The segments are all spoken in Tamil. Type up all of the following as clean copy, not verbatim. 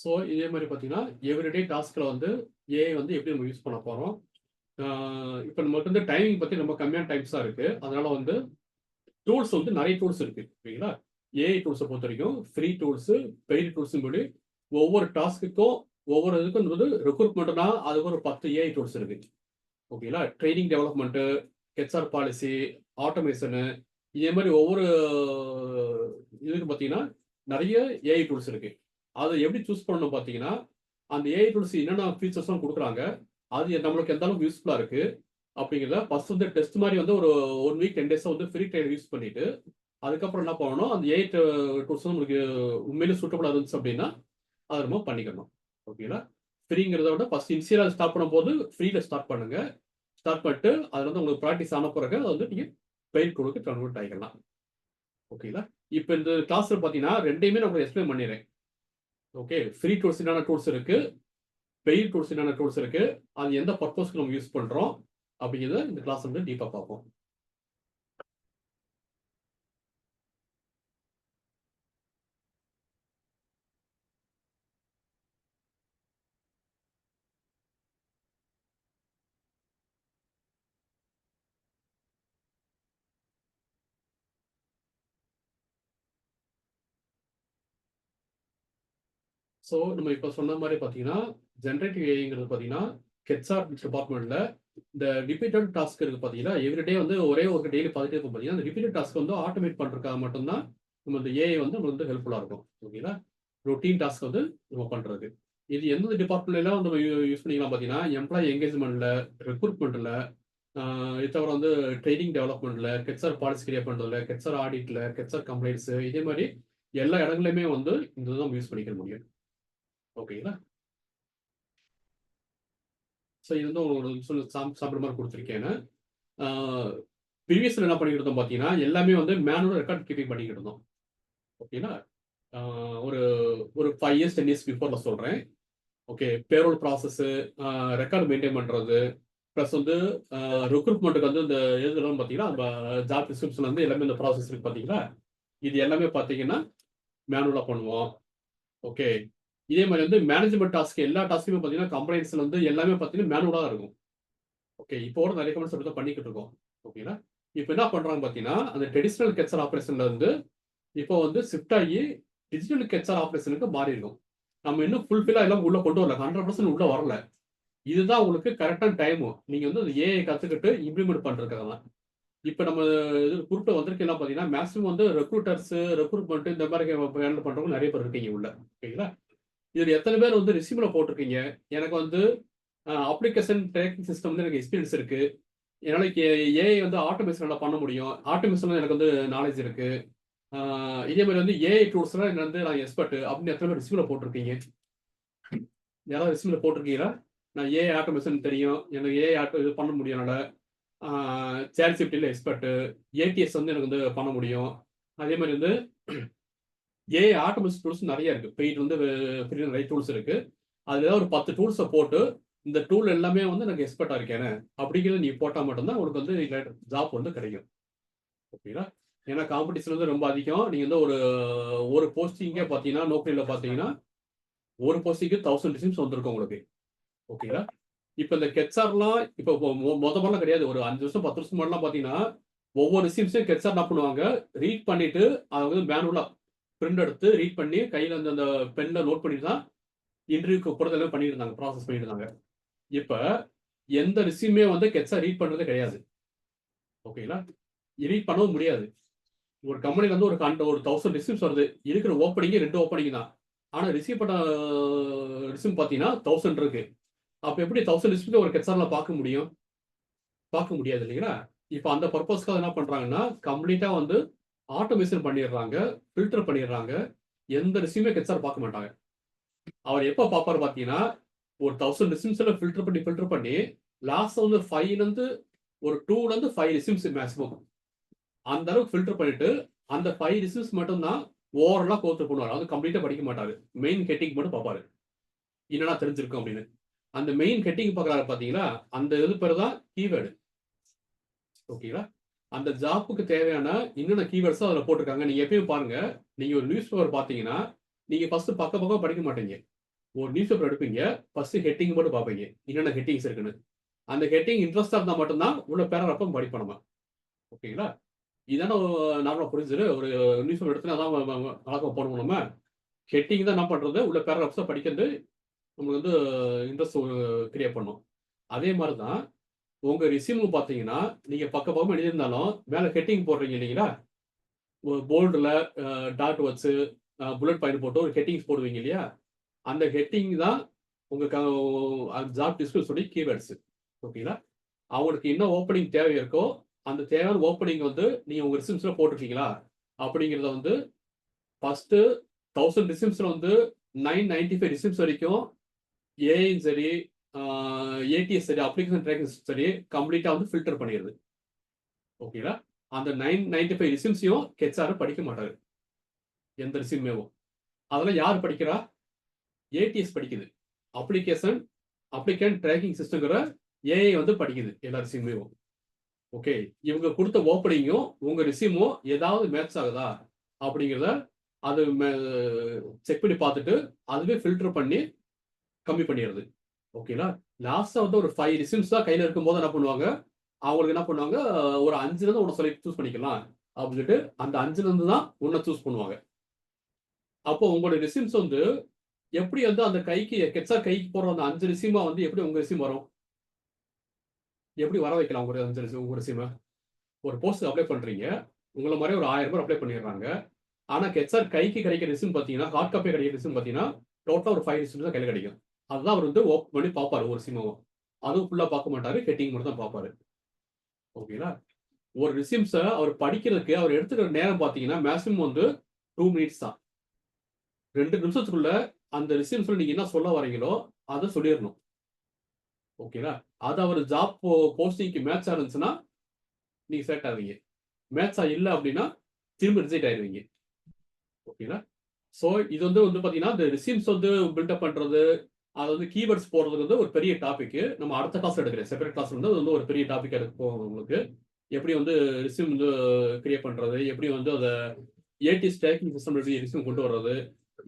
ஸோ இதே மாதிரி பார்த்தீங்கன்னா எவ்ரிடே டாஸ்கில் வந்து ஏஐ வந்து எப்படி நம்ம யூஸ் பண்ண போகிறோம். இப்போ நமக்கு வந்து டைமிங் பற்றி ரொம்ப கம்மியான டைம்ஸ் தான் இருக்குது. அதனால வந்து டூல்ஸ் வந்து நிறைய டூல்ஸ் இருக்குது ஓகேங்களா. ஏஐ டூல்ஸை பொறுத்த வரைக்கும் ஃப்ரீ டூல்ஸு, பெய்டு டூல்ஸும் படி ஒவ்வொரு டாஸ்க்குக்கும் ஒவ்வொரு இதுக்கும் வந்து ரெக்ரூட்மெண்ட்னா அதுக்கு ஒரு 10 ஏஐ டூல்ஸ் இருக்குது ஓகேங்களா. Training development, HR policy, automation, இதே மாதிரி ஒவ்வொரு இதுக்கு பார்த்தீங்கன்னா நிறைய ஏஐ டூல்ஸ் இருக்குது. அதை எப்படி சூஸ் பண்ணணும் பார்த்தீங்கன்னா அந்த ஏஐ டூல்ஸ் என்னென்ன ஃபீச்சர்ஸ்லாம் கொடுக்குறாங்க, அது நம்மளுக்கு எந்த அளவுக்கு யூஸ்ஃபுல்லாக இருக்குது அப்படிங்கிறத ஃபர்ஸ்ட் வந்து டெஸ்ட் மாதிரி வந்து ஒரு 1 வீக் 10 டேஸாக வந்து ஃப்ரீ ட்ரையல் யூஸ் பண்ணிட்டு அதுக்கப்புறம் என்ன பண்ணணும், அந்த ஏஐ டூல்ஸ் உங்களுக்கு உண்மையிலே சூட்டபுளாக இருந்துச்சு அப்படின்னா அதை நம்ம பண்ணிக்கணும் ஓகேங்களா. ஃப்ரீங்கிறத விட ஃபர்ஸ்ட் இனிஷியலாக ஸ்டார்ட் பண்ணும்போது ஃப்ரீல ஸ்டார்ட் பண்ணுங்க. ஸ்டார்ட் பண்ணிட்டு அதில் வந்து உங்களுக்கு ப்ராக்டிஸ் ஆன பிறகு அதை வந்து நீங்கள் பெய்ட் டூலுக்கு கன்வெர்ட் ஆகிக்கலாம் ஓகேங்களா. இப்போ இந்த கிளாஸில் பார்த்தீங்கன்னா ரெண்டையுமே நான் உங்களுக்கு எக்ஸ்பிளைன் பண்ணிடுறேன். ஓகே, ஃப்ரீ டூல்ஸ் என்னென்ன டூல்ஸ் இருக்கு, பெய்ட் டூல்ஸ் என்னென்ன டூல்ஸ் இருக்கு, அது எந்த பர்பஸ்க்கு நம்ம யூஸ் பண்றோம் அப்படிங்கிறத இந்த கிளாஸ் வந்து டீப்பா பார்ப்போம். ஸோ நம்ம இப்போ சொன்ன மாதிரி பார்த்தீங்கன்னா ஜென்ரேட்டிவ் ஏஐங்கிறது பார்த்தீங்கன்னா ஹெச்ஆர் டிபார்ட்மெண்ட்ல இந்த ரிப்பீட்டட் டாஸ்க் இருக்கு பார்த்தீங்கன்னா எவ்ரிடே வந்து ஒரே ஒரு டெய்லி பார்த்துட்டே இருக்கும் பார்த்தீங்கன்னா அந்த ரிப்பீட்டட் டாஸ்க் வந்து ஆட்டோமேட் பண்ணுறதுக்காக மட்டும்தான் நம்ம இந்த ஏஐ வந்து நமக்கு வந்து ஹெல்ப்ஃபுல்லாக இருக்கும் ஓகேங்களா. ரொட்டீன் டாஸ்க் வந்து நம்ம பண்ணுறது இது எந்த டிபார்ட்மெண்ட்லாம் வந்து நம்ம யூஸ் பண்ணிக்கலாம் பார்த்தீங்கன்னா எம்ப்ளாயி என்கேஜ்மெண்ட்ல, ரெக்ரூட்மெண்ட்ல, இது தவிர வந்து ட்ரைனிங் டெவலப்மெண்ட்ல, ஹெச்ஆர் பாலிசி கிரியேட் பண்ணுறதுல, ஹெச்ஆர் ஆடிட்ல, ஹெச்ஆர் கம்ப்ளைண்ட்ஸ், இதே மாதிரி எல்லா இடங்களையுமே வந்து இந்த இதை நம்ம யூஸ் பண்ணிக்க முடியும் ஓகேங்களா. ஸோ இது வந்து உங்களுக்கு சொல்லி சாப்பிட்ற மாதிரி கொடுத்துருக்கேன்னு. ப்ரீவியஸில் என்ன பண்ணிக்கிட்டு இருந்தோம் பார்த்தீங்கன்னா எல்லாமே வந்து மேனுவல் ரெக்கார்ட் கீப்பிங் பண்ணிக்கிட்டு இருந்தோம் ஓகேங்களா. ஒரு ஒரு 5 இயர்ஸ் 10 இயர்ஸ் பிஃபோரில் சொல்கிறேன். Okay, payroll process, record maintain பண்ணுறது, ப்ளஸ் வந்து ரெக்ரூட்மெண்ட்டுக்கு வந்து இந்த இதெல்லாம் பார்த்தீங்கன்னா நம்ம ஜாப் டிஸ்கிரிப்ஷன் வந்து எல்லாமே இந்த ப்ராசஸ் இருக்குது பார்த்தீங்களா. இது எல்லாமே பார்த்தீங்கன்னா மேனுவலாக பண்ணுவோம். ஓகே, இதே மாதிரி வந்து மேனேஜ்மெண்ட் டாஸ்க் எல்லா டாஸ்க்குமே பார்த்தீங்கன்னா கம்ப்ளைண்ட்ஸ்ல வந்து எல்லாமே பார்த்தீங்கன்னா மேனுவலாக தான் இருக்கும். ஓகே, இப்போ கூட நிறைய கம்பெனிஸ் அப்படி தான் பண்ணிக்கிட்டு இருக்கோம் ஓகேங்களா. இப்போ என்ன பண்ணுறாங்க பார்த்தீங்கன்னா அந்த ட்ரெடிஷ்னல் ஹெச்ஆர் ஆப்ரேஷன்ல இருந்து இப்போ வந்து ஷிஃப்ட் ஆகி டிஜிட்டல் ஹெச்ஆர் ஆப்ரேஷனுக்கு மாறி இருக்கும். நம்ம இன்னும் ஃபுல்ஃபில்லாக எல்லாம் உள்ள கொண்டு வரல, 100% உள்ள வரல. இதுதான் உங்களுக்கு கரெக்டான டைமும் நீங்க வந்து அந்த ஏஐ கத்துக்கிட்டு இம்ப்ளிமெண்ட் பண்றதுக்காக. இப்போ நம்ம இது குரூப்ல வந்திருக்கு எல்லாம் பார்த்தீங்கன்னா மேக்ஸிமம் வந்து ரெக்ரூட்டர்ஸ், ரெக்ரூட்மெண்ட் இந்த மாதிரி ஹேண்டில் பண்றவங்க நிறைய பேர் இருக்கீங்க உள்ள ஓகேங்களா. இதுல எத்தனை பேர் வந்து ரிசீவ்ல போட்டிருக்கீங்க, எனக்கு வந்து அப்ளிகேஷன் ட்ராக்கிங் சிஸ்டம் வந்து எனக்கு எக்ஸ்பீரியன்ஸ் இருக்கு, என்னால் ஏஐ வந்து ஆட்டோமேஷன்ல பண்ண முடியும், ஆட்டோமேஷன்ல எனக்கு வந்து நாலேஜ் இருக்கு, இதே மாதிரி வந்து ஏஐ டூல்ஸ்லாம் எனக்கு வந்து நான் எக்ஸ்பர்ட் அப்படின்னு எத்தனை பேர் ரிசீவ்ல போட்டிருக்கீங்க? யாராவது ரிசீவ்ல போட்டிருக்கீங்களா? நான் ஏஐ ஆட்டோமேஷன் தெரியும், எனக்கு ஏஐ ஆட்டோ இது பண்ண முடியும், என்னால் சேட் சேஃப்டியில் எக்ஸ்பர்ட்டு, ஏடிஎஸ் வந்து எனக்கு வந்து பண்ண முடியும். அதே மாதிரி வந்து ஏஐ ஆட்டோமேஷன் டூல்ஸ் நிறைய இருக்கு. பெய்ட் வந்து ஃப்ரீ நிறைய டூல்ஸ் இருக்கு. அதில் ஒரு 10 டூல்ஸை போட்டு இந்த டூல் எல்லாமே வந்து எனக்கு எக்ஸ்பர்ட்டாக இருக்கேன் அப்படிங்கிறத நீ போட்டால் மட்டும்தான் உனக்கு வந்து ஜாப் வந்து கிடைக்கும் ஓகேங்களா. ஏன்னா காம்படிஷன் வந்து ரொம்ப அதிகம். நீங்கள் வந்து ஒரு ஒரு போஸ்டிங்கே பார்த்தீங்கன்னா நோக்கரியில் பார்த்தீங்கன்னா ஒரு போஸ்டிங்கு 1000 ரிசீம்ஸ் வந்திருக்கும் உங்களுக்கு ஓகேங்களா. இப்போ இந்த ஹெச்ஆர்லாம் இப்போ மொதல்லாம் கிடையாது. ஒரு 5 வருஷம் 10 வருஷம் முன்னாடிலாம் பார்த்தீங்கன்னா ஒவ்வொரு ரிசீம்ஸையும் ஹெச்ஆர் என்ன பண்ணுவாங்க, ரீட் பண்ணிட்டு அதை வந்து மேனுவலாக பிரிண்ட் எடுத்து ரீட் பண்ணி கையில் அந்த பென்னில் நோட் பண்ணி தான் இன்டர்வியூக்கு போகிறதெல்லாம் பண்ணிட்டு இருந்தாங்க, ப்ராசஸ் பண்ணிட்டு இருந்தாங்க. இப்போ எந்த ரிசீமே வந்து ஹெச்ஆர் ரீட் பண்ணுறதே கிடையாது ஓகேங்களா. ரீட் பண்ணவும் முடியாது. ஒரு கம்பெனில வந்து ஒரு 1000 ரிசீவ்ஸ் வருது, இருக்கிற ஓப்பனிங்கே 2 ஓப்பனிங் தான். ஆனால் ரிசீவ் பண்ண ரிசீவ் பார்த்தீங்கன்னா 1000 இருக்கு. அப்போ எப்படி 1000 ரிசீவ் ஒரு ஹெச்ஆர்ல பார்க்க முடியும்? பார்க்க முடியாது இல்லைங்களா. இப்போ அந்த பர்பஸ்க்காக என்ன பண்றாங்கன்னா கம்ப்ளீட்டா வந்து ஆட்டோமேஷன் பண்ணிடுறாங்க, ஃபில்டர் பண்ணிடுறாங்க. எந்த ரிசீவுமே ஹெச்ஆர் பார்க்க மாட்டாங்க. அவர் எப்போ பார்ப்பாரு பார்த்தீங்கன்னா ஒரு 1000 ரிசீவ்ஸ்ல ஃபில்டர் பண்ணி லாஸ்ட் வந்து 5லேருந்து ஒரு 2லேருந்து 5 ரிசீவ்ஸ் மேக்ஸிமம் அந்த அளவுக்கு ஃபில்டர் பண்ணிட்டு அந்த 5 ரிசீவ்ஸ் மட்டும் தான் ஓவரலா கோத்து பண்ணுவார். அது கம்ப்ளீட்டா படிக்க மாட்டாரு. மெயின் ஹெட்டிங் மட்டும் பார்ப்பாரு, என்னன்னா தெரிஞ்சிருக்கும் அப்படின்னு. அந்த மெயின் ஹெட்டிங் பார்க்குறாரு பார்த்தீங்களா, அந்த இது பேர் தான் கீவேர்டு ஓகேங்களா. அந்த ஜாப்புக்கு தேவையான என்னென்ன கீவேர்ட்ஸோ அதில் போட்டிருக்காங்க. நீங்க எப்பயும் பாருங்க, நீங்க ஒரு நியூஸ் பேப்பர் பார்த்தீங்கன்னா நீங்க ஃபர்ஸ்ட் பக்கம் படிக்க மாட்டீங்க. ஒரு நியூஸ் பேப்பர் எடுப்பீங்க, ஃபர்ஸ்ட் ஹெட்டிங் மட்டும் பார்ப்பீங்க, என்னென்ன ஹெட்டிங்ஸ் இருக்குன்னு. அந்த ஹெட்டிங் இன்ட்ரெஸ்டா இருந்தா மட்டும்தான் உள்ள பேராகிராஃபை படிப்போம் நம்ம. ஓகேங்களா? இதான நார்மலா புரிஞ்சுது. ஒரு நியூஸ் பேப்பர் எடுத்தா அதான் வழக்கம் போடுவோம் நம்ம. ஹெட்டிங் தான் என்ன பண்றது, உள்ள பேராகிராஃப்ஸை படிக்கிறது உங்களுக்கு வந்து இன்ட்ரெஸ்ட் கிரியேட் பண்ணும். அதே மாதிரி தான் உங்க ரெஸ்யூம் பார்த்தீங்கன்னா, நீங்க பக்கமா எழுதியிருந்தாலும் மேல ஹெட்டிங் போடுறீங்க இல்லைங்களா? போல்டுல டாட் வச்சு புல்லட் பாயிண்ட் போட்டு ஒரு ஹெட்டிங்ஸ் போடுவீங்க இல்லையா? அந்த ஹெட்டிங் தான் உங்க ஜாப் டிஸ்கிரிப்ஷனுடைய கீவேர்ட்ஸ். ஓகேங்களா? அவங்களுக்கு என்ன ஓப்பனிங் தேவை இருக்கோ, அந்த தேவையான ஓப்பனிங் வந்து நீங்க உங்க ரெஸ்யூம்ஸ்ல போட்டிருக்கீங்களா? அப்படிங்கிறத வந்து ஃபர்ஸ்ட் 1000 ரெஸ்யூம்ஸ்ல வந்து 995 ரெஸ்யூம்ஸ் வரைக்கும் ஏஐயும் சரி, ஏடிஎஸ் சரி, அப்ளிகேஷன் ட்ராக்கிங் சரி, கம்ப்ளீட்டா வந்து ஃபில்டர் பண்ணிடுது. ஓகேங்களா? அந்த 995 ரெஸ்யூம்ஸையும் ஹெச்ஆர் படிக்க மாட்டாரு. எந்த ரெஸ்யூமேவும். அதெல்லாம் யார் படிக்கிறா? ஏடிஎஸ் படிக்குது. அப்ளிகேஷன் ட்ராக்கிங் சிஸ்டம்ங்கிற ஏஐ வந்து படிக்குது எல்லா ரெஸ்யூமேவும். ஓகே, இவங்க கொடுத்த ஓப்பனிங்கும் உங்க ரெஸ்யூமும் ஏதாவது மேட்ச் ஆகுதா அப்படிங்கிறத அது செக் பண்ணி பார்த்துட்டு அதுவே ஃபில்டர் பண்ணி கம்மி பண்ணிடுது. ஓகேங்களா? லாஸ்டா வந்து ஒரு 5 ரெஸ்யூம்ஸ் தான் கையில இருக்கும்போது என்ன பண்ணுவாங்க, அவங்களுக்கு என்ன பண்ணுவாங்க, ஒரு 5ல இருந்து உன்னை சொல்லி சூஸ் பண்ணிக்கலாம் அப்படின்னு சொல்லிட்டு அந்த 5ல இருந்து தான் உன்னை சூஸ் பண்ணுவாங்க. அப்போ உங்களோட ரெஸ்யூம்ஸ் வந்து எப்படி வந்து அந்த கைக்கு ஹெச்ஆர் கைக்கு போடுற அந்த 5 ரெஸ்யூமா வந்து எப்படி உங்க ரெஸ்யூம் வரும்? எப்படி வர வைக்கலாம் உங்க 5 ரெஸ்யூம் உங்க ரெஸ்யூம? ஒரு போஸ்ட் அப்ளை பண்றீங்க. உங்கள மாதிரி ஒரு 1000 பேர் அப்ளை பண்ணிடுறாங்க. ஆனா ஹெச்ஆர் கைக்கு கிடைக்கிற ரெஸ்யூம் பார்த்தீங்கன்னா, ஹார்ட் காப்பி கிடைக்கிற ரெஸ்யூம் பார்த்தீங்கன்னா, டோட்டலா ஒரு 5 ரெஸ்யூம் தான் கையில கிடைக்கும். அதுதான் அவர் வந்து ஓப்பன் பண்ணி பார்ப்பாரு ஒரு ரெஸ்யூமவும். அதுவும் ஃபுல்லா பார்க்க மாட்டாரு. ஹெட்டிங் மட்டும் தான் பார்ப்பாரு. ஓகேங்களா? ஒரு ரெஸ்யூம்ஸ அவர் படிக்கிறதுக்கு அவர் எடுத்துக்கிற நேரம் பார்த்தீங்கன்னா, மேக்ஸிமம் வந்து 2 மினிட்ஸ் தான். 2 நிமிஷத்துக்குள்ள அந்த ரெஸ்யூம்ஸ்ல நீங்க என்ன சொல்ல வரீங்களோ, அத சொல்லிறணும். ஓகேங்களா? அது அவர் ஜாப் போஸ்டிங்க்கு மேட்ச்சா இருந்துச்சுன்னா, நீங்க செலக்ட் ஆவீங்க. மேட்ச்சா இல்ல அப்படின்னா, திரும்ப ரிஜெக்ட் ஆயிருவீங்க. ஓகேங்களா? ஸோ இது வந்து பார்த்தீங்கன்னா, இந்த ரெஸ்யூம்ஸ் வந்து பில்டப் பண்றது, அது வந்து கீவேர்ட்ஸ் போடுறது வந்து ஒரு பெரிய டாபிக். நம்ம அடுத்த கிளாஸ் எடுக்கிறேன். செப்பரேட் கிளாஸ் வந்து அது வந்து ஒரு பெரிய டாபிக்கா இருக்கும் உங்களுக்கு. எப்படி வந்து ரெஸ்யூம் வந்து கிரியேட் பண்றது, எப்படி வந்து அத ஏடிஎஸ் டேக்கிங் சிஸ்டம் எப்படி ரெஸ்யூம் கொண்டு வர்றது,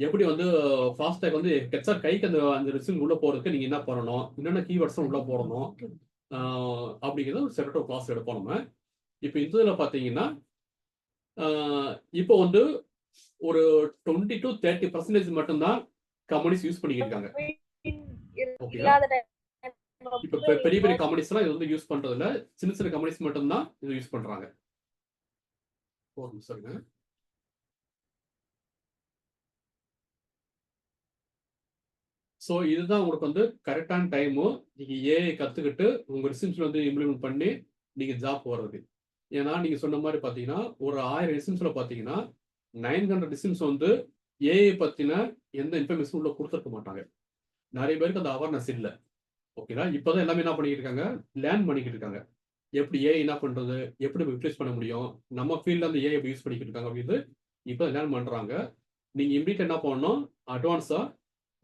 எப்படி வந்து ஃபாஸ்டாக் வந்து ஹெச்ஆர் கைக்கு அந்த அந்த ரெஸ்யூம் உள்ள போறதுக்கு நீங்க என்ன பண்ணணும், என்னென்ன கீவேர்ட்ஸ் உள்ள போடணும், அப்படிங்கிறத ஒரு செப்பரேட் கிளாஸ் எடுப்போம் நம்ம. இப்போ இதுல பார்த்தீங்கன்னா, இப்போ வந்து ஒரு 20 to 30% மட்டும் தான் கம்பெனிஸ் யூஸ் பண்ணிக்கிட்டு இருக்காங்க. ஓகேங்களா? இப்ப பெரிய பெரிய கம்பெனிஸ் எல்லாம் இது வந்து யூஸ் பண்றது இல்ல. சின்ன சின்ன கம்பெனிஸ் மட்டும் தான் இது யூஸ் பண்றாங்க. ஒரு நிமிஷம் இருங்க. ஸோ இதுதான் உங்களுக்கு வந்து கரெக்டான டைமும் நீங்க ஏஐ கத்துக்கிட்டு உங்க ரெஸ்யூம்ஸ்ல வந்து இம்ப்ளிமெண்ட் பண்ணி நீங்க ஜாப் போறது. ஏன்னா நீங்க சொன்ன மாதிரி பாத்தீங்கன்னா ஒரு 1000 ரெஸ்யூம்ஸ்ல பாத்தீங்கன்னா 900 ரெஸ்யூம்ஸ் வந்து ஏஐ பத்தின எந்த இன்ஃபர்மேஷன் உள்ள கொடுத்துருக்க மாட்டாங்க. நிறைய பேருக்கு அந்த அவேர்னஸ் இல்ல. ஓகேங்களா? இப்பதான் எல்லாமே என்ன பண்ணிட்டு இருக்காங்க, லேர்ன் பண்ணிக்கிட்டு இருக்காங்க. எப்படி ஏஐ என்ன பண்றது, எப்படி யூட்டிலைஸ் பண்ண முடியும், நம்ம ஃபீல்ட்ல அந்த ஏஐ எப்படி யூஸ் பண்ணிக்கிட்டு இருக்காங்க அப்படின்னு இப்போ லேர்ன் பண்றாங்க. நீங்க இமீடியட் என்ன பண்ணணும், அட்வான்ஸா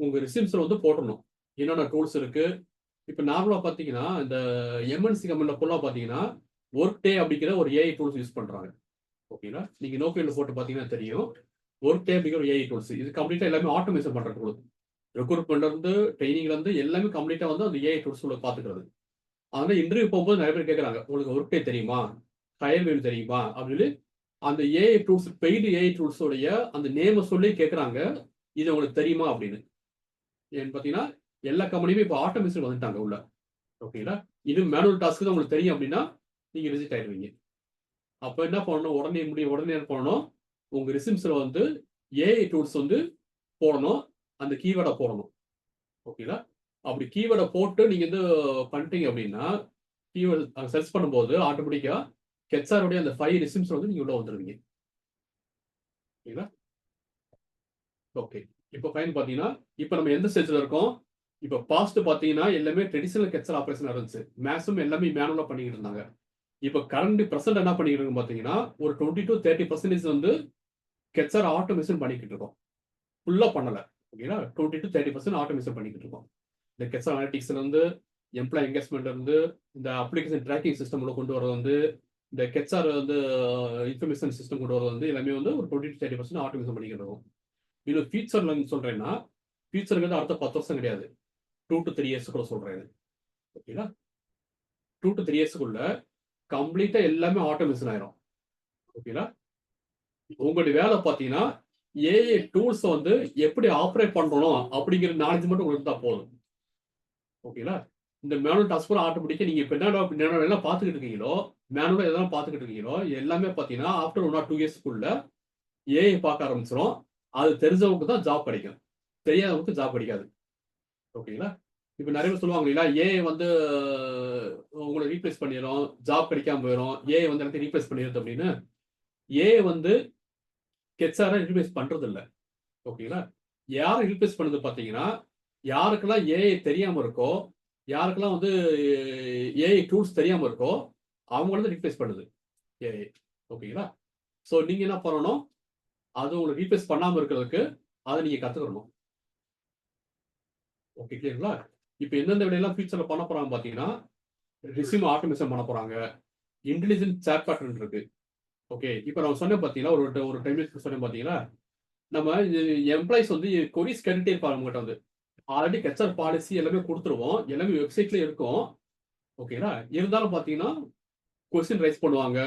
உங்க ரெஸ்யூம்ஸ்ல வந்து போடணும். என்னென்ன டூல்ஸ் இருக்கு. இப்போ நார்மலா பாத்தீங்கன்னா இந்த எம்என்சி கம்பெனில ஃபுல்லா பாத்தீங்கன்னா ஒர்க் டே அப்படிங்கிற ஒரு ஏஐ டூல்ஸ் யூஸ் பண்றாங்க. ஓகேங்களா? நீங்க நோக்கியல்ல போட்டு பாத்தீங்கன்னா தெரியும். ஒர்க் டே அப்படிங்கிற ஒரு ஏஐ டூல்ஸ். இது கம்ப்ளீட்டா எல்லாமே ஆட்டோமேஷன் பண்ற டூல். ரெக்ரூட்மெண்ட்ல இருந்து ட்ரைனிங்ல இருந்து எல்லாமே கம்ப்ளீட்டா வந்து அந்த ஏஐ டூல்ஸ் உள்ள பாத்துக்கிறது. அதனால இன்டர்வியூ போகும்போது நிறைய பேர் கேட்கறாங்க, உங்களுக்கு ஒர்க் டே தெரியுமா, ஃபயர்வேல் தெரியுமா அப்படின்னு அந்த AI tools, paid AI tools உடைய அந்த நேம சொல்லி கேட்கறாங்க, இது உங்களுக்கு தெரியுமா அப்படின்னு. ஏன்னு பாத்தீங்கன்னா எல்லா கம்பெனியுமே இப்போ ஆட்டோமேஷன் வந்துட்டாங்க உள்ள. ஓகேங்களா? இது மேனுவல் டாஸ்க் தான் உங்களுக்கு தெரியும் அப்படின்னா நீங்க ரிஜெக்ட் ஆயிடுவீங்க. அப்ப என்ன பண்ணணும், உடனே என்ன பண்ணணும், உங்க ரெஸ்யூம்ஸ்ல வந்து ஏஐ டூல்ஸ் வந்து போடணும், அந்த கீவேர்டை போடணும். ஓகேங்களா? அப்படி கீவேர்டை போட்டு நீங்க வந்து பண்ணிட்டீங்க அப்படின்னா கீவேர்டு சர்ச் பண்ணும்போது ஆட்டோமேட்டிக்கா ஹெச்ஆர் உடைய அந்த 5 ரெஸ்யூம்ஸ் வந்து நீங்க உள்ள வந்துருவீங்க. ஓகேங்களா? ஓகே. இப்போ ஃபைன் பாத்தீங்கன்னா, இப்போ நம்ம எந்த ஸ்டேஜ்ல இருக்கோம்? இப்போ பாஸ்ட் பாத்தீங்கன்னா எல்லாமே ட்ரெடிஷனல் ஹெச்ஆர் ஆபரேஷன் இருந்துச்சு. மேக்ஸிமம் எல்லாமே மேனுவலா பண்ணிட்டு இருந்தாங்க. இப்போ கரண்ட் பிரசன்ட் என்ன பண்ணிட்டு இருக்கோம் பாத்தீங்கன்னா, ஒரு 20 to 30% வந்து ஹெச்ஆர் ஆட்டோமேஷன் பண்ணிக்கிட்டு இருக்கோம். ஃபுல்லா பண்ணல. ஓகேங்களா? 20 to 30% ஆட்டோமேஷன் பண்ணிக்கிட்டு இருக்கோம். இந்த ஹெச்ஆர் அனலிட்டிக்ஸ்ல இருந்து, எம்ப்ளாயி என்கேஜ்மெண்ட்ல இருந்து, இந்த அப்ளிகேஷன் ட்ராக்கிங் சிஸ்டம் உள்ள கொண்டு வரது வந்து, இந்த ஹெச்ஆர் வந்து இன்ஃபர்மேஷன் சிஸ்டம் கொண்டு வரது வந்து எல்லாமே வந்து ஒரு 20 to 30% ஆட்டோமேஷன் பண்ணிக்கிட்டு இருக்கோம். இன்னும் ஃபியூச்சர்ல சொல்றேன்னா, ஃபியூச்சருக்கு வந்து அடுத்த 10 வருஷம் கிடையாது, 2 to 3 இயர்ஸ்க்குள்ள சொல்றேன். ஓகேங்களா? 2 to 3 இயர்ஸ்க்குள்ள கம்ப்ளீட்டா எல்லாமே ஆட்டோமேஷன் ஆயிரும். ஓகேங்களா? உங்களுடைய வேலை பார்த்தீங்கன்னா ஏஐ டூல்ஸ் வந்து எப்படி ஆப்ரேட் பண்ணணும் அப்படிங்கிற நாலேஜ் மட்டும் உங்களுக்கு இருந்தா போதும். ஓகேங்களா? இந்த மேனுவல் டாஸ்க் கூட ஆட்டோமேட்டிக்கா நீங்க இப்ப என்னென்ன எல்லாம் பார்த்துக்கிட்டு இருக்கீங்களோ, மேனுவலா எதெல்லாம் பார்த்துக்கிட்டு இருக்கீங்களோ எல்லாமே பார்த்தீங்கன்னா ஆஃப்டர் 1 or 2 இயர்ஸ்க்குள்ள ஏஐ பார்க்க ஆரம்பிச்சிரும். அது தெரிஞ்சவங்களுக்கு தான் ஜாப் கிடைக்கும். தெரியாதவங்களுக்கு ஜாப் கிடைக்காது. ஓகேங்களா? இப்ப நிறைய பேர் சொல்லுவாங்க இல்லையா, ஏஐ வந்து உங்களை ரீப்ளேஸ் பண்ணிரும், ஜாப் கிடைக்காம போயிரும், ஏஐ வந்து எல்லாத்தையும் ரீப்ளேஸ் பண்ணிருது அப்படின்னு. ஏஐ வந்து ஹெச்ஆர ரீப்ளேஸ் பண்றது இல்ல. ஓகேங்களா? யாரை ரீப்ளேஸ் பண்ணுது பார்த்தீங்கன்னா, யாருக்கெல்லாம் ஏஐ தெரியாம இருக்கோ, யாருக்கெல்லாம் வந்து ஏஐ டூல்ஸ் தெரியாம இருக்கோ, அவங்கள தான் ரீப்ளேஸ் பண்ணுது ஏஐ. ஓகேங்களா? ஸோ நீங்க என்ன பண்ணணும், அது உங்களை ரீப்ளேஸ் பண்ணாம இருக்கிறதுக்கு அதை நீங்க கத்துக்கணும். ஓகே, கிளியருங்களா? இப்ப எந்தெந்த வேலையெல்லாம் ஃபியூச்சர்ல பண்ண போறாங்க பார்த்தீங்கன்னா, ரெஸ்யூம் ஆட்டோமேஷன் பண்ண போறாங்க. இன்டெலிஜென்ட் சாட் பேட்டர்ன் இருக்கு. ஓகே. இப்ப நான் சொன்னேன் பார்த்தீங்களா, ஒரு 10 மினிட்ஸ் சொன்னேன் பார்த்தீங்களா, நம்ம எம்ப்ளாயிஸ் வந்து கொரீஸ் கேட்டுட்டே இருப்பாங்க நம்மகிட்ட வந்து. ஆல்ரெடி ஹெச்ஆர் பாலிசி எல்லாமே குடுத்துருவோம். எல்லாமே வெப்சைட்ல இருக்கும். ஓகேங்களா? இருந்தாலும் பார்த்தீங்கன்னா, கொஸ்டின் ரைஸ் பண்ணுவாங்க.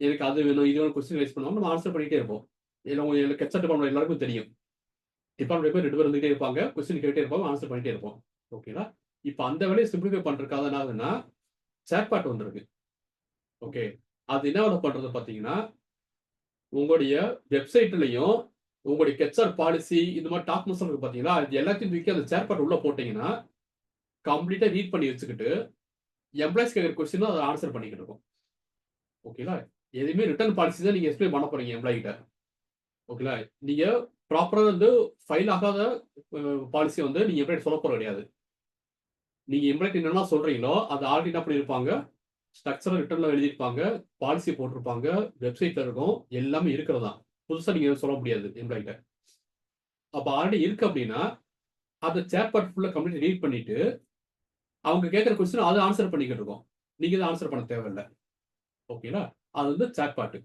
எனக்கு அது வேணும், இது வேணும் கொஸ்டின் ரைஸ் பண்ணுவாங்க. நம்ம ஆன்சர் பண்ணிட்டே இருப்போம். எனக்கு ஹெச்ஆர் டிபார்ட்மெண்ட் எல்லாருக்கும் தெரியும். டிபார்ட்மெண்ட் பேர் 2 பேர் இருந்துகிட்டே இருப்பாங்க. கொஸ்டின் கேட்டே இருப்பாங்க. ஆன்சர் பண்ணிட்டே இருப்போம். ஓகேங்களா? இப்ப அந்த வேலையை சிம்பிளிஃபை பண்றதுக்காக என்ன ஆகுதுன்னா, சாட்பாட் வந்திருக்கு. ஓகே. அது என்ன வேலை பண்றது பார்த்தீங்கன்னா, உங்களுடைய வெப்சைட்லயும் உங்களுடைய ஹெச்ஆர் பாலிசி இந்த மாதிரி டாக்குமெண்ட்ஸ் இருக்கு பார்த்தீங்களா, இது எல்லாத்தையும் தூக்கி அந்த சாட்பாட் உள்ள போட்டீங்கன்னா, கம்ப்ளீட்டா ரீட் பண்ணி வச்சுக்கிட்டு, எம்ப்ளாயிஸ் கேட்கிற கொஸ்டின் அதை ஆன்சர் பண்ணிக்கிட்டு இருக்கும். ஓகேங்களா? எதுவுமே ரிட்டர்ன் பாலிசி தான் நீங்க எக்ஸ்பிளைன் பண்ண போறீங்க எம்ப்ளாயி கிட்ட. ஓகேங்களா? நீங்க ப்ராப்பரா வந்து ஃபைல் ஆகாத பாலிசி வந்து நீங்க எம்ப்ளாயி சொல்ல போறது கிடையாது. நீங்க எம்ப்ளாயி என்னென்ன சொல்றீங்களோ, அது ஆல்ரெடி என்ன பண்ணியிருப்பாங்க, ஸ்ட்ரக்சரா ரிட்டர்ன்ல எழுதியிருப்பாங்க, பாலிசி போட்டிருப்பாங்க, வெப்சைட்ல இருக்கும், எல்லாமே இருக்கிறது தான். புதுசா நீங்க எதுவும் சொல்ல முடியாது எம்ப்ளாயிட்ட. அப்ப ஆல்ரெடி இருக்கு அப்படின்னா, அந்த சேட் பாட் ஃபுல்லா கம்ப்ளீட் ரீட் பண்ணிட்டு, அவங்க கேட்கிற கொஸ்டின் அது ஆன்சர் பண்ணிக்கிட்டு இருக்கும். நீங்க தான் ஆன்சர் பண்ண தேவையில்ல. ஓகேங்களா? அது வந்து சாட் பாட்.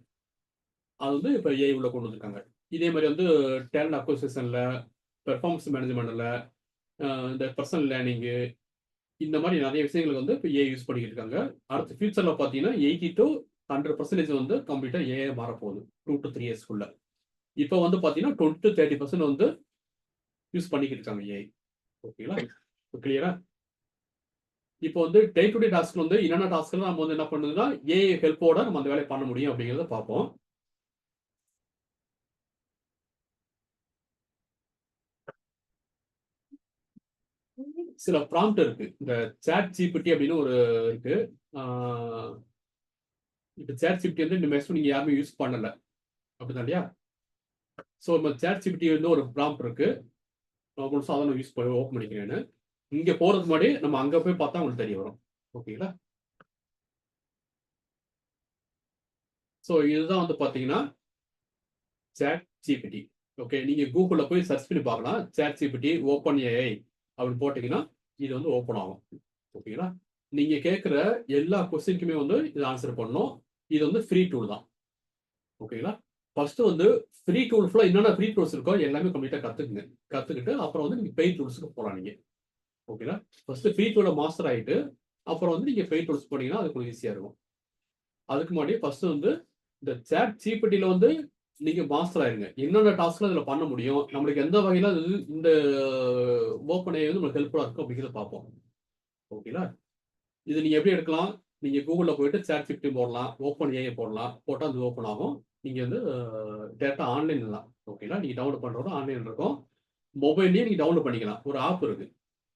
அது வந்து இப்ப ஏஐ உள்ள கொண்டு வந்திருக்காங்க. இதே மாரி வந்து டேலண்ட் அக்விசிஷன்ல, பெர்ஃபார்மன்ஸ் மேனேஜ்மென்ட்ல, இந்த பர்சனல் லேர்னிங்கு இந்த மாரி நெறைய விஷயங்களுக்கு வந்து இப்ப ஏஐ யூஸ் பண்ணிக்கிட்டு இருக்காங்க. அடுத்து ஃபியூச்சர்ல பார்த்தீங்கன்னா, 80 to 100% வந்து கம்ப்ளீட்டா ஏஐ மாறப்போகுது. 2 to 3 இயர்ஸ்க்குள்ள. இப்ப வந்து பார்த்தீங்கன்னா, 20 to 30% வந்து யூஸ் பண்ணிக்கிட்டு இருக்காங்க ஏஐ. ஓகேங்களா? இப்ப கிளியரா? இப்போ வந்து டே டு டே டாஸ்க்ல வந்து என்னென்ன டாஸ்க்லாம் நம்ம வந்து என்ன பண்ணுதுன்னா, ஏஐ ஹெல்ப்போட நம்ம அந்த வேலைய பண்ண முடியும் அப்படிங்கிறத பார்ப்போம். சில ப்ராம்ப்ட் இருக்கு. இந்த சாட் ஜிபிடி அப்படின்னு ஒரு இருக்கு. ஆ இப்ப சாட் ஜிபிடி வந்து இந்த மேக்ஸிமம் நீங்க யாருமே யூஸ் பண்ணல. அப்படிதான் இல்லையா? ஸோ நம்ம சாட் ஜிபிடி வந்து ஒரு ப்ராம்ப்ட் இருக்கு. நான் ஒரு சாதாரண யூஸ் ஓப்பன் பண்ணிக்கிறேன்னு. இங்க போறதுக்கு முன்னாடி நம்ம அங்க போய் பார்த்தா உங்களுக்கு தெரிய வரும். ஓகேங்களா? ஸோ இதுதான் வந்து பார்த்தீங்கன்னா, சாட் ஜிபிடி. ஓகே. நீங்க Googleல போய் சர்ச் பண்ணி பார்க்கலாம். சாட் ஜிபிடி ஓப்பன் ஏஐ அப்படின்னு போட்டீங்கன்னா, இது வந்து ஓப்பன் ஆகும். ஓகேங்களா? நீங்க கேட்கிற எல்லா கொஸ்டினுக்குமே வந்து இது ஆன்சர் பண்ணணும். இது வந்து ஃப்ரீ டூல் தான். ஓகேங்களா? ஃபர்ஸ்ட் வந்து ஃப்ரீ டூல் ஃபுல்லா என்னென்ன ஃப்ரீ டூல்ஸ் இருக்கோ எல்லாமே கம்ப்ளீட்டா கத்துக்குங்க. கத்துக்கிட்டு அப்புறம் வந்து நீங்க பெய்ட் டூல்ஸ்க்கு போலாம் நீங்க. ஓகேங்களா? ஃபர்ஸ்ட் ஃப்ரீ டூல்ல மாஸ்டர் ஆயிட்டு, அப்புறம் வந்து நீங்க பெய்ட் டூல்ஸ் போனீங்கன்னா அது கொஞ்சம் ஈஸியா இருக்கும். அதுக்கு முன்னாடி ஃபர்ஸ்ட் வந்து இந்த சாட் ஜிபிடில வந்து நீங்க மாஸ்டர் ஆயிருங்க. என்னென்ன டாஸ்க்லாம் இதுல பண்ண முடியும்? நம்மளுக்கு எந்த வகையில இந்த ஓப்பன் ஏஐ வந்து நம்மளுக்கு ஹெல்ப்ஃபுல்லா இருக்கும் அப்படிங்கிறத பார்ப்போம். ஓகேங்களா? இது நீங்க எப்படி எடுக்கலாம்? நீங்க Googleல போயிட்டு சாட் ஜிபிடி போடலாம். ஓப்பன் ஏஐ போடலாம். போட்டா அது ஓப்பன் ஆகும். நீங்க வந்து டைரக்ட்டா ஆன்லைன்ல தான். ஓகேங்களா? நீங்க டவுன்லோட் பண்றது ஆன்லைன்ல இருக்கும். மொபைல்லயே நீங்க டவுன்லோட் பண்ணிக்கலாம். ஒரு ஆப் இருக்கு.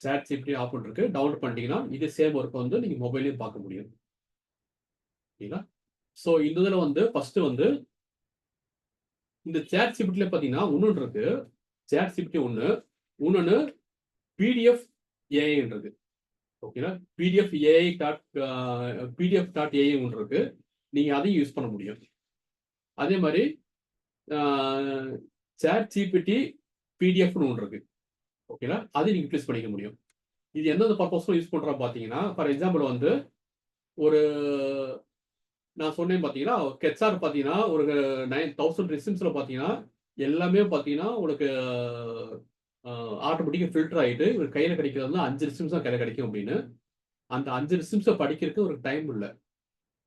சாட் ஜிபிடி ஆப்ன்னு இருக்கு. டவுன்லோட் பண்ணிட்டீங்கன்னா, இது சேம் ஒர்க் வந்து நீங்க மொபைல்லயும் பார்க்க முடியும். ஓகேங்களா? ஸோ இந்த இதுல வந்து ஃபர்ஸ்ட் வந்து இந்த சாட் ஜிபிடில பார்த்தீங்கன்னா, இன்னொன்னு இருக்கு. சாட் ஜிபிடி 1, இன்னொன்னு பிடிஎஃப் ஏஐன்னு இருக்கு. ஓகேங்களா? PDF AI dot PDF dot AI ஒண்ணு இருக்கு. நீங்க அதையும் யூஸ் பண்ண முடியும். அதே மாரி ஆ சாட் ஜிபிடி பிடிஎஃப்னு ஒண்ணு இருக்கு. ஓகேங்களா? அதையும் நீங்க யூட்டிலைஸ் பண்ணிக்க முடியும். இது எந்தெந்த பர்ப்பஸ்க்கும் யூஸ் பண்றோம் பார்த்தீங்கன்னா, ஃபார் எக்ஸாம்பிள் வந்து ஒரு நான் சொன்னேன் பார்த்தீங்கன்னா, ஹெச்ஆர் பார்த்தீங்கன்னா, ஒரு 9000 ரெஸ்யூம்ஸ்ல பார்த்தீங்கன்னா, எல்லாமே பார்த்தீங்கன்னா, உங்களுக்கு ஆட்டோமேட்டிக்காக ஃபில்டர் ஆகிட்டு இவர் கையில் கிடைக்கிறது வந்து 5 ரிசிம்ஸ் தான் கையில் கிடைக்கும் அப்படின்னு. அந்த 5 ரிசிம்ஸை படிக்கிறதுக்கு ஒரு டைம் இல்லை.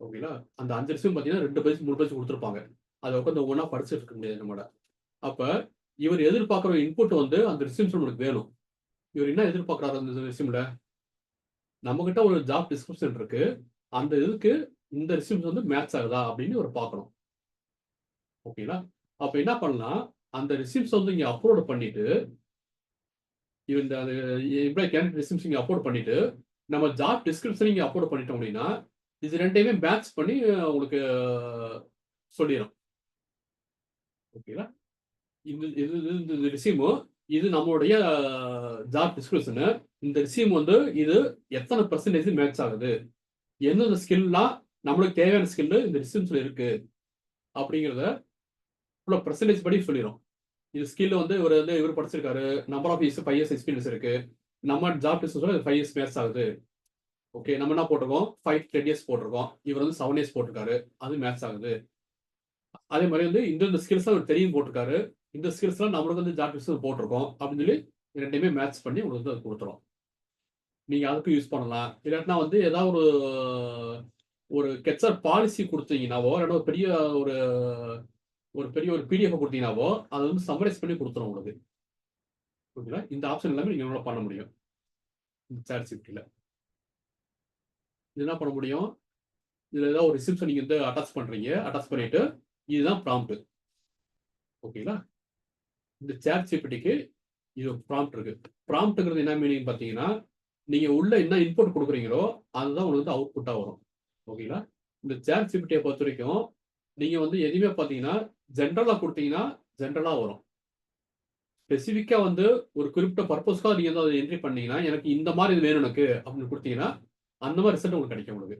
ஓகேங்களா? அந்த 5 ரிசிம் பார்த்தீங்கன்னா 2 பேஜ் 3 பேஜ் கொடுத்துருப்பாங்க. அதை உட்காந்து ஒவ்வொன்றா படிச்சுட்டு இருக்க முடியாது நம்மளோட. அப்போ இவர் எதிர்பார்க்குற இன்புட் வந்து அந்த ரிசிம்ஸ் நம்மளுக்கு வேணும். இவர் என்ன எதிர்பார்க்குறாரு அந்த ரிசிம்ல? நம்மகிட்ட ஒரு ஜாப் டிஸ்கிரிப்ஷன் இருக்கு. அந்த இதுக்கு இந்த ரிசிம்ஸ் வந்து மேட்ச் ஆகுதா அப்படின்னு இவர் பார்க்கணும். ஓகேங்களா? அப்போ என்ன பண்ணலாம், அந்த ரிசிம்ஸ் வந்து இங்கே அப்லோட் பண்ணிட்டு இந்த எம்ப்ளாயி கேண்டிடேட் ரிசிம்ஸ் இங்கே அப்லோட் பண்ணிட்டு நம்ம ஜாப் டிஸ்கிரிப்ஷன் இங்கே அப்லோட் பண்ணிட்டோம் அப்படின்னா இது ரெண்டையுமே மேட்ச் பண்ணி உங்களுக்கு சொல்லிடும். ஓகேங்களா? இது இது இந்த ரிசீமு இது நம்மளுடைய ஜாப் டிஸ்கிரிப்ஷனு. இந்த ரிசீம் வந்து இது எத்தனை பெர்சன்டேஜ் மேட்ச் ஆகுது, எந்தெந்த ஸ்கில்லாம் நம்மளுக்கு தேவையான ஸ்கில்லு இந்த ரிசீம்ஸ்ல இருக்கு அப்படிங்கிறத ஃபுல்லாக பெர்சன்டேஜ் படி சொல்லிடும். இது ஸ்கில் வந்து இவர் படிச்சிருக்காரு, number of years 5 years experience இருக்கு, நம்ம ஜாப் டிஸ்கிரிப்ஷன் 5 இயர்ஸ் மேட்ச் ஆகுது. ஓகே, நம்ம என்ன போட்டிருக்கோம், 5-10 இயர்ஸ் போட்டிருக்கோம், இவர் வந்து 7 இயர்ஸ் போட்டிருக்காரு, அது மேட்ச் ஆகுது. அதே மாதிரி வந்து இந்த ஸ்கில்ஸ் அவர் தெரியும் போட்டிருக்காரு, இந்த ஸ்கில்ஸ்லாம் நம்மளுக்கு வந்து ஜாப் டிஸ்கிரிப்ஷன் போட்டிருக்கோம் அப்படின்னு சொல்லி ரெண்டையுமே மேட்ச் பண்ணி உங்களுக்கு வந்து அது கொடுத்துரும். நீங்க அதுக்கும் யூஸ் பண்ணலாம். இல்லாட்டினா வந்து ஏதாவது ஒரு கெட்சர் பாலிசி கொடுத்தீங்கன்னாவோ, இல்லைன்னா ஒரு பெரிய ஒரு பிடிஎஃப் கொடுத்தீங்கன்னாவோ அதை வந்து சம்மரைஸ் பண்ணி கொடுத்துரும் உங்களுக்கு. ஓகேங்களா? இந்த ஆப்ஷன் எல்லாமே நீங்க பண்ண முடியும் இந்த ChatGPT-ல. இது என்ன பண்ண முடியும், இதுல ஏதாவது ஒரு ரிசிப்ஷன் நீங்க வந்து அட்டாச் பண்றீங்க, அட்டாச் பண்ணிட்டு இதுதான் ப்ராம்ப்ட். ஓகேங்களா? இந்த ChatGPT-க்கு இது ப்ராம்ப்ட் இருக்கு. ப்ராம்ப்ட்ங்கிறது என்ன மீனிங் பார்த்தீங்கன்னா, நீங்க உள்ள என்ன இன்புட் கொடுக்குறீங்களோ அதுதான் உங்களுக்கு வந்து அவுட்புட்டா வரும். ஓகேங்களா? இந்த ChatGPT-யை பொறுத்த வரைக்கும் நீங்க வந்து எதுவுமே பார்த்தீங்கன்னா ஜென்ரலா கொடுத்தீங்கன்னா ஜென்ரலா வரும். ஸ்பெசிஃபிக்கா வந்து ஒரு குறிப்பிட்ட பர்பஸ்க்காக நீங்க வந்து அதை என்ட்ரி பண்ணீங்கன்னா, எனக்கு இந்த மாதிரி இது வேணும் எனக்கு அப்படின்னு கொடுத்தீங்கன்னா அந்த மாதிரி ரிசல்ட் உங்களுக்கு கிடைக்கும் உங்களுக்கு.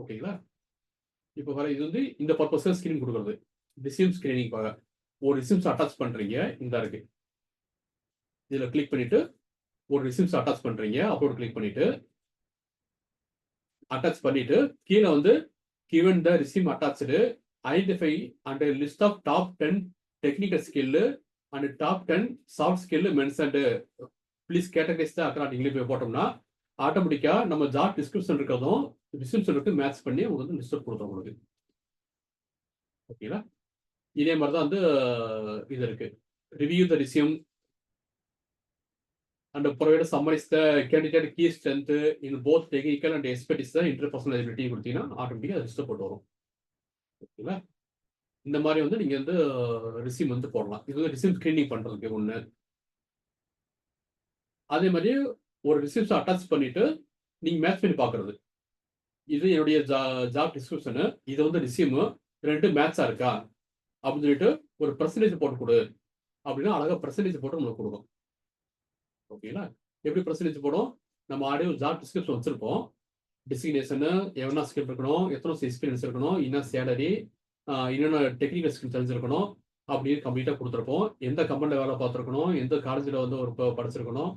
ஓகேங்களா? இப்போ வர இது வந்து இந்த பர்பஸ்க்கு ஸ்கிரீன் கொடுக்குறது. ரிசீம் ஸ்கிரீனிங் பாக ஒரு ரிசிம்ஸ் அட்டாச் பண்றீங்க, இந்த இருக்கு. இதுல கிளிக் பண்ணிட்டு ஒரு ரிசிம்ஸ் அட்டாச் பண்றீங்க, அப்லோட் கிளிக் பண்ணிட்டு அட்டாச் பண்ணிட்டு கீழே வந்து given the resume attached, identify and a list of top 10 technical skill and top 10 soft skill mentioned, please categorize the accordingly போய் போட்டோம்னா ஆட்டோமேட்டிக்கா நம்ம ஜாப் டிஸ்கிரிப்ஷன் இருக்கிறதும் ரிசிம்ஸ் இருக்கு மேட்ச் பண்ணி உங்களுக்கு வந்து லிஸ்ட் கொடுத்துரும் உங்களுக்கு. ஓகேங்களா? இதே மாதிரி தான் வந்து இது இருக்கு. Review the resume and provide summarize the candidate key strength in both technical and expertise interpersonal ability கொடுத்தீங்கன்னா ஆட்டோமேட்டிக்கா லிஸ்ட் போட்டு வரும். ஓகேங்களா? இந்த மாதிரி வந்து நீங்க வந்து ரிசீம் வந்து போடலாம். இது வந்து ரிசீம் ஸ்கிரீனிங் பண்றதுக்கு ஒண்ணு. அதே மாதிரி ஒரு ரிசிப்ஸ் அட்டாச் பண்ணிட்டு நீங்க மேட்ச் பண்ணி பாக்குறது. இது என்னுடைய ஜாப் டிஸ்கிரிப்ஷனு, இது வந்து ரிசியூமு, ரெண்டு மேட்சா இருக்கா அப்படின்னு சொல்லிட்டு ஒரு பெர்சன்டேஜ் போட்டு கொடு அப்படின்னா அழகா பெர்சன்டேஜ் போட்டு நம்மளுக்கு கொடுக்கும். ஓகேங்களா? எப்படி பெர்சன்டேஜ் போடும், நம்ம ஆடியோ ஜாப் டிஸ்கிரிப்ஷன் வச்சிருப்போம். டெசிக்னேஷனு, எவ்வளோ ஸ்கில் இருக்கணும், எத்தனை எக்ஸ்பீரியன்ஸ் இருக்கணும், என்ன சேலரி, என்னென்ன டெக்னிக்கல் ஸ்கில் தெரிஞ்சிருக்கணும் அப்படின்னு கம்ப்ளீட்டாக கொடுத்துருப்போம். எந்த கம்பெனியில் வேலை பார்த்துருக்கணும், எந்த காலேஜில் வந்து ஒரு படிச்சிருக்கணும்,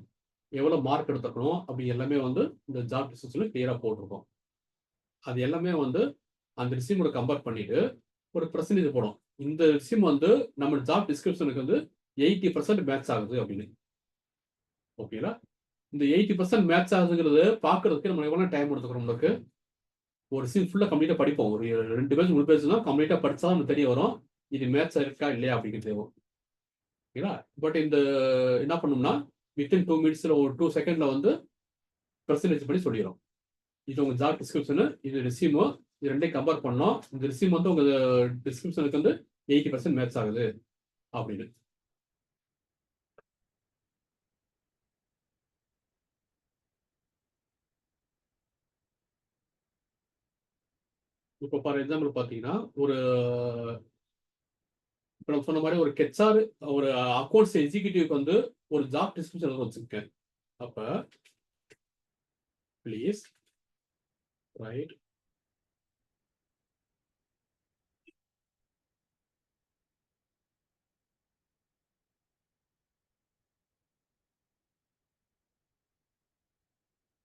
எவ்வளோ மார்க் எடுத்துருக்கணும் அப்படி எல்லாமே வந்து இந்த ஜாப் டிஸ்கிரிப்ஷனில் கிளியராக போட்டிருக்கோம். அது எல்லாமே வந்து அந்த ரிசியூமோட கம்பேர் பண்ணிட்டு ஒரு பெர்சன்டேஜ் போடும். இந்த ரிசியூம் வந்து நம்ம ஜாப் டிஸ்கிரிப்ஷனுக்கு வந்து 80% மேட்ச் ஆகுது அப்படின்னு. ஓகேங்களா? இந்த 80% மேட்ச் ஆகுதுங்கிறது பார்க்கறதுக்கு நம்ம எவ்வளோ டைம் எடுத்துக்கிறோம். நம்மளுக்கு ஒரு ரிசியூம் ஃபுல்லாக கம்ப்ளீட்டாக படிப்போம். ஒரு 2 பேஜ் 3 பேஜ் தான் கம்ப்ளீட்டாக படிச்சா நமக்கு தெரிய வரும் இது மேட்ச் இருக்கா இல்லையா அப்படிங்கிறது. ஓகேங்களா? பட் இந்த என்ன பண்ணோம்னா வித்தின் 2 மினிட்ஸ்ல ஒரு 2 செகண்ட்ல வந்து பெர்சன்டேஜ் பண்ணி சொல்லிடும். இது உங்க ஜாப் டிஸ்கிரிப்ஷனு, இது ரெஸ்யூமோ, இது ரெண்டையும் கம்பேர் பண்ணோம். இந்த ரெஸ்யூம் வந்து உங்க டிஸ்கிரிப்ஷனுக்கு வந்து 80% மேட்ச் ஆகுது அப்படின்னு. இப்போ ஃபார் எக்ஸாம்பிள் பார்த்தீங்கன்னா ஒரு இப்போ நம்ம சொன்ன மாதிரி ஒரு கெச்ஆர் ஒரு அக்கௌண்ட்ஸ் எக்ஸிக்யூட்டிவ்க்கு வந்து ஒரு ஜாப் டிஸ்கிரிப்ஷன் வச்சிருக்கேன். அப்போ ப்ளீஸ் ரைட்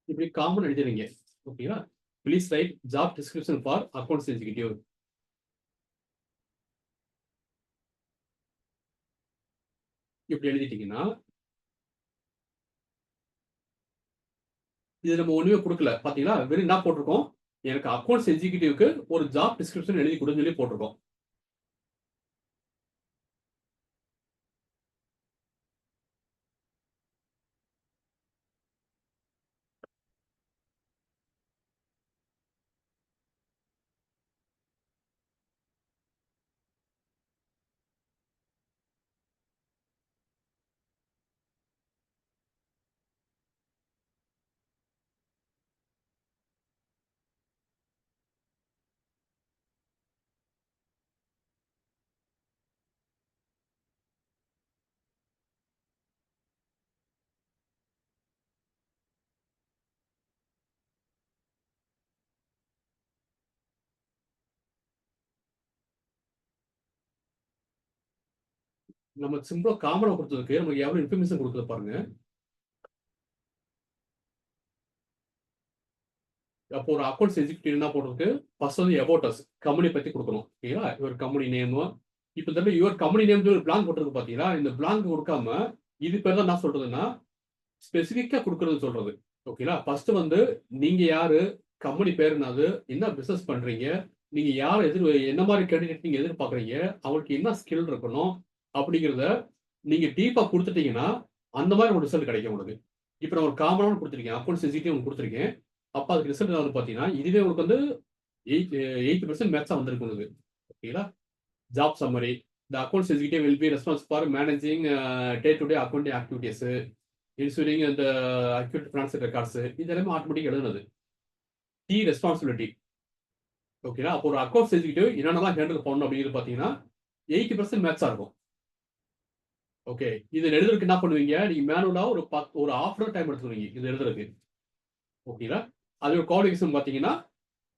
இப்படி காமன் எழுதுறீங்க. ஓகேங்களா? Please write job description for accounts executive. இப்படி எழுதிட்டீங்கன்னா, இது நம்ம ஒண்ணுமே குடுக்கல. பாத்தீங்களா? வெறும் என்ன போட்டிருக்கோம்? எனக்கு அக்கவுண்ட்ஸ் எக்ஸிக்யூட்டிவ்க்கு ஒரு ஜாப் டிஸ்கிரிப்ஷன் எழுதி குடுன்னு சொல்லி போட்டிருக்கோம். நம்ம சிம்பிளா காமனா குடுத்ததுக்கு நமக்கு எவ்வளவு இன்ஃபர்மேஷன் குடுக்குது பாருங்க. அப்போ ஒரு அக்கவுண்ட்ஸ் எக்ஸிக்யூட்டிவ் என்ன போட்டிருக்கு? ஃபர்ஸ்ட் வந்து அபௌட் அஸ் கம்பெனி பத்தி குடுக்கணும். ஓகேங்களா? யுவர் கம்பெனி நேமும் இப்ப இந்த யுவர் கம்பெனி நேம் ஒரு பிளாங்க் போட்டிருக்கு பாத்தீங்களா? இந்த பிளாங்க் குடுக்காம இது பேர் தான் என்ன சொல்றதுன்னா, ஸ்பெசிஃபிக்கா குடுக்குறதுன்னு சொல்றது. ஓகேங்களா? ஃபர்ஸ்ட் வந்து நீங்க யாரு? கம்பெனி பேர் என்னது? என்ன பிசினஸ் பண்றீங்க? நீங்க யார என்ன மாரி கேண்டிடேட் நீங்க எதிர்பார்க்குறீங்க? அவங்களுக்கு என்ன ஸ்கில் இருக்கணும்? அப்படிங்கிறத நீங்க டீப்பா குடுத்துட்டீங்கன்னா, அந்த மாரி ஒரு ரிசல்ட் கிடைக்கும் உங்களுக்கு. இப்ப நான் ஒரு காமனான குடுத்துருக்கேன். அக்கவுண்ட்ஸ் எக்ஸிக்யூட்டிவ் ஒண்ணு குடுத்துருக்கேன். அப்ப அதுக்கு ரிசல்ட் என்ன வருது பார்த்தீங்கன்னா, இதுவே உங்களுக்கு வந்து 80% மேட்ச்சா வந்திருக்கு உங்களுக்கு. ஓகேங்களா? Job summary. The accounts executive will be response for managing day to day accounting activities, insuring அந்த அக்யூட் ஃபினான்சியல் ரெக்கார்ட்ஸ் இது எல்லாமே ஆட்டோமேட்டிக்கா எழுதுனது. Key responsibility. ஓகேங்களா? அப்போ ஒரு அக்கவுண்ட்ஸ் எக்ஸிக்யூட்டிவ் என்னென்னலாம் ஹேண்டில் பண்ணணும் அப்படிங்கிறது பார்த்தீங்கன்னா, 80% மேட்ச்சா இருக்கும். ஓகே. இது எழுதுறதுக்கு என்ன பண்ணுவீங்க? நீங்க மேனுவலா ஒரு 1/2 அன் ஹவர் டைம் எடுத்துக்குவீங்க. இது எழுதுறதுக்கு. ஓகேங்களா? அது ஒரு குவாலிஃபிகேஷன் பார்த்தீங்கன்னா,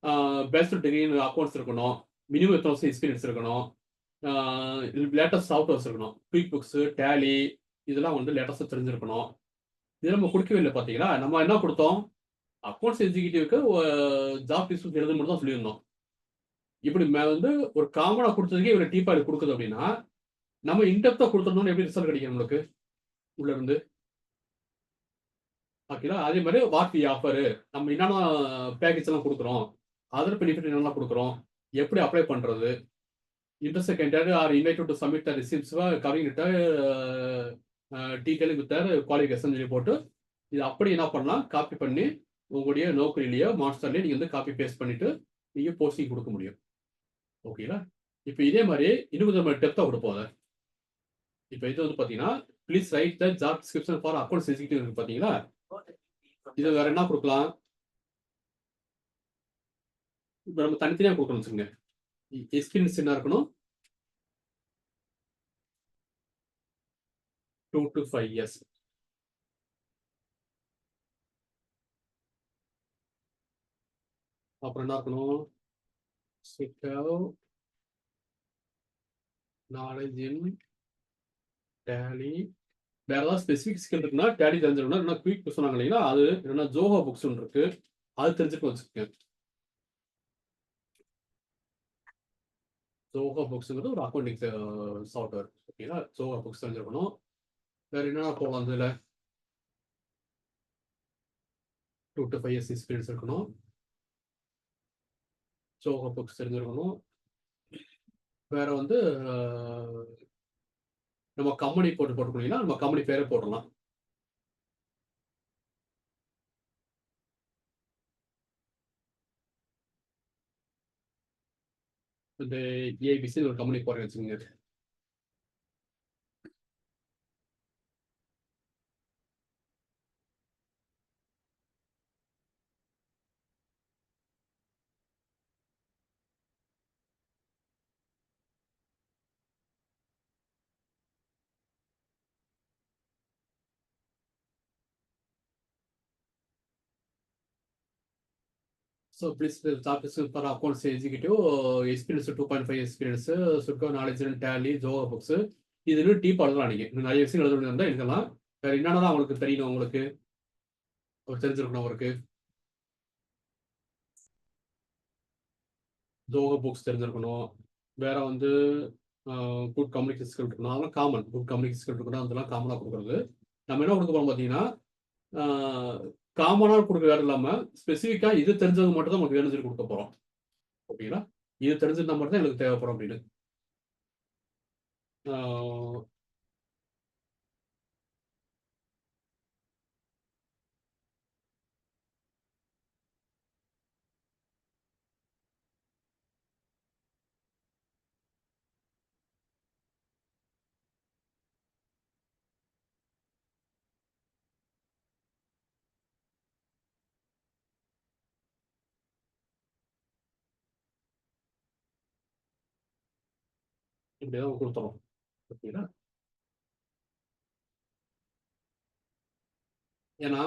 ஆ பேச்சுலர் டிகிரி இன் அக்கவுண்ட்ஸ் இருக்கணும். மினிமம் எத்தன வருஷம் எக்ஸ்பீரியன்ஸ் இருக்கணும். ஆ லேட்டஸ்ட் சாஃப்ட்வேர்ஸ் இருக்கணும். குயிக் புக்ஸ், டேலி இதெல்லாம் வந்து லேட்டஸ்ட்டா தெரிஞ்சிருக்கணும். இது நம்ம குடுக்கவே இல்ல பார்த்தீங்களா? நம்ம என்ன குடுத்தோம்? அக்கவுண்ட்ஸ் எக்ஸிக்யூட்டிவ்க்கு ஜாப் டிஸ்கிரிப்ஷன் எழுத மட்டும் தான் சொல்லியிருந்தோம். இப்படி வந்து ஒரு காமனா குடுத்ததுக்கே இவ்வளவு டீப்பா இது குடுக்குது அப்படின்னா, நம்ம இன் டெப்த்தா குடுத்துருந்தோம்னா எப்படி ரிசல்ட் கிடைக்கும் நம்மளுக்கு? உள்ள இருந்து. ஓகேங்களா? அதே மாரி வாட் வி ஆஃபர் நம்ம என்னென்ன பேக்கேஜ் எல்லாம் குடுக்குறோம். அதர் பெனிஃபிட் என்னெல்லாம் குடுக்குறோம். எப்படி அப்ளை பண்றது? Interested candidate R invited to submit the receipts covering with detail with qualification சொல்லி போட்டு, இது அப்படி என்ன பண்ணலாம்? காப்பி பண்ணி உங்களுடைய நோக்கரிலயோ, மாஸ்டர்லயோ நீங்க வந்து காப்பி பேஸ்ட் பண்ணிட்டு, நீங்க போஸ்டிங் குடுக்க முடியும். ஓகேங்களா? இப்ப இதே மாரி இன்னும் கொஞ்சம் நம்ம டெப்த்தா குடுப்போம் அத. இப்ப இது வந்து பார்த்தீங்கன்னா, please right the job description for accounts executive இருக்கு பார்த்தீங்களா? இது வேற என்ன குடுக்கலாம்? இப்ப நம்ம தனித்தனியா குடுக்கணும்னு வச்சுக்கங்க. எக்ஸ்பீரியன்ஸ் என்ன இருக்கணும்? 2 to 5 இயர்ஸ். அப்புறம் என்ன இருக்கணும்? should have knowledge in Tally. வேற ஏதாவது ஸ்பெசிஃபிக் ஸ்கில் இருக்குன்னா, Tally தெரிஞ்சிருக்கணும். இல்லன்னா குயிக் சொன்னாங்க இல்லைங்களா? அது இல்லன்னா ஜோஹோ புக்ஸ் ஒண்ணு இருக்கு. அது தெரிஞ்சுக்க வச்சுக்கங்க. ஜோஹோ புக்ஸ்ங்கிறது ஒரு அக்கவுண்டிங் சாஃப்ட்வேர். ஓகேங்களா? ஜோஹோ புக்ஸ் தெரிஞ்சிருக்கணும். வேற என்னென்ன போகலாம் இதுல? 2 to 5 இயர்ஸ் எக்ஸ்பீரியன்ஸ் இருக்கணும். ஜோஹோ புக்ஸ் தெரிஞ்சிருக்கணும். வேற வந்து அ நம்ம கம்பெனி போட்டுக்கலாம். நம்ம கம்பெனி பேரே போட்டுறலாம். இந்த ஏபிசின்னு ஒரு கம்பெனி போடுறேன்னு வச்சுக்கோங்க. So please the job description for accounts executive experience 2.5 experience should have knowledge in Tally, Java books. இது இன்னும் டீப் எழுதலாம் நீங்க. இன்னும் நிறைய விஷயம் எழுத இருந்தா எழுதலாம். வேற என்னென்னலாம் உங்களுக்கு தெரியணும் உங்களுக்கு? ஒரு தெரிஞ்சிருக்கணும் அவருக்கு. Java books தெரிஞ்சிருக்கணும். வேற வந்து குட் கம்யூனிகேஷன் ஸ்கில் இருக்கணும், அதெல்லாம் காமன். குட் கம்யூனிகேஷன் ஸ்கில் இருக்கணும், அதெல்லாம் காமனாக கொடுக்குறது. நம்ம என்ன கொடுக்க போகிறோம் பார்த்தீங்கன்னா, காமனாக கொடுக்க வேறு இல்லாமல் ஸ்பெசிஃபிக்காக இது தெரிஞ்சது மட்டும் தான் நமக்கு வேணும் சொல்லி கொடுக்க போகிறோம். ஓகேங்களா? இது தெரிஞ்சிருந்தா மட்டும் தான் எனக்கு தேவைப்படும் அப்படின்னு. இப்படிதான் கொடுத்துறோம். ஓகேங்களா? ஏன்னா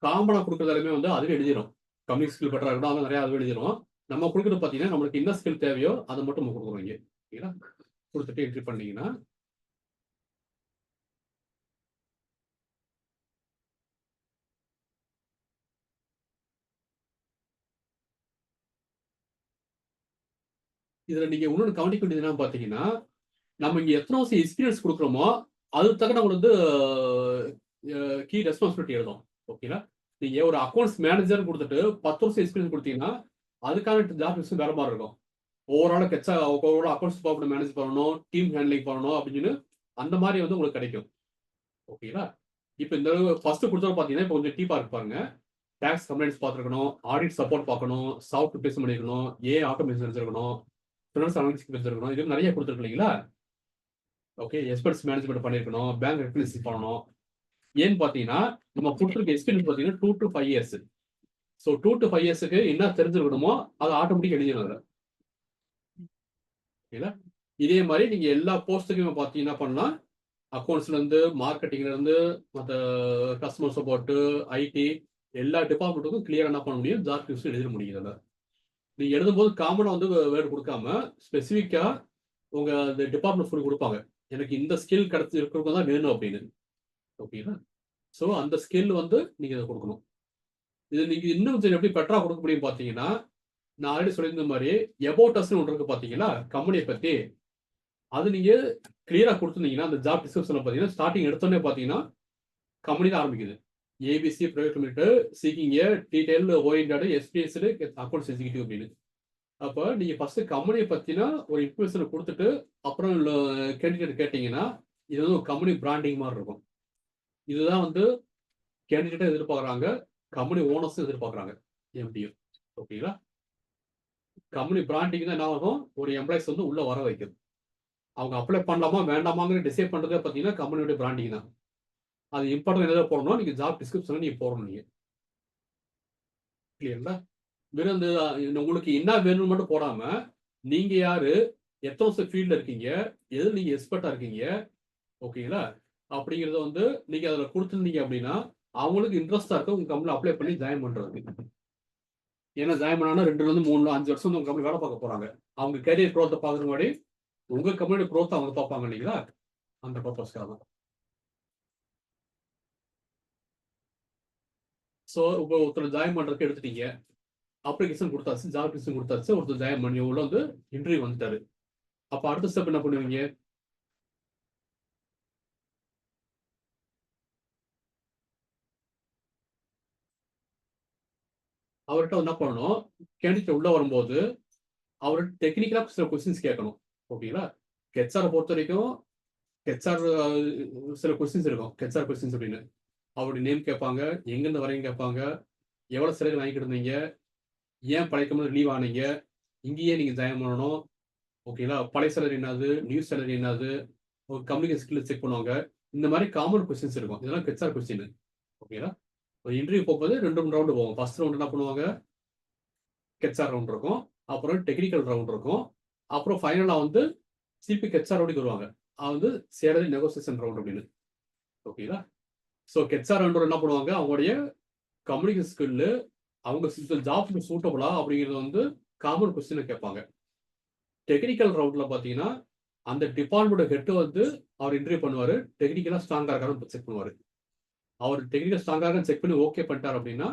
காமனாக கொடுக்குறதாலுமே வந்து அதுவே எழுதிடும். கம்யூனிக் ஸ்கில் பெட்டராக இருக்கணும், அதெல்லாம் நிறையா அதுவே எழுதிடும். நம்ம கொடுக்குறது பார்த்தீங்கன்னா நம்மளுக்கு என்ன ஸ்கில் தேவையோ அதை மட்டும் நம்ம கொடுக்குறோம் இங்கே. ஓகேங்களா? கொடுத்துட்டு என்ட்ரி பண்ணீங்கன்னா இதில் நீங்கள் இன்னொன்று கவனிக்க வேண்டியது என்ன பார்த்தீங்கன்னா, நம்ம இங்கே எத்தனை வருஷம் எக்ஸ்பீரியன்ஸ் கொடுக்குறோமோ அதுக்கு தக்க நம்ம வந்து கீ ரெஸ்பான்சிபிலிட்டி எழுதும். ஓகேங்களா? நீங்கள் ஒரு அக்கௌண்ட்ஸ் மேனேஜர் கொடுத்துட்டு 10 வருஷம் எக்ஸ்பீரியன்ஸ் கொடுத்தீங்கன்னா அதுக்கான ஜாப் டிஸ்கிரிப்ஷன் வேற மாதிரி இருக்கும். Overall overall accounts department manage பண்ணணும், டீம் ஹேண்ட்லிங் பண்ணணும் அப்படின்னு அந்த மாதிரி வந்து உங்களுக்கு கிடைக்கும். ஓகேங்களா? இப்போ இந்த ஃபர்ஸ்ட் கொடுத்தது பார்த்தீங்கன்னா இப்போ கொஞ்சம் டீப்பாக இருப்பாங்க. டேக்ஸ் கம்ப்ளைண்ட்ஸ் பார்த்துருக்கணும், ஆடிட் சப்போர்ட் பார்க்கணும், சாஃப்ட் பேஸ் பண்ணியிருக்கணும், ஆட்டோமேஷன் வச்சிருக்கணும், ஃபினான்ஸ் அனாலிசிஸ் வச்சிருக்கணும், இது நிறைய கொடுத்துருக்கு இல்லைங்களா? ஓகே, எக்ஸ்பென்ஸ் மேனேஜ்மெண்ட் பண்ணியிருக்கணும், பேங்க் ரெக்கக்னிஷன் பண்ணணும். ஏன்னு பார்த்தீங்கன்னா நம்ம கொடுத்துருக்க எக்ஸ்பீரியன்ஸ் பார்த்தீங்கன்னா 2 to 5 years. ஸோ 2 to 5 yearsக்கு என்ன தெரிஞ்சிருக்கணுமோ அது ஆட்டோமேட்டிக் எழுதிடும் அதில். ஓகேங்களா? இதே மாதிரி நீங்கள் எல்லா போஸ்ட்டுக்குமே பார்த்தீங்கன்னா என்ன பண்ணலாம், அக்கௌண்ட்ஸ்லேருந்து மார்க்கெட்டிங்லேருந்து மற்ற கஸ்டமர் சப்போர்ட்டு, ஐடி எல்லா டிபார்ட்மெண்ட்டுக்கும் கிளியராக என்ன பண்ண முடியும், ஜாப் டிஸ்கிரிப்ஷன் எழுத முடியும் அதில். நீங்கள் எழுதும்போது காமனாக வந்து வேர்டு கொடுக்காம ஸ்பெசிஃபிக்காக உங்கள் அந்த டிபார்ட்மெண்ட் ஃபுல் கொடுப்பாங்க, எனக்கு இந்த ஸ்கில் கிடச்சி இருக்கிறவங்க தான் வேணும் அப்படின்னு. ஓகேங்களா? ஸோ அந்த ஸ்கில் வந்து நீங்கள் இதை கொடுக்கணும். இது நீங்கள் இன்னும் கொஞ்சம் எப்படி பெட்டராக கொடுக்க முடியும் பார்த்தீங்கன்னா, நான் ஆல்ரெடி சொல்லியிருந்த மாதிரி எபோட் அஸ்ன்னு ஒன்று இருக்குது பார்த்தீங்களா, கம்பெனியை பற்றி. அது நீங்கள் கிளியராக கொடுத்துருந்தீங்கன்னா அந்த ஜாப் டிஸ்கிரிப்ஷனில் பார்த்தீங்கன்னா ஸ்டார்டிங் எடுத்தோடனே பார்த்தீங்கன்னா கம்பெனி தான் ஆரம்பிக்குது. ஏபிசி பிரைவேட் லிமிடெட் சீக்கிங் ஏ டீடைல் ஓரியன்டட் எஸ்பிஎஸ்டு அக்கௌண்ட்ஸ் எக்ஸிக்யூட்டிவ் அப்படின்னு. அப்போ நீங்கள் ஃபஸ்ட்டு கம்பெனியை பற்றினா ஒரு இன்ஃபர்மேஷனை கொடுத்துட்டு அப்புறம் கேண்டிடேட் கேட்டிங்கன்னா இது வந்து ஒரு கம்பெனி பிராண்டிங் மாதிரி இருக்கும். இதுதான் வந்து கேண்டிடேட்டை எதிர்பார்க்குறாங்க, கம்பெனி ஓனர்ஸும் எதிர்பார்க்குறாங்க, எம்டியும். ஓகேங்களா? கம்பெனி பிராண்டிங் தான் என்ன ஆகும், ஒரு எம்ப்ளாய்ஸ் வந்து உள்ளே வர வைக்குது. அவங்க அப்ளை பண்ணலாமா வேண்டாமாங்கிற டிசைட் பண்ணுறதே பார்த்தீங்கன்னா கம்பெனியோட பிராண்டிங் தான். அது இம்பார்ட்டன் எதாவது போடணும், நீங்கள் ஜாப் டிஸ்கிரிப்ஷனில் நீங்கள் போடணும். நீங்கள் கிளியர்ல வெறும் இந்த உங்களுக்கு என்ன வேணும்னு மட்டும் போடாமல் நீங்கள் யார், எத்தனை வருஷம் ஃபீல்டில் இருக்கீங்க, எதில் நீங்கள் எக்ஸ்பர்ட்டாக இருக்கீங்க, ஓகேங்களா அப்படிங்கிறத வந்து நீங்கள் அதில் கொடுத்துருந்தீங்க அப்படின்னா அவங்களுக்கு இன்ட்ரெஸ்டாக இருக்கும் உங்கள் கம்பெனியில் அப்ளை பண்ணி ஜாயின் பண்ணுறதுக்கு. ஏன்னா ஜாயின் பண்ணால் 2 to 3 to 5 வருஷம் உங்கள் கம்பெனி வேலை பார்க்க போகிறாங்க. அவங்க கேரியர் க்ரோத்தை பார்க்குற மாதிரி உங்கள் கம்பெனியோட க்ரோத்தை அவங்க பார்ப்பாங்க இல்லைங்களா, அந்த பர்பஸ்க்காக தான். ஸோ இப்போ ஒருத்தர் ஜாயின் பண்ணுறதுக்கு எடுத்துட்டீங்க, அப்ளிகேஷன் கொடுத்தாச்சு, ஜாப் டிஸ்கிரிப்ஷன் கொடுத்தாச்சு, ஒருத்தர் ஜாயின் பண்ணி உள்ள வந்து இன்டர்வியூ வந்துட்டாரு. அப்போ அடுத்த ஸ்டெப் என்ன பண்ணுவீங்க, அவர்கிட்ட என்ன பண்ணணும், கேண்டிடேட் உள்ள வரும்போது அவர்கிட்ட டெக்னிக்கலாக சில கொஸ்டின்ஸ் கேட்கணும். ஓகேங்களா? ஹெச்ஆரை பொறுத்த வரைக்கும் ஹெச்ஆர் சில கொஸ்டின்ஸ் இருக்கும், ஹெச்ஆர் கொஸ்டின்ஸ் அப்படின்னு. அவருடைய நேம் கேட்பாங்க, எங்கேருந்து வரீங்க கேட்பாங்க, எவ்வளோ சேலரி வாங்கிட்டு இருந்தீங்க, ஏன் பழைய கம்பெனி லீவ் ஆனீங்க, இங்கேயே நீங்கள் ஜாயின் பண்ணணும், ஓகேங்களா, பழைய சேலரி என்னது, நியூ சேலரி என்னது, ஒரு கம்யூனிகேஷன் ஸ்கில் செக் பண்ணுவாங்க. இந்த மாதிரி காமன் கொஸ்டின்ஸ் இருக்கும், இதெல்லாம் ஹெச்ஆர் கொஸ்டின். ஓகேங்களா? ஒரு இன்டர்வியூ போகும்போது 2 ரவுண்டு போகும். ஃபர்ஸ்ட் ரவுண்ட் என்ன பண்ணுவாங்க, ஹெச்ஆர் ரவுண்ட் இருக்கும், அப்புறம் டெக்னிக்கல் ரவுண்ட் இருக்கும், அப்புறம் ஃபைனலாக வந்து சிபி ஹெச்ஆர் ரவுண்டுக்கு வருவாங்க. அது வந்து சேலரி நெகோசியேஷன் ரவுண்ட் அப்படின்னு. ஓகேங்களா? ஸோ ஹெச்ஆர் ரவுண்ட் என்ன பண்ணுவாங்க, அவங்களுடைய கம்யூனிகேஷன் ஸ்கில்லு அவங்க ஜாப்க்கு சூட்டபுளா அப்படிங்கிறது வந்து காமன் கொஸ்டினை கேட்பாங்க. டெக்னிக்கல் ரவுண்டில் பார்த்தீங்கன்னா அந்த டிபார்ட்மெண்ட் ஹெட்டு வந்து அவர் இன்டர்வியூ பண்ணுவார், டெக்னிக்கலாக ஸ்ட்ராங்காக இருக்காருன்னு செக் பண்ணுவார். அவர் டெக்னிக்கல் ஸ்ட்ராங்காக செக் பண்ணி ஓகே பண்ணிட்டார் அப்படின்னா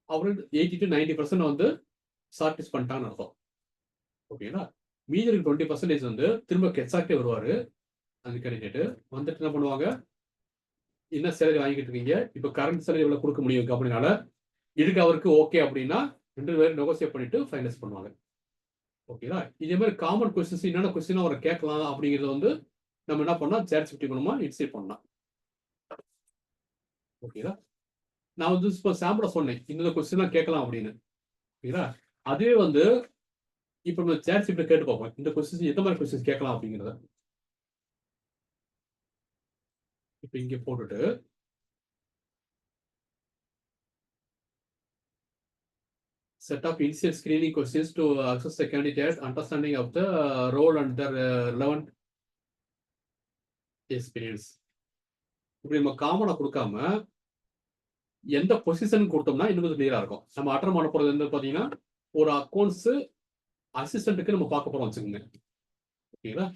அவர் 80 to 90% வந்து ஷார்ட் லிஸ்ட் பண்ணிட்டான்னு அர்த்தம். ஓகேங்களா? மீதி இருக்க 20% வந்து திரும்ப கெட்ஸாக்கே வருவாரு அந்த கேண்டிடேட். வந்துட்டு என்ன பண்ணுவாங்க, என்ன சேலரி வாங்கிட்டு இருக்கீங்க, இப்போ கரண்ட் சேலரி எவ்வளவு கொடுக்க முடியும் கம்பெனினால, இதுக்கு அவருக்கு ஓகே அப்படின்னா 2 பேரும் நெகோசியேட் பண்ணிட்டு ஃபைனலைஸ் பண்ணுவாங்க. ஓகேவா? இதே மாதிரி காமன் கொஸ்டின்ஸ் என்னென்ன கொஸ்டின் அவரை கேட்கலாம் அப்படிங்கிறத வந்து நம்ம என்ன பண்ணலாம், ChatGPT மூலமா இன்சைட் பண்ணலாம். ஓகேவா? நான் வந்து இப்போ சாம்பிள சொன்னேன், இந்த கொஸ்டின்லாம் கேட்கலாம் அப்படின்னு. ஓகேவா? அதுவே வந்து இப்போ நம்ம ChatGPT கேட்டு பார்ப்போம், இந்த கொஸ்டின்ஸ் எந்த மாதிரி கொஸ்டின்ஸ் கேட்கலாம் அப்படிங்கிறத. இப்போ இங்கே போட்டுட்டு set of initial screening questions to assess the candidate understanding of the role and their relevant experience. இப்படி நம்ம காமனா கொடுக்காம எந்த பொசிஷன் கொடுத்தோம்னா இன்னும் கொஞ்சம் கிளியரா இருக்கும். நம்ம அட்டன் பண்ண போறது வந்து பாத்தீங்கன்னா ஒரு அக்கௌண்ட்ஸ் அசிஸ்டன்ட்டுக்கு நம்ம பார்க்க போறோம் வச்சுக்கோங்க. ஓகேங்களா?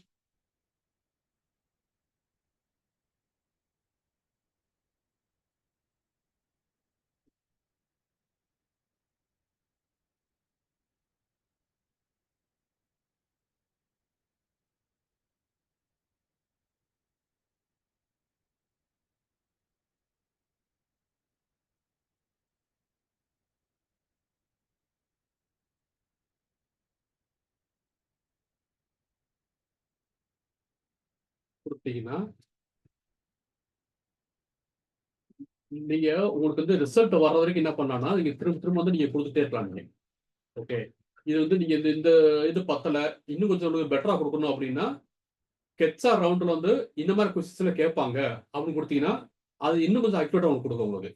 கொடுத்தீங்கன்னா நீங்க உங்களுக்கு வந்து ரிசல்ட் வர வரைக்கும் என்ன பண்ணலாம்னா நீங்க திரும்ப திரும்ப வந்து நீங்க கொடுத்துட்டே இருக்கலாம் நீங்க. ஓகே, இது வந்து நீங்க இந்த இந்த இது பத்தல, இன்னும் கொஞ்சம் பெட்டரா கொடுக்கணும் அப்படின்னா கெட்ஸா ரவுண்ட்ல வந்து இந்த மாதிரி கொஸ்டின்ஸ்ல கேட்பாங்க அப்படின்னு கொடுத்தீங்கன்னா அது இன்னும் கொஞ்சம் அக்யூரேட்டா உங்களுக்கு கொடுக்கும் உங்களுக்கு.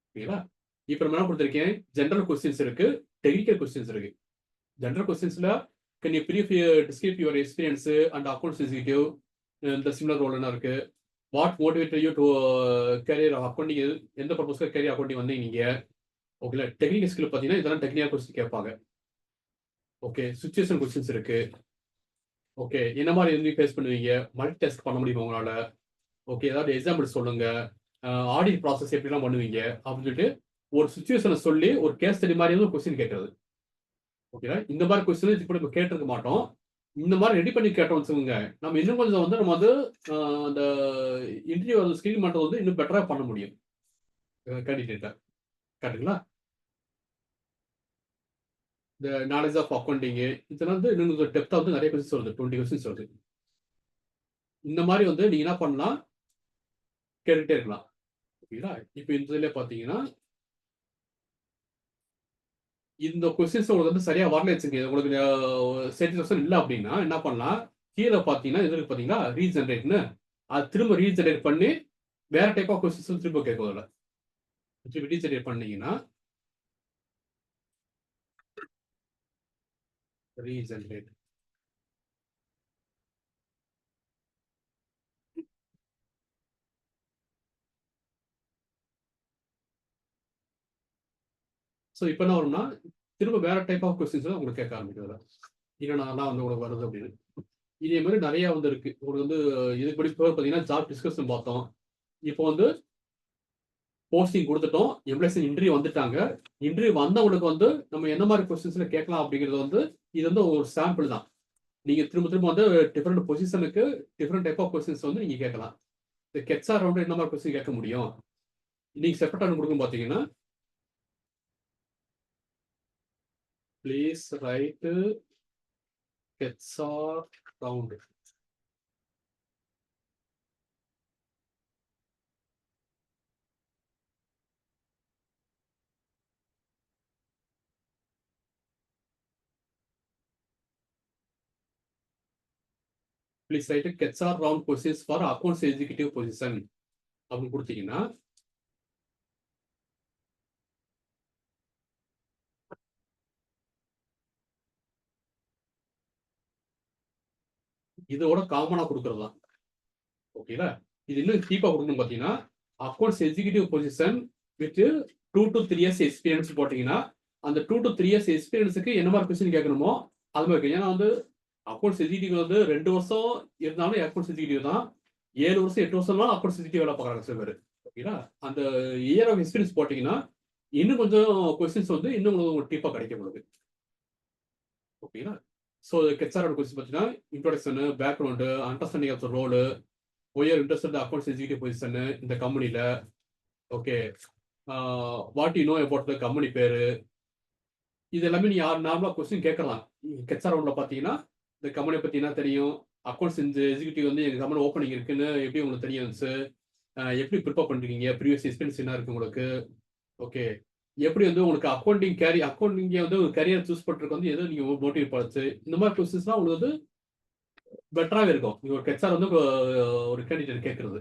ஓகேங்களா? இப்போ நம்ம என்ன கொடுத்துருக்கேன், ஜென்ரல் கொஸ்டின்ஸ் இருக்கு, டெக்னிக்கல் கொஸ்டின்ஸ் இருக்கு. ஜென்ரல் கொஸ்டின்ஸ்ல can you brief describe your experience and accounts executive இந்த சிமிலர் ரோல் என்ன இருக்கு, what motivate you to career accounting, எந்த பர்பஸ்க்கு கேரியர் அக்கௌண்டிங் வந்தீங்க நீங்க. ஓகேல, டெக்னிக்கல் ஸ்கில் பார்த்தீங்கன்னா இதெல்லாம் டெக்னிக்கல் கொஸ்டின் கேட்பாங்க. ஓகே, சுச்சுவேஷன் கொஸ்டின்ஸ் இருக்கு. ஓகே, என்ன மாதிரி வந்து ஃபேஸ் பண்ணுவீங்க, மல்டி டாஸ்க் பண்ண முடியுமா உங்களால, ஓகே ஏதாவது எக்ஸாம்பிள் சொல்லுங்க, ஆடிட் ப்ராசஸ் எப்படிலாம் பண்ணுவீங்க அப்படின்னு சொல்லிட்டு ஒரு சுச்சுவேஷனை சொல்லி ஒரு கேஸ் ஸ்டடி மாதிரி வந்து கொஸ்டின் கேட்கறது. ஓகேங்களா? இந்த மாதிரி கொஸ்டின் இப்போ நம்ம கேட்டிருக்க மாட்டோம். இந்த மாதிரி ரெடி பண்ணி கேட்டோம் வச்சுக்கோங்க, நம்ம இன்னும் கொஞ்சம் வந்து நம்ம வந்து அந்த இன்டர்வியூ ஸ்கிரீன் பண்ணுறது வந்து இன்னும் பெட்டரா பண்ண முடியும் கேண்டிடேட்டை. கரெக்டுங்களா? இந்த நாலேஜ் ஆஃப் அக்கௌண்டிங் இதெல்லாம் வந்து இன்னும் கொஞ்சம் டெப்த்தாக வந்து நிறைய கொஸ்டின்ஸ் வருது, 20 கொஸ்டின்ஸ் வருது. இந்த மாதிரி வந்து நீங்க என்ன பண்ணலாம், கேட்டுக்கிட்டே இருக்கலாம். ஓகேங்களா? இப்போ இந்த இதில் பார்த்தீங்கன்னா இந்த கொஸ்டின்ஸ் உங்களுக்கு வந்து சரியா வரல வச்சுங்க, உங்களுக்கு சாட்டிஸ்ஃபேக்ஷன் இல்லை அப்படின்னா என்ன பண்ணலாம், கீழே பார்த்தீங்கன்னா இது இருக்கு பார்த்தீங்களா ரீஜென்ரேட்னு, அது திரும்ப ரீஜென்ரேட் பண்ணி வேற டைப் ஆஃப் கொஸ்டின்ஸ் திரும்ப கேட்கும். அதில் திரும்ப ரீஜென்ரேட் பண்ணீங்கன்னா ரீஜென்ரேட் ஸோ இப்போ என்ன வரும்னா திரும்ப வேற டைப் ஆஃப் கொஸ்டின்ஸ் உங்களுக்கு கேட்க ஆரம்பிக்கிறதுல என்னென்னலாம் வந்து உங்களுக்கு வருது அப்படின்னு. இதே மாதிரி நிறைய வந்து இருக்கு உங்களுக்கு வந்து. இதுபடி பார்த்தீங்கன்னா ஜாப் டிஸ்கஷன் பார்த்தோம். இப்போ வந்து போஸ்டிங் கொடுத்துட்டோம், எம்ப்ளாய்ஸ் இன்டர்வியூ வந்துட்டாங்க. இன்டர்வியூ வந்தவங்களுக்கு வந்து நம்ம என்ன மாதிரி கொஸ்டின்ஸ்ல கேட்கலாம் அப்படிங்கிறது வந்து இது வந்து ஒரு சாம்பிள் தான். நீங்க திரும்ப திரும்ப வந்து டிஃப்ரெண்ட் பொசிஷனுக்கு டிஃப்ரெண்ட் டைப் ஆஃப் கொஸ்டின்ஸ் வந்து நீங்க கேட்கலாம். இந்த கெட்ஸா ரவுண்ட் என்ன மாதிரி கொஸ்டின் கேட்க முடியும், நீங்க செப்பரேட்டாக கொடுக்கும் பார்த்தீங்கன்னா please write gets a round. Please write gets a round questions for accounts executive position அப்படின்னு கொடுத்தீங்கன்னா இதோட காமனா கொடுக்கறது தான். ஓகேங்களா? இது இன்னும் டீப்பா கொடுக்கணும் பார்த்தீங்கன்னா accounts executive position with 2 to 3 years experience போட்டீங்கன்னா அந்த 2 to 3 years எக்ஸ்பீரியன்ஸுக்கு என்ன மாதிரி கொஸ்டின் கேட்கணுமோ அது மாதிரி இருக்கு. ஏன்னா வந்து அக்கௌண்ட்ஸ் எக்ஸிக்யூட்டிவ் வந்து 2 வருஷம் இருந்தாலும் அக்கௌண்ட்ஸ் எக்ஸிக்யூட்டிவ் தான், 7 வருஷம் 8 வருஷம்லாம் அக்கௌண்ட்ஸ் எக்ஸிக்யூட்டிவ் வேலை பார்க்குறாங்க சில பேர். ஓகேங்களா? அந்த இயர் ஆஃப் எக்ஸ்பீரியன்ஸ் போட்டீங்கன்னா இன்னும் கொஞ்சம் கொஸ்டின்ஸ் வந்து இன்னும் உங்களுக்கு டீப்பா கிடைக்கும் உங்களுக்கு. ஓகேங்களா? ஸோ ஹெச்ஆரோட கொஸ்டின் பார்த்தீங்கன்னா introduction, background, understanding of the role, your interest accounts executive position இந்த கம்பெனியில். Okay, what you know about the company பேரு, இது எல்லாமே நீ நார்மலாக கொஸ்டின் கேட்கலாம். ஹெச்ஆர் ரவுண்டில் பார்த்தீங்கன்னா இந்த கம்பெனியை பற்றி என்ன தெரியும், அக்கௌண்ட்ஸ் இந்த எக்ஸிக்யூட்டிவ் வந்து எங்கள் கம்பெனி ஓப்பனிங் இருக்குன்னு எப்படி உங்களுக்கு தெரியும் சார், எப்படி ப்ரிப்பேர் பண்ணுறீங்க, ப்ரீவியஸ் எக்ஸ்பீரியன்ஸ் என்ன இருக்குது உங்களுக்கு. ஓகே, எப்படி வந்து உங்களுக்கு அக்கௌண்டிங்கை வந்து ஒரு கரியர் சூஸ் பண்ணுறதுக்கு வந்து எதோ நீங்கள் மோட்டிவேட் பண்ணுச்சு, இந்த மாதிரி கொஸ்டின்ஸ்லாம் உங்களுக்கு வந்து பெட்டராகவே இருக்கும். நீங்கள் ஒரு ஹெச்ஆர் வந்து ஒரு கேண்டிடேட் கேட்குறது.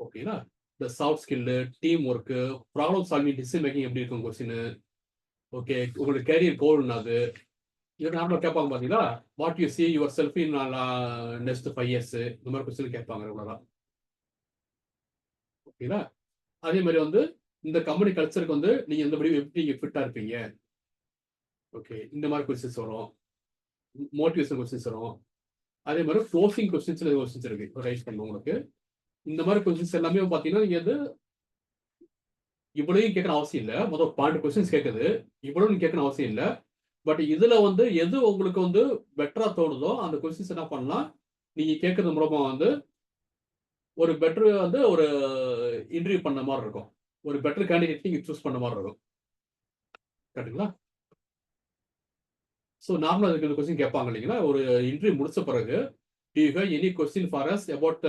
ஓகேங்களா, இந்த soft skill, team work, problem solving, decision making எப்படி இருக்கும் கொஸ்டின். ஓகே, உங்களுக்கு கேரியர் கோல் என்னது, இது நார்மலாக கேட்பாங்க பார்த்தீங்களா. What you see your self in next 5 years, இந்த மாதிரி கொஸ்டின் கேட்பாங்க ரெகுலராக. ஓகேங்களா, அதே மாதிரி வந்து இந்த கம்பெனி கல்ச்சருக்கு வந்து நீங்கள் இந்த எப்படி நீங்கள் ஃபிட்டாக இருப்பீங்க. ஓகே, இந்த மாதிரி கொஸ்டின்ஸ் வரும். மோட்டிவேஷன் கொஸ்டின்ஸ் வரும். அதே மாதிரி க்ளோசிங் கொஸ்டின்ஸ் இருக்கு ரைஸ் பண்ணணும் உங்களுக்கு. இந்த மாதிரி கொஸ்டின்ஸ் எல்லாமே பார்த்தீங்கன்னா நீங்கள் வந்து இவ்வளவு கேட்கற அவசியம் இல்லை. மொத்தம் 12 கொஸ்டின்ஸ் கேட்குது, இவ்வளவு கேட்கணும் அவசியம் இல்லை. பட் இதுல வந்து எது உங்களுக்கு வந்து பெட்டரா தோணுதோ அந்த கொஸ்டின்ஸ் என்ன பண்ணலாம், நீங்க கேட்கறது மூலமா வந்து ஒரு பெட்டர் வந்து ஒரு இன்டர்வியூ பண்ண மாதிரி இருக்கும். ஒரு பெட்டர் கேண்டிடேட் நீங்க சூஸ் பண்ண மாதிரி இருக்கும். கரெக்டுங்களா? ஸோ நார்மலாக அதுக்கு கொஸ்டின் கேட்பாங்க இல்லைங்களா, ஒரு இன்டர்வியூ முடிச்ச பிறகு do you have any question for us about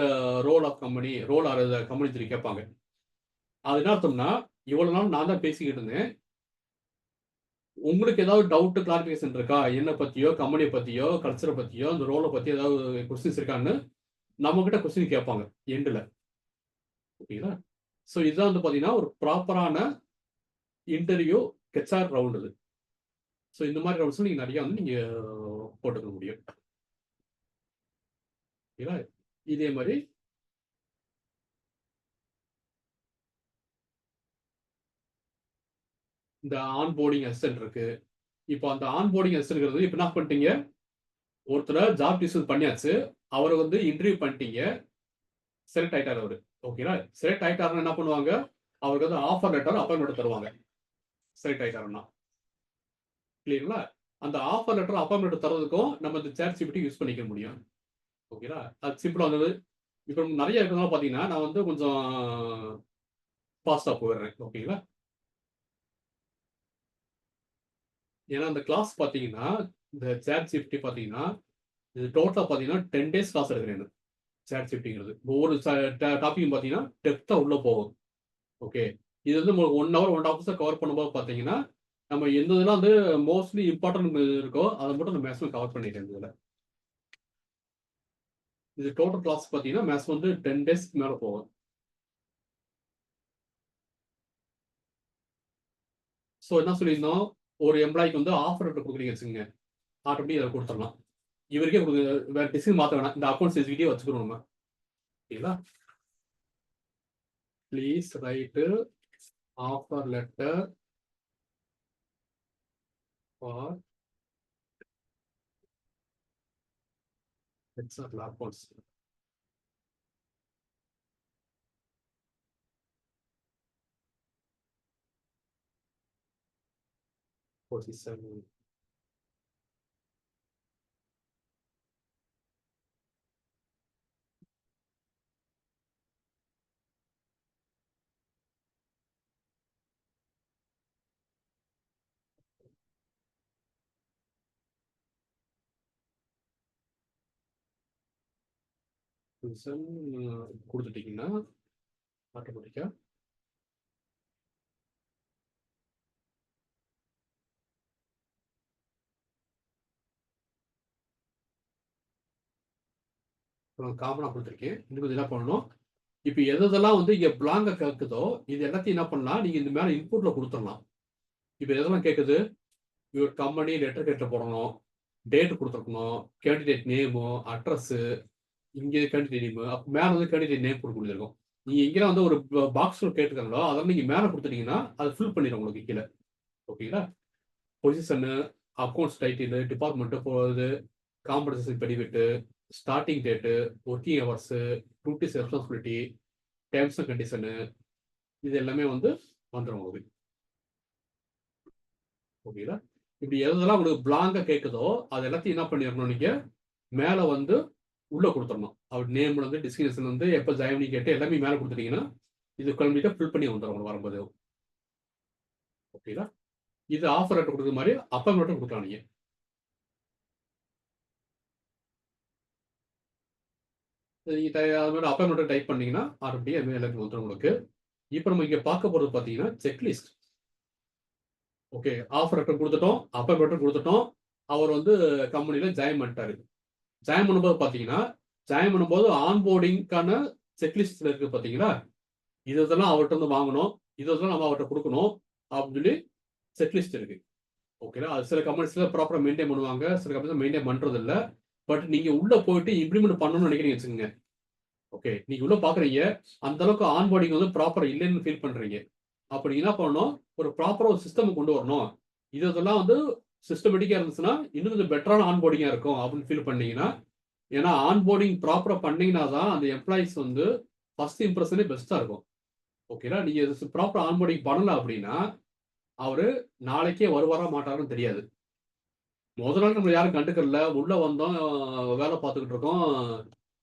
role of company, role or company சொல்லி கேட்பாங்க. அது என்ன அர்த்தம்னா, இவ்வளவு நாள் நான் தான் பேசிக்கிட்டு இருந்தேன், உங்களுக்கு ஏதாவது டவுட் கிளாரிஃபிகேஷன் இருக்கா, என்ன பத்தியோ, கம்பெனியை பத்தியோ, கல்ச்சரை பத்தியோ, அந்த ரோலை பத்தி ஏதாவது கொஸ்டின்ஸ் இருக்கான்னு நம்ம கிட்ட கொஸ்டின் கேட்பாங்க எண்டில். ஓகேங்களா, ஸோ இதுதான் வந்து பார்த்தீங்கன்னா ஒரு ப்ராப்பரான இன்டர்வியூ ஹெச்ஆர் ரவுண்ட் இது. ஸோ இந்த மாதிரி ரவுண்ட்ஸ் நீங்கள் நிறையா வந்து நீங்கள் போட்டுக்க முடியும். ஓகேங்களா, இதே மாதிரி இந்த ஆன்போர்டிங் அசிஸ்டன்ட் இருக்கு. இப்போ அந்த ஆன்போர்டிங் அசிஸ்டன்ட்ங்கிறது இப்போ என்ன பண்ணிட்டீங்க, ஒருத்தரை ஜாப் டிஸ்கஸ் பண்ணியாச்சு, அவரை வந்து இன்டர்வியூ பண்ணிட்டீங்க, செலக்ட் ஆயிட்டார் அவரு. ஓகேங்களா, செலக்ட் ஆயிட்டாருன்னா என்ன பண்ணுவாங்க, அவருக்கு வந்து ஆஃபர் லெட்டர் அப்பாயின்மெண்ட் தருவாங்க. செலக்ட் ஆயிட்டாருன்னா கிளியருங்களா, அந்த ஆஃபர் லெட்டர் அப்பாயின்மெண்ட் தரதுக்கும் நம்ம இந்த ChatGPT யூஸ் பண்ணிக்க முடியும். ஓகேங்களா, அது சிம்பிளா வந்தது. இப்போ நிறைய இருக்கிறதுனால பார்த்தீங்கன்னா நான் வந்து கொஞ்சம் ஃபாஸ்ட்டாக போயிடுறேன். ஓகேங்களா, ஏன்னா அந்த கிளாஸ் பார்த்தீங்கன்னா இந்த ChatGPT பார்த்தீங்கன்னா இது டோட்டலாக பார்த்தீங்கன்னா 10 days கிளாஸ் எடுக்கிறேன். ChatGPTங்கிறது ஒவ்வொரு டாப்பிக்கும் பார்த்தீங்கன்னா டெப்த்தாக உள்ள போகும். ஓகே, இது வந்து 1 hour 1.5 hours கவர் பண்ணும்போது பார்த்தீங்கன்னா நம்ம எந்த இதெல்லாம் வந்து மோஸ்ட்லி இம்பார்ட்டன்ட் இருக்கோ அதை மட்டும் நம்ம மேக்ஸிமம் கவர் பண்ணிட்டேன். இதில் இது டோட்டல் கிளாஸ் பார்த்தீங்கன்னா மேக்ஸிமம் வந்து 10 days மேலே போகும். ஸோ என்ன சொல்லியிருந்தோம், ஒரு எம்ப்ளாய்க்கு வந்து ஆஃபர் லெட்டர் கொடுக்குறீங்க வச்சுக்கோங்க, ஆட்டோமேட்டிக் அதை கொடுத்துடலாம். இவருக்கே கொடுங்க, வேற டிசைன் மாற்ற வேணாம், இந்த அக்கௌண்ட்ஸ் எக்ஸிக்யூட்டிவ் வச்சுக்கிறோம் நம்ம. ஓகேங்களா, please right offer letter for accounts. Position கொடுத்துட்டீங்கன்னா ஆட்டோமேட்டிக்கா காமனாக கொடுத்துருக்கேன். இன்னும் கொஞ்சம் என்ன பண்ணணும், இப்போ எதெல்லாம் வந்து இங்கே பிளாங்கா கேட்குதோ இது எல்லாத்தையும் என்ன பண்ணலாம், நீங்கள் இந்த மேலே இன்புட்ல கொடுத்துடலாம். இப்போ எதெல்லாம் கேட்குது, இவர் கம்பெனி லெட்டர் கேட்டு போடணும், டேட் கொடுத்துருக்கணும், கேண்டிடேட் நேமு, அட்ரஸு, இங்கே கேண்டிடேட் நேமு, அப்போ மேலே வந்து கேண்டிடேட் நேம் கொடுக்க முடியிருக்கும். நீங்கள் எங்கேயும் வந்து ஒரு பாக்ஸில் கேட்டுருக்காங்களோ அதெல்லாம் நீங்கள் மேலே கொடுத்துட்டீங்கன்னா அதை ஃபில் பண்ணிடும் உங்களுக்கு கீழே. ஓகேங்களா, பொசிஷனு, அக்கௌண்ட்ஸ் டைட்டில், டிபார்ட்மெண்ட்டு போகுது, compensation benefit, starting date, working hours, duties responsibility, terms and condition, இது எல்லாமே வந்து வந்துடும் உங்களுக்கு. ஓகேங்களா, இப்படி எதெல்லாம் உங்களுக்கு பிளாங்கா கேட்குதோ அது எல்லாத்தையும் என்ன பண்ணிடணும் நீங்க மேல வந்து உள்ள கொடுத்துடணும். அவர் நேம்ல இருந்து டிஸ்கிரிப்ஷன் வந்து எப்போ ஜாயின் கேட்டு எல்லாமே மேல கொடுத்துட்டீங்கன்னா இது கம்ப்ளீட்டா ஃபில் பண்ணி வந்துடும் உங்களுக்கு வரும்போது. ஓகேங்களா? இது ஆஃபர் லெட்டர் கொடுக்குற மாதிரி அப்பாயின்மெண்ட் லெட்டர் கொடுக்கலாம் நீங்க. நீங்க அது மாதிரி அப்பாயின்மெண்ட் லெட்டர் டைப் பண்ணீங்கன்னா ஆட்டோமேட்டிக்கா எல்லாமே வந்துடும் உங்களுக்கு. இப்போ நம்ம இங்க பார்க்க போறது பார்த்தீங்கன்னா செக்லிஸ்ட். ஓகே, ஆஃபர் லெட்டர் கொடுத்துட்டோம், அப்பாயின்மெண்ட் லெட்டர் கொடுத்துட்டோம். அவர் வந்து கம்பெனில ஜாயின் பண்ணிட்டாரு. ஜாயின் பண்ணும்போது பார்த்தீங்கன்னா ஜாயின் பண்ணும்போது ஆன்போர்டிங்கான செக்லிஸ்ட்ல இருக்கு பார்த்தீங்களா, இதெல்லாம் அவர்கிட்ட வந்து வாங்கணும், இதெல்லாம் நம்ம அவர்கிட்ட கொடுக்கணும் அப்படின்னு சொல்லி செக்லிஸ்ட் இருக்கு. ஓகேங்களா? அது சில கம்பெனிஸ்ல ப்ராப்பரா மெயின்டைன் பண்ணுவாங்க, சில கம்பெனிஸ் மெயின்டைன் பண்றது இல்ல. பட் நீங்க உள்ள போயிட்டு இம்ப்ளிமெண்ட் பண்ணணும்னு நினைக்கிறீங்க வச்சுக்கோங்க. ஓகே, நீங்க உள்ள பாக்குறீங்க அந்த அளவுக்கு ஆன்போர்டிங் வந்து ப்ராப்பரா இல்லைன்னு ஃபீல் பண்றீங்க. அப்ப நீங்க என்ன பண்ணணும், ஒரு ப்ராப்பரா ஒரு சிஸ்டம் கொண்டு வரணும். இதெல்லாம் வந்து சிஸ்டமேட்டிக்கா இருந்துச்சுன்னா இன்னும் கொஞ்சம் பெட்டரான ஆன்போர்டிங்கா இருக்கும் அப்படின்னு ஃபீல் பண்ணீங்கன்னா, ஏன்னா ஆன்போர்டிங் ப்ராப்பரா பண்ணீங்கன்னா தான் அந்த எம்ப்ளாயிஸ் வந்து ஃபர்ஸ்ட் இம்ப்ரெஷனே பெஸ்டா இருக்கும். ஓகேங்களா? நீங்க ப்ராப்பரா ஆன்போர்டிங் பண்ணல அப்படின்னா அவரு நாளைக்கே வருவாரா மாட்டாருன்னு தெரியாது. முதல் நாள் நம்மள யாரும் கண்டுக்கல. உள்ள வந்தோம், வேலை பார்த்துக்கிட்டு இருக்கோம்.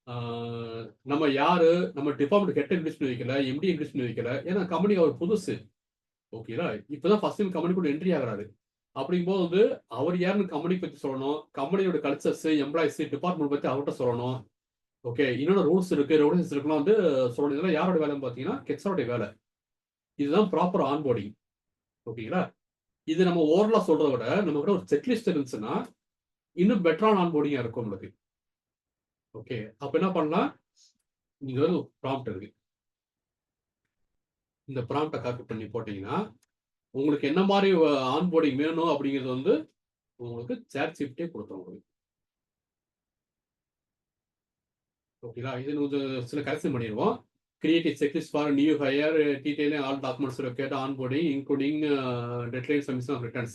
ஆ நம்ம யாரு? நம்ம டிபார்ட்மெண்ட் ஹெட் இன்ட்ரோடியூஸ் பண்ணி வைக்கல. எம்டி இன்ட்ரோடியூஸ் பண்ணி வைக்கல. ஏன்னா கம்பெனிக்கு அவர் புதுசு. ஓகேங்களா? இப்பதான் ஃபர்ஸ்ட் டைம் கம்பெனிக்குள்ள என்ட்ரி ஆகுறாரு. அப்படிங்கும்போது வந்து அவர் யாருன்னு கம்பெனி பத்தி சொல்லணும். கம்பெனியோட கல்ச்சர்ஸ், எம்ப்ளாயிஸ், டிபார்ட்மெண்ட் பத்தி அவர்ட்ட சொல்லணும். ஓகே. இன்னொரு ரூல்ஸ் இருக்கு, ரெகுலேஷன்ஸ் இருக்குலாம் வந்து சொல்லணும். இதெல்லாம் யாரோட வேலைன்னு பார்த்தீங்கன்னா, ஹெச்ஆரோட வேலை. இதுதான் ப்ராப்பர் ஆன்போர்டிங். ஓகேங்களா? இது நம்ம ஓரலா சொல்றத விட, நம்ம கிட்ட ஒரு செக்லிஸ்ட் இருந்துச்சுன்னா, இன்னும் பெட்டரான ஆன்போர்டிங்கா இருக்கும் உங்களுக்கு. ஓகே. அப்ப என்ன பண்ணலாம்? இங்க ஒரு ப்ராம்ப்ட் இருக்கு. இந்த ப்ராம்ப்ட்ட காப்பி பண்ணி போட்டீங்கன்னா, உங்களுக்கு என்ன மாரி ஆன்போர்டிங் வேணும் அப்படிங்கிறது வந்து உங்களுக்கு ChatGPT குடுத்துரும் உங்களுக்கு. ஓகேங்களா? இது கொஞ்சம் சில கரெக்ஷன் பண்ணிருவோம். Create a checklist for new hire, detailing all documents required onboarding, including deadline submission of returns.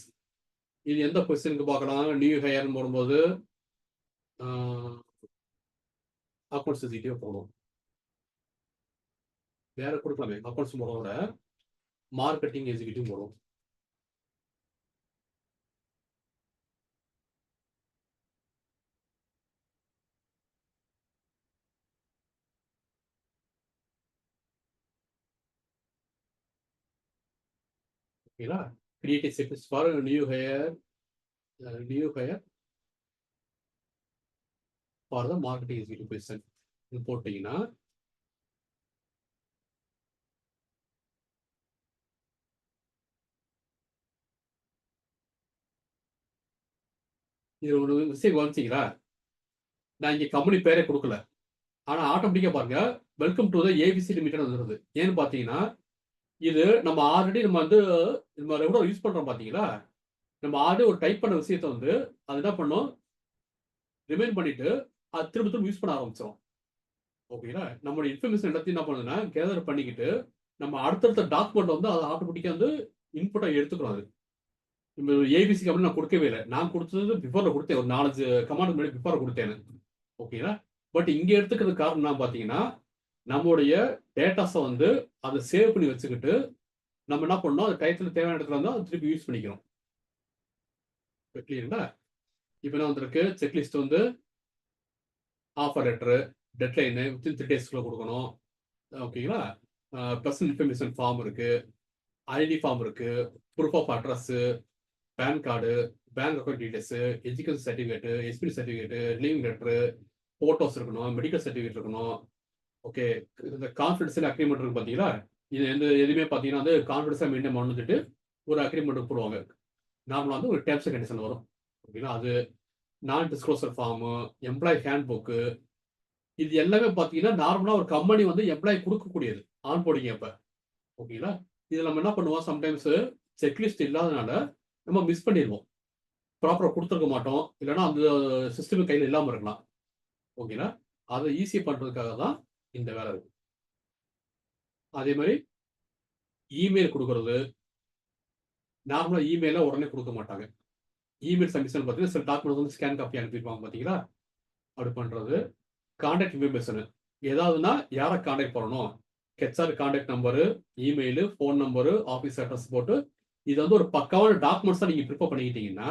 இது எந்த பொசிஷனுக்கு பார்க்கலாம்? நியூ ஹையர்ன்னு போடும்போது, ஆ அக்கவுண்ட்ஸ் எக்ஸிக்யூட்டிவ் போடும். வேற குடுக்கலாமே. அக்கவுண்ட்ஸ் போடுறத விட, மார்க்கெட்டிங் எக்ஸிக்யூட்டிவ் போடும். ஓகேங்களா? Create a checklist for new higher for the marketing executive position. இது போட்டீங்கன்னா, இது ஒரு விஷயம் கவனிச்சீங்களா? நான் இங்க கம்பெனி பேரே குடுக்கல. ஆனா ஆட்டோமேட்டிக்கா பாருங்க, வெல்கம் டூ த ஏபிசி லிமிடெட்னு வந்துருது. ஏன்னு பார்த்தீங்கன்னா, இது நம்ம ஆல்ரெடி நம்ம வந்து நம்ம ரெகுலரா யூஸ் பண்றோம் பார்த்தீங்களா? நம்ம ஆல்ரெடி ஒரு டைப் பண்ண விஷயத்த வந்து, அது என்ன பண்ணும், ரிமைண்ட் பண்ணிட்டு, அது திரும்ப திரும்ப யூஸ் பண்ண ஆரம்பிச்சுரும். ஓகேங்களா? நம்மளோட இன்ஃபர்மேஷன் எல்லாத்தையும் என்ன பண்ணுதுன்னா, கேதர் பண்ணிக்கிட்டு, நம்ம அடுத்தடுத்த டாக்குமெண்ட் வந்து அது ஆட்டோமேட்டிக்கா வந்து இன்புட்டா எடுத்துக்கும் அது. இந்த ஏபிசி கம்பெனி நான் குடுக்கவே இல்ல. நான் குடுத்தது பிஃபோர்ல குடுத்தேன். ஒரு 4, 5 கமாண்ட் முன்னாடி பிஃபோர்ல குடுத்தேன் நான். ஓகேங்களா? பட் இங்க எடுத்துக்கிறதுக்கு காரணம் என்ன பார்த்தீங்கன்னா, நம்முடைய டேட்டாஸ வந்து அத சேவ் பண்ணி வச்சுக்கிட்டு, நம்ம என்ன பண்ணணும், அது டயத்துல தேவையான இடத்துல இருந்தா அத திருப்பி யூஸ் பண்ணிக்கிறோம். இப்ப கிளியருங்களா? இப்ப என்ன வந்திருக்கு, செக்லிஸ்ட் வந்து ஆஃபர் லெட்டரு, டெட்லைனு வித்தின் 3 டேஸ்க்குள்ள குடுக்கணும். ஓகேங்களா? பெர்சனல் இன்ஃபர்மேஷன் ஃபார்ம் இருக்கு, ஐடி ஃபார்ம் இருக்கு, proof of address, PAN card, bank account details, education certificate, SP certificate, leaving letter, photos இருக்கணும், மெடிக்கல் சர்டிஃபிகேட் இருக்கணும். ஓகே. இந்த கான்ஃபிடென்ஷியல் அக்ரீமெண்ட் இருக்கு பார்த்தீங்களா? இது எதுவுமே பார்த்தீங்கன்னா வந்து கான்ஃபிடென்ஸா மெயின்டெயின் பண்ணணும்னு சொல்லிட்டு ஒரு அக்ரீமெண்ட் போடுவாங்க. நார்மலா வந்து ஒரு டெர்ம்ஸ் அண்ட் கண்டிஷன் வரும். ஓகேங்களா? அது நான் disclosure form, employee hand book, இது எல்லாமே பார்த்தீங்கன்னா, நார்மலா ஒரு கம்பெனி வந்து எம்ப்ளாயி குடுக்கக்கூடியது. ஆன்போர்டிங் அப்ப. ஓகேங்களா? இதுல நம்ம என்ன பண்ணுவோம், சம்டைம்ஸ் செக்லிஸ்ட் இல்லாதனால நம்ம மிஸ் பண்ணிருவோம். ப்ராப்பரா குடுத்துருக்க மாட்டோம். இல்லன்னா அந்த சிஸ்டம் கையில இல்லாம இருக்கலாம். ஓகேங்களா? அத ஈஸி பண்றதுக்காக தான் இந்த வேலை இருக்கு. அதே மாரி இமெயில் குடுக்குறது, நார்மலா இமெயில உடனே குடுக்க மாட்டாங்க. இமெயில் சப்மிஷன் பார்த்தீங்கன்னா, சில டாக்குமெண்ட் வந்து ஸ்கேன் காப்பி அனுப்பிருப்பாங்க பார்த்தீங்களா? அப்படி பண்றது. Contact information. ஏதாவதுன்னா யார கான்டாக்ட் பண்ணணும்? HR contact number, email, phone number, office address போட்டு இது வந்து ஒரு பக்காவான டாக்குமெண்ட்ஸா நீங்க ப்ரிப்பேர் பண்ணிக்கிட்டீங்கன்னா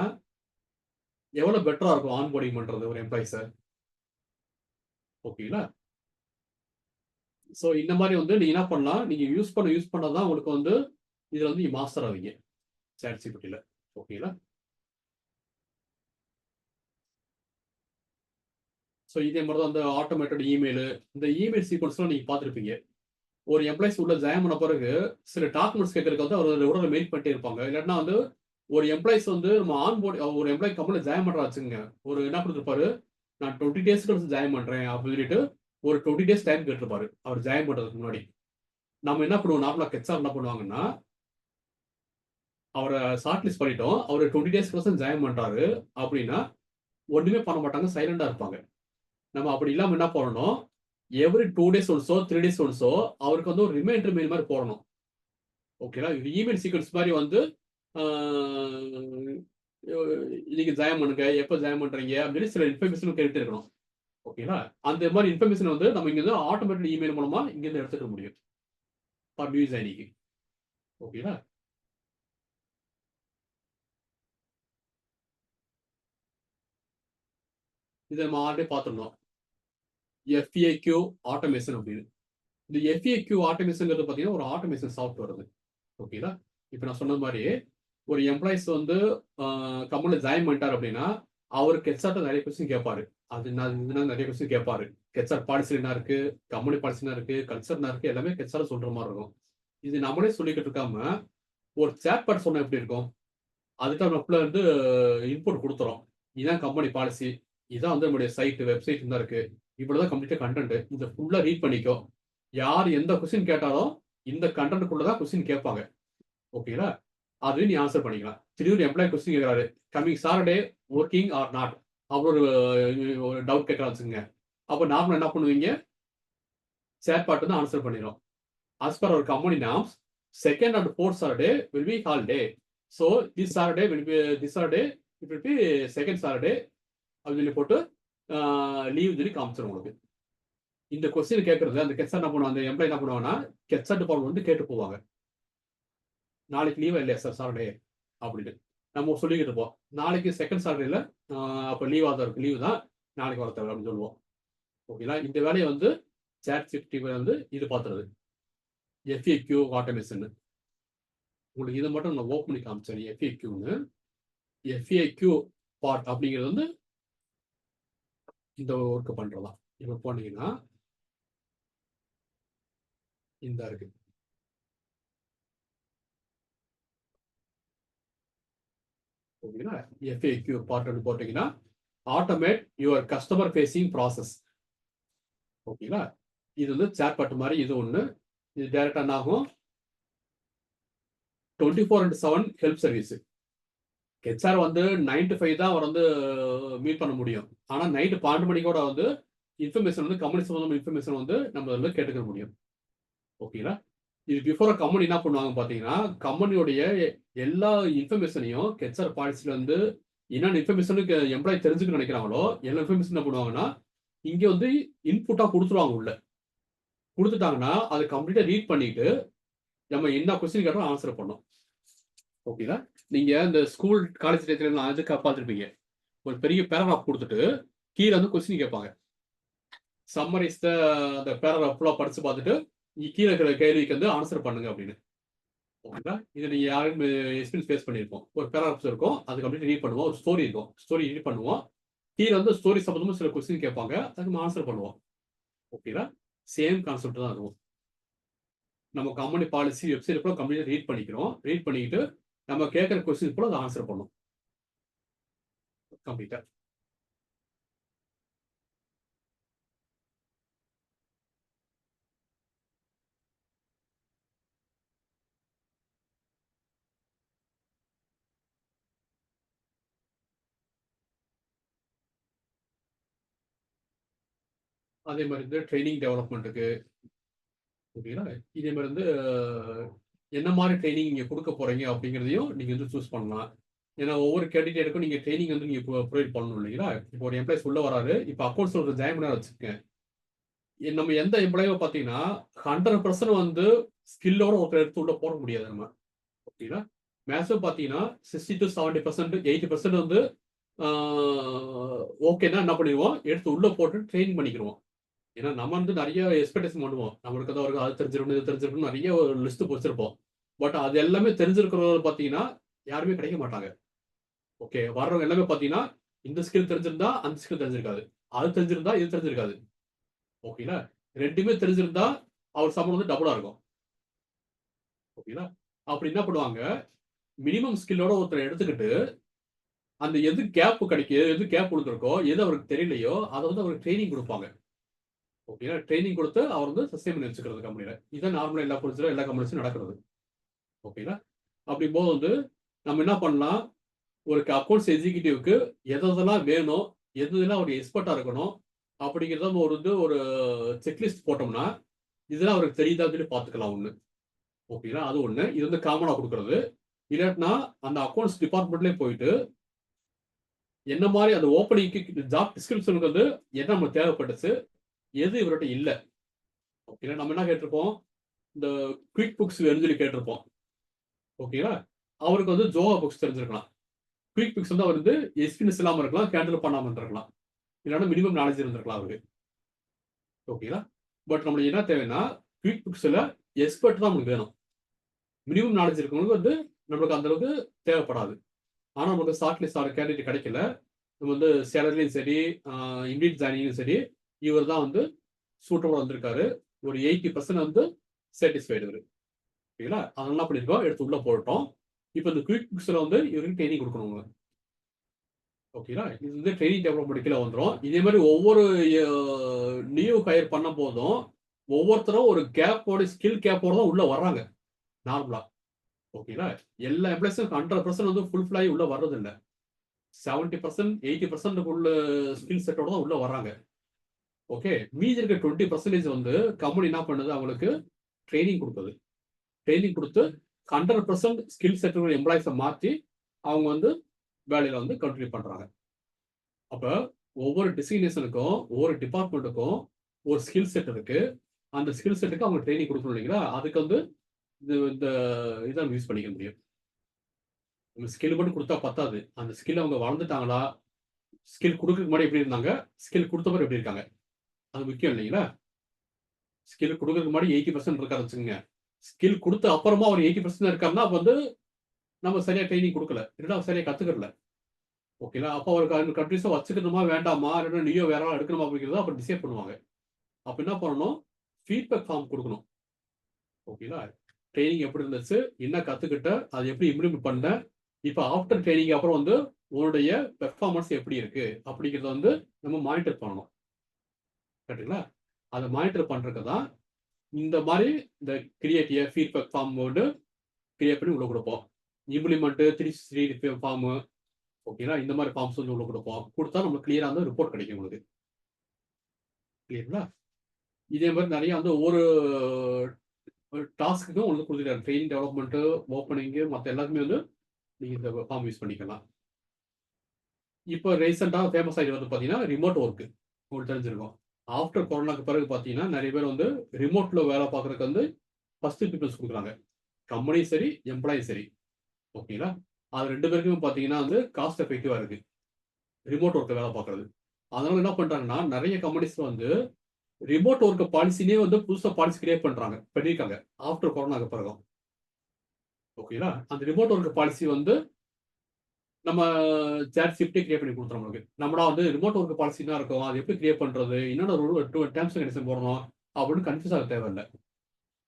எவ்வளவு பெட்டரா இருக்கும் ஆன்போர்டிங் பண்றது ஒரு எம்ப்ளாயிஸை. ஓகேங்களா? ஸோ இந்த மாதிரி வந்து நீங்க என்ன பண்ணலாம், நீங்க யூஸ் பண்ணதான் உங்களுக்கு வந்து இதுல வந்து நீங்க மாஸ்டர் ஆவீங்க ChatGPT-ல. ஓகேங்களா? ஸோ இதே மாதிரி தான் அந்த ஆட்டோமேட்டட் இமெயில், இந்த இமெயில் சீக்வன்ஸ்லாம் நீங்க பார்த்துருப்பீங்க. ஒரு எம்ப்ளாயிஸ் உள்ள ஜாயின் பண்ண பிறகு சில டாக்குமெண்ட்ஸ் கேட்கறதுக்கு வந்து அவர் ஒரு மெயில் பண்ணிட்டே இருப்பாங்க. இல்லாட்டினா வந்து ஒரு எம்ப்ளாயிஸ் வந்து நம்ம ஒரு எம்ப்ளாயி கம்பெனியில் ஜாயின் பண்ணுறா வச்சுங்க, ஒரு என்ன கொடுத்துருப்பாரு, நான் 20 டேஸ் கழிச்சு ஜாயின் பண்ணுறேன் அப்படின்னு சொல்லிட்டு ஒரு 20 டேஸ் டைம் கேட்டிருப்பாரு அவர் ஜாயின் பண்ணுறதுக்கு முன்னாடி. நம்ம என்ன பண்ணுவோம், நார்மலாக கெச்ஆர் என்ன பண்ணுவாங்கன்னா, அவரை ஷார்ட் லிஸ்ட் பண்ணிட்டோம், அவர் 20 டேஸ் கழிச்சு ஜாயின் பண்ணுறாரு அப்படின்னா ஒன்றுமே பண்ண மாட்டாங்க, சைலண்டாக இருப்பாங்க. நம்ம அப்படி இல்லாமல் என்ன பண்ணணும், எவ்ரி 2 டேஸ் ஒன்ஸோ 3 டேஸ் ஒன்ஸோ அவருக்கு வந்து ஒரு ரிமைண்டர் மெயில் மாதிரி போடணும். ஓகேங்களா? இது இமெயில் சீக்வன்ஸ் மாதிரி வந்து இன்னைக்கு ஜாயின் பண்ணுங்க, எப்போ ஜாயின் பண்றீங்க அப்படின்னு சில இன்ஃபர்மேஷன் கேட்டு இருக்கணும். ஓகேங்களா? அந்த மாதிரி இன்ஃபர்மேஷன் வந்து நம்ம இங்க இருந்து ஆட்டோமேட்டிக் இமெயில் மூலமா இங்க இருந்து எடுத்துக்க முடியும் ஃபார் நியூ ஜாயினிங்க்கு. ஓகேங்களா? இதை நம்ம ஆல்ரெடி பார்த்துருந்தோம், FAQ ஆட்டோமேஷன் அப்படின்னு. இந்த FAQ ஆட்டோமேஷன்ங்கிறது பார்த்தீங்கன்னா ஒரு ஆட்டோமேஷன் சாஃப்ட்வேர் அது. ஓகேங்களா? இப்போ நான் சொன்ன மாதிரி ஒரு எம்ப்ளாயிஸ் வந்து கம்பெனியில் ஜாயின் பண்ணிட்டார் அப்படின்னா அவருக்கு ஹெச்ஆர்ட்ட நிறைய கொஸ்டின் கேட்பாரு. அது என்ன நிறைய கொஸ்டின் கேட்பாரு. ஹெச்ஆர் பாலிசி என்ன இருக்கு, கம்பெனி பாலிசி என்ன இருக்கு, கல்ச்சர் என்ன இருக்கு, எல்லாமே ஹெச்ஆர் சொல்ற மாதிரி இருக்கும். இது நம்மளே சொல்லிக்கிட்டு இருக்காம ஒரு சேட் பாட் சொன்னா எப்படி இருக்கும், அதுக்கு நம்ம வந்து இன்புட் கொடுத்துறோம். இதுதான் கம்பெனி பாலிசி, இதான் வந்து நம்மளுடைய சைட் வெப்சைட் தான் இருக்கு, இவ்வளவுதான் கம்ப்ளீட்டா கண்டென்ட், இதை ஃபுல்லா ரீட் பண்ணிக்கோ. யார் எந்த கொஸ்டின் கேட்டாலும் இந்த கண்டென்ட்டுக்குள்ளதான் கொஸ்டின் கேட்பாங்க. ஓகேங்களா? அதுவே நீ ஆன்சர் பண்ணிக்கலாம். திடீர்னு எம்ப்ளாயி கொஸ்டின் கேட்கறாரு, coming Saturday working or not, அப்புறம் ஒரு டவுட் கேட்கலாம் வச்சுங்க. அப்போ நார்மலா என்ன பண்ணுவீங்க, சேட் பாட் வந்து ஆன்சர் பண்ணிடும். as per our company norms, second and fourth Saturday will be holiday. So this Saturday will be it will be second Saturday அப்படின்னு சொல்லி போட்டு லீவ் சொல்லி காமிச்சிடும் உங்களுக்கு. இந்த கொஸ்டின் கேட்கறது அந்த கெட்சாட் என்ன பண்ணுவாங்க, அந்த எம்ப்ளாயி என்ன பண்ணுவாங்கன்னா கெட்சாட் டிபார்ட்மெண்ட் வந்து கேட்டு போவாங்க, நாளைக்கு லீவா இல்லையா சார் சாட்டர்டே அப்படின்னு. நம்ம சொல்லிக்கிட்டு இருப்போம், நாளைக்கு செகண்ட் சாட்டர்டேல அப்போ லீவாக தான் இருக்கு, லீவு தான், நாளைக்கு வர தேவை அப்படின்னு சொல்லுவோம். ஓகேங்களா? இந்த வேலையை வந்து ChatGPT வந்து இது பார்த்துறது FAQ ஆட்டோமேஷன். உங்களுக்கு இதை மட்டும் நான் ஓப்பன் பண்ணி காமிச்சேன். FAQன்னு FAQ பார்ட் அப்படிங்கிறது வந்து இந்த ஒர்க் பண்றதா. இப்போ போனீங்கன்னா இந்த இருக்கு. ஓகேங்களா? FAQ பார்ட் போட்டீங்கன்னா automate your customer facing process. ஓகேங்களா? இது வந்து சேட் பாட் மாதிரி இது ஒன்று. இது டைரக்டா என்ன ஆகும், 24/7 ஹெல்ப் சர்வீஸ். ஹெச்ஆர் வந்து 9 to 5 தான் அவர் வந்து மீட் பண்ண முடியும். ஆனால் நைட்டு 12 மணிக்கு கூட வந்து இன்ஃபர்மேஷன் வந்து கம்பெனி சம்பந்தமான இன்ஃபர்மேஷன் வந்து நம்ம வந்து கேட்டுக்க முடியும். ஓகேங்களா? இது பிஃபோர் கம்பெனி என்ன பண்ணுவாங்க பார்த்தீங்கன்னா, கம்பெனியோடைய எல்லா இன்ஃபர்மேஷனையும் ஹெச்ஆர் பாலிசியில் வந்து என்னென்ன இன்ஃபர்மேஷனுக்கு எம்ப்ளாயி தெரிஞ்சுக்கணும்னு நினைக்கிறாங்களோ எல்லா இன்ஃபர்மேஷன் என்ன பண்ணுவாங்கன்னா இங்கே வந்து இன்புட்டாக கொடுத்துருவாங்க. உள்ள கொடுத்துட்டாங்கன்னா அதை கம்ப்ளீட்டாக ரீட் பண்ணிட்டு நம்ம என்ன கொஸ்டின் கேட்டாலும் ஆன்சர் பண்ணோம். ஓகேங்களா? நீங்க இந்த ஸ்கூல் காலேஜ் டேட்ல அதுக்கு பார்த்துருப்பீங்க, ஒரு பெரிய பேராகிராஃப் கொடுத்துட்டு கீழே வந்து கொஸ்டின் கேட்பாங்க, சம்மரைஸ் அந்த பேராகிராஃப் ஃபுல்லாக படிச்சு பார்த்துட்டு கீழே இருக்கிற கேள்விக்கு வந்து ஆன்சர் பண்ணுங்க அப்படின்னு. ஓகேங்களா? இதை நீங்க யாரும் எக்ஸ்பீரியன்ஸ் ஃபேஸ் பண்ணியிருப்போம். ஒரு பேராகிராஃப்ஸ் இருக்கும், அது கம்ப்ளீட் ரீட் பண்ணுவோம், ஒரு ஸ்டோரி இருக்கும், ஸ்டோரி ரீட் பண்ணுவோம், கீழே வந்து ஸ்டோரி சம்பந்தமா சில கொஸ்டின் கேட்பாங்க, அதுக்கு நம்ம ஆன்சர் பண்ணுவோம். ஓகேங்களா? சேம் கான்செப்ட் தான் இருக்கும். நம்ம கம்பெனி பாலிசி வெப்சைட் கூட கம்ப்ளீட்டாக ரீட் பண்ணிக்கிறோம், ரீட் பண்ணிக்கிட்டு நம்ம கேட்குற கொஸ்டின் கூட அதை ஆன்சர் பண்ணும் கம்ப்ளீட்டா. அதே மாதிரி வந்து ட்ரைனிங் டெவலப்மெண்ட்டுக்கு. ஓகேங்களா? இதே மாதிரி வந்து என்ன மாதிரி ட்ரைனிங் நீங்கள் கொடுக்க போறீங்க அப்படிங்கிறதையும் நீங்கள் வந்து சூஸ் பண்ணலாம். ஏன்னா ஒவ்வொரு கேண்டிடேட்டுக்கும் நீங்கள் ட்ரைனிங் வந்து நீங்கள் ப்ரொவைட் பண்ணணும் இல்லைங்களா? இப்போ ஒரு எம்ப்ளாயிஸ் உள்ள வராரு, இப்போ அக்கௌண்ட்ஸ் ஒரு ஜாயின் பண்ண வச்சுக்கேன், நம்ம எந்த எம்ப்ளாயோ பார்த்தீங்கன்னா 100% வந்து ஸ்கில்லோட ஒருத்தர் எடுத்து உள்ள போட முடியாது நம்ம. ஓகேங்களா? மேக்ஸிமம் பார்த்தீங்கன்னா 60 to 70%, 80% வந்து ஓகேன்னா என்ன பண்ணிடுவோம், எடுத்து உள்ள போட்டு ட்ரெயின் பண்ணிக்கிடுவோம். ஏன்னா நம்ம வந்து நிறைய எக்ஸ்பெக்டேஷன் பண்ணுவோம். நம்மளுக்கு தான் ஒரு அது தெரிஞ்சிருக்கணும், இது தெரிஞ்சிருக்கணும் நிறைய ஒரு லிஸ்ட் வச்சிருப்போம். பட் அது எல்லாமே தெரிஞ்சிருக்கிறவங்க பார்த்தீங்கன்னா யாருமே கிடைக்க மாட்டாங்க. ஓகே, வர்றவங்க எல்லாமே பார்த்தீங்கன்னா இந்த ஸ்கில் தெரிஞ்சிருந்தா அந்த ஸ்கில் தெரிஞ்சிருக்காது, அது தெரிஞ்சிருந்தா இது தெரிஞ்சிருக்காது. ஓகேங்களா, ரெண்டுமே தெரிஞ்சிருந்தா அவர் சம்பளம் வந்து டபுளா இருக்கும். ஓகேங்களா, அப்படி என்ன பண்ணுவாங்க, மினிமம் ஸ்கில்லோட ஒருத்தர் எடுத்துக்கிட்டு அந்த எது கேப் கிடைக்கும், எது கேப் கொடுத்துருக்கோ, எது அவருக்கு தெரியலையோ அதை வந்து அவருக்கு ட்ரைனிங் கொடுப்பாங்க. ஓகேங்களா, ட்ரைனிங் கொடுத்து அவர் வந்து சஸ்டைன் பண்ணி வச்சுக்கிறது கம்பெனியில். இதான் நார்மலாக எல்லா பொருளும் எல்லா கம்பெனிஸும் நடக்கிறது. ஓகேங்களா, அப்படிங்கும்போது வந்து நம்ம என்ன பண்ணலாம், ஒரு அக்கௌண்ட்ஸ் எக்ஸிக்யூட்டிவ்க்கு எதெல்லாம் வேணும், எதுலாம் அவர் எக்ஸ்பர்ட்டாக இருக்கணும் அப்படிங்கிறத ஒரு வந்து ஒரு செக்லிஸ்ட் போட்டோம்னா இதெல்லாம் அவருக்கு தெரியுதான்னு சொல்லி பார்த்துக்கலாம் ஒன்று. ஓகேங்களா, அது ஒன்று. இது வந்து காமனாக கொடுக்குறது. இல்லாட்டினா அந்த அக்கௌண்ட்ஸ் டிபார்ட்மெண்ட்லேயே போயிட்டு என்ன மாதிரி அந்த ஓப்பனிங்க்கு ஜாப் டிஸ்கிரிப்ஷனுக்கு வந்து என்ன நம்ம தேவைப்பட்டுச்சு, எது இவர்கிட்ட இல்லை. ஓகேங்களா, நம்ம என்ன கேட்டிருப்போம், இந்த குவிக் புக்ஸ் வேணும்னு சொல்லி கேட்டிருப்போம். ஓகேங்களா, அவருக்கு வந்து ஜோவா புக்ஸ் தெரிஞ்சிருக்கலாம். குவிக் புக்ஸ் வந்து அவர் வந்து எக்ஸ்பீரியன்ஸ் இல்லாமல் இருக்கலாம், கேண்டில் பண்ணாமல் இருக்கலாம், இல்லைன்னா மினிமம் நாலேஜ் இருந்திருக்கலாம் அவருக்கு. ஓகேங்களா, பட் நம்மளுக்கு என்ன தேவைன்னா குவிக் புக்ஸில் எக்ஸ்பர்ட் தான் நம்மளுக்கு வேணும். மினிமம் நாலேஜ் இருக்கவங்களுக்கு வந்து நம்மளுக்கு அந்த அளவுக்கு தேவைப்படாது. ஆனால் நமக்கு ஷார்ட் லிஸ்ட் ஆகிற கேண்டிடேட் கிடைக்கல, நம்ம வந்து சேலரிலையும் சரி இண்டீட் ஜாயினிங்கும் சரி இவர் தான் வந்து சூட்டபுளாக வந்திருக்காரு. ஒரு 80% வந்து சாட்டிஸ்ஃபைடு இவர். ஓகேங்களா, அதெல்லாம் என்ன பண்ணியிருக்கோம், எடுத்து உள்ள போட்டோம். இப்போ இந்த குவிக் புக்ஸில் வந்து இவருக்கு ட்ரைனிங் கொடுக்கணும். ஓகேங்களா, இது வந்து ட்ரைனிங் டெவலப்மெண்ட் கீழே வந்துடும். இதே மாதிரி ஒவ்வொரு நியூ ஹையர் பண்ண போதும் ஒவ்வொருத்தரும் ஒரு கேப்போட ஸ்கில் கேப்போட தான் உள்ள வர்றாங்க நார்மலா. ஓகேங்களா, எல்லா எம்ப்ளாய்ஸும் 100% வந்து ஃபுல்ஃபில் ஆகி உள்ள வர்றது இல்லை. 70%, 80% உள்ள ஸ்கில் செட்டோட தான் உள்ள வர்றாங்க. ஓகே, மீதி இருக்க 20% வந்து கம்பெனி என்ன பண்ணுது, அவங்களுக்கு ட்ரைனிங் கொடுக்குது. ட்ரைனிங் கொடுத்து 100% ஸ்கில் செட் எம்ப்ளாயிஸை மாற்றி அவங்க வந்து வேலையில வந்து கண்டினியூ பண்றாங்க. அப்ப ஒவ்வொரு டெசிக்னேஷனுக்கும் ஒவ்வொரு டிபார்ட்மெண்ட்டுக்கும் ஒரு ஸ்கில் செட் இருக்கு. அந்த ஸ்கில் செட்டுக்கு அவங்க ட்ரைனிங் கொடுக்கணும் இல்லைங்களா, அதுக்கு வந்து இந்த இதை யூஸ் பண்ணிக்க முடியும். ஸ்கில் மட்டும் கொடுத்தா பத்தாது, அந்த ஸ்கில் அவங்க வளர்ந்துட்டாங்களா, ஸ்கில் கொடுக்கறதுக்கு முன்னாடி எப்படி இருந்தாங்க, ஸ்கில் கொடுத்த பிறகு எப்படி இருக்காங்க, அது முக்கியம் இல்லைங்களா. ஸ்கில் கொடுக்கறதுக்கு முன்னாடி 80% இருக்காரு வச்சுக்கோங்க, ஸ்கில் கொடுத்த அப்புறமா ஒரு 80% இருக்காருன்னா அப்போ வந்து நம்ம சரியா ட்ரைனிங் கொடுக்கல, இல்லைன்னா சரியா கத்துக்கல. ஓகேங்களா, அப்போ அவருக்கு கண்டினியூஸா வச்சுக்கணுமா வேண்டாமா, இல்லைன்னா நீயோ வேற ஆள் எடுக்கணுமா அப்படிங்கிறத அப்புறம் டிசைட் பண்ணுவாங்க. அப்போ என்ன பண்ணணும், ஃபீட்பேக் ஃபார்ம் கொடுக்கணும். ஓகேங்களா, ட்ரைனிங் எப்படி இருந்துச்சு, என்ன கத்துக்கிட்ட, அதை எப்படி இம்ப்ளிமெண்ட் பண்ண, இப்போ ஆஃப்டர் ட்ரைனிங் அப்புறம் வந்து உன்னுடைய பெர்ஃபார்மன்ஸ் எப்படி இருக்கு அப்படிங்கிறத வந்து நம்ம மானிட்டர் பண்ணணும். கரெக்டுங்களா, அதை மானிட்டர் பண்றதுக்கு தான் இந்த மாதிரி இந்த கிரியேட்டிவ் ஃபீட்பேக் ஃபார்ம் வந்து கிரியேட் பண்ணி உள்ள கொடுப்போம். Implement 3 form. ஓகேங்களா, இந்த மாதிரி ஃபார்ம்ஸ் வந்து உள்ள கொடுப்போம். கொடுத்தா நமக்கு கிளியரா வந்து ரிப்போர்ட் கிடைக்கும் உங்களுக்கு. கிளியருங்களா, இதே மாதிரி நிறைய வந்து ஒவ்வொரு டாஸ்க்குக்கும் உங்களுக்கு கொடுத்துருக்காரு. ட்ரெயினிங் டெவலப்மெண்ட், ஓப்பனிங்கு, மற்ற எல்லாத்துக்குமே வந்து நீங்க இந்த ஃபார்ம் யூஸ் பண்ணிக்கலாம். இப்போ ரீசெண்டாக ஃபேமஸ் ஆகி வந்து பார்த்தீங்கன்னா ரிமோட் ஒர்க்கு உங்களுக்கு தெரிஞ்சிருக்கும். ஆஃப்டர் கொரோனாக்கு பிறகு பார்த்தீங்கன்னா நிறைய பேர் வந்து ரிமோட்ல வேலை பார்க்கறதுக்கு வந்து ஃபர்ஸ்ட் ப்ரிஃபரன்ஸ் கொடுக்குறாங்க, கம்பெனியும் சரி எம்ப்ளாயும் சரி. ஓகேங்களா, அது ரெண்டு பேருக்குமே பார்த்தீங்கன்னா வந்து காஸ்ட் எஃபெக்டிவா இருக்கு ரிமோட் ஒர்க்கை வேலை பார்க்கறது. அதனால என்ன பண்றாங்கன்னா நிறைய கம்பெனிஸ்ல வந்து ரிமோட் ஒர்க் பாலிசினே வந்து புதுசாக பாலிசி கிரியேட் பண்ணியிருக்காங்க ஆஃப்டர் கொரோனாக்கு பிறகு. ஓகேங்களா, அந்த ரிமோட் ஒர்க் பாலிசி வந்து நம்ம சேட் ஷிஃப்டே கிரியேட் பண்ணி கொடுத்துரும் நம்மளுக்கு. நம்மளா வந்து ரிமோட் ஒர்க் பாலிசி என்ன இருக்கும், அது எப்படி கிரியேட் பண்றது, என்னென்ன ரூல் டேர்ம்ஸ் அண்ட் கண்டிஷன் போடணும் அப்படின்னு கன்ஃபியூஸ் ஆக தேவையில்லை.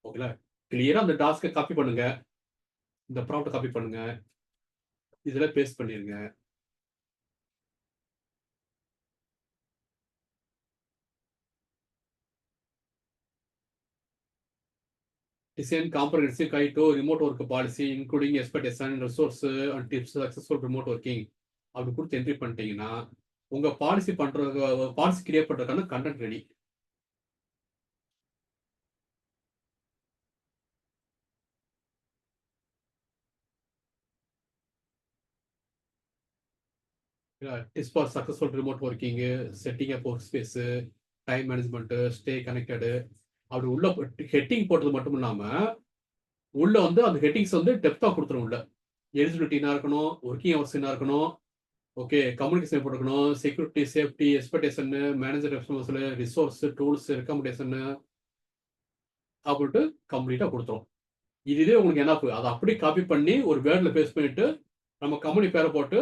ஓகேங்களா, கிளியரா அந்த டாஸ்க்கை காப்பி பண்ணுங்க, இந்த ப்ராம்ப்ட் காப்பி பண்ணுங்க, இதுல பேஸ்ட் பண்ணிருங்க. Design comprehensive guide to remote work policy including expectation resource and tips successful remote working அப்படி கொடுத்து என்ட்ரி பண்ணிட்டீங்கன்னா உங்க பாலிசி பண்றது, பாலிசி கிரியேட் பண்றதுக்கான content ready. Tips for successful remote working, setting up work space, time management, stay connected, அப்படி உள்ள ஹெட்டிங் போட்டது மட்டும் இல்லாம உள்ள வந்து அந்த ஹெட்டிங்ஸ் வந்து டெப்தா கொடுத்துரும் உள்ள. எலிஜிபிலிட்டி என்ன இருக்கணும், ஒர்க்கிங் ஹவர்ஸ் என்ன இருக்கணும், ஓகே கம்யூனிகேஷன் எப்படி இருக்கணும், security, safety, expectation, manager responsible, resource, tools, recommendation அப்படின்ட்டு கம்ப்ளீட்டாக கொடுத்துரும். இதுவே உங்களுக்கு என்ன அதை அப்படியே காப்பி பண்ணி ஒரு வேர்டில் பேஸ்ட் பண்ணிட்டு நம்ம கம்பெனி பேரை போட்டு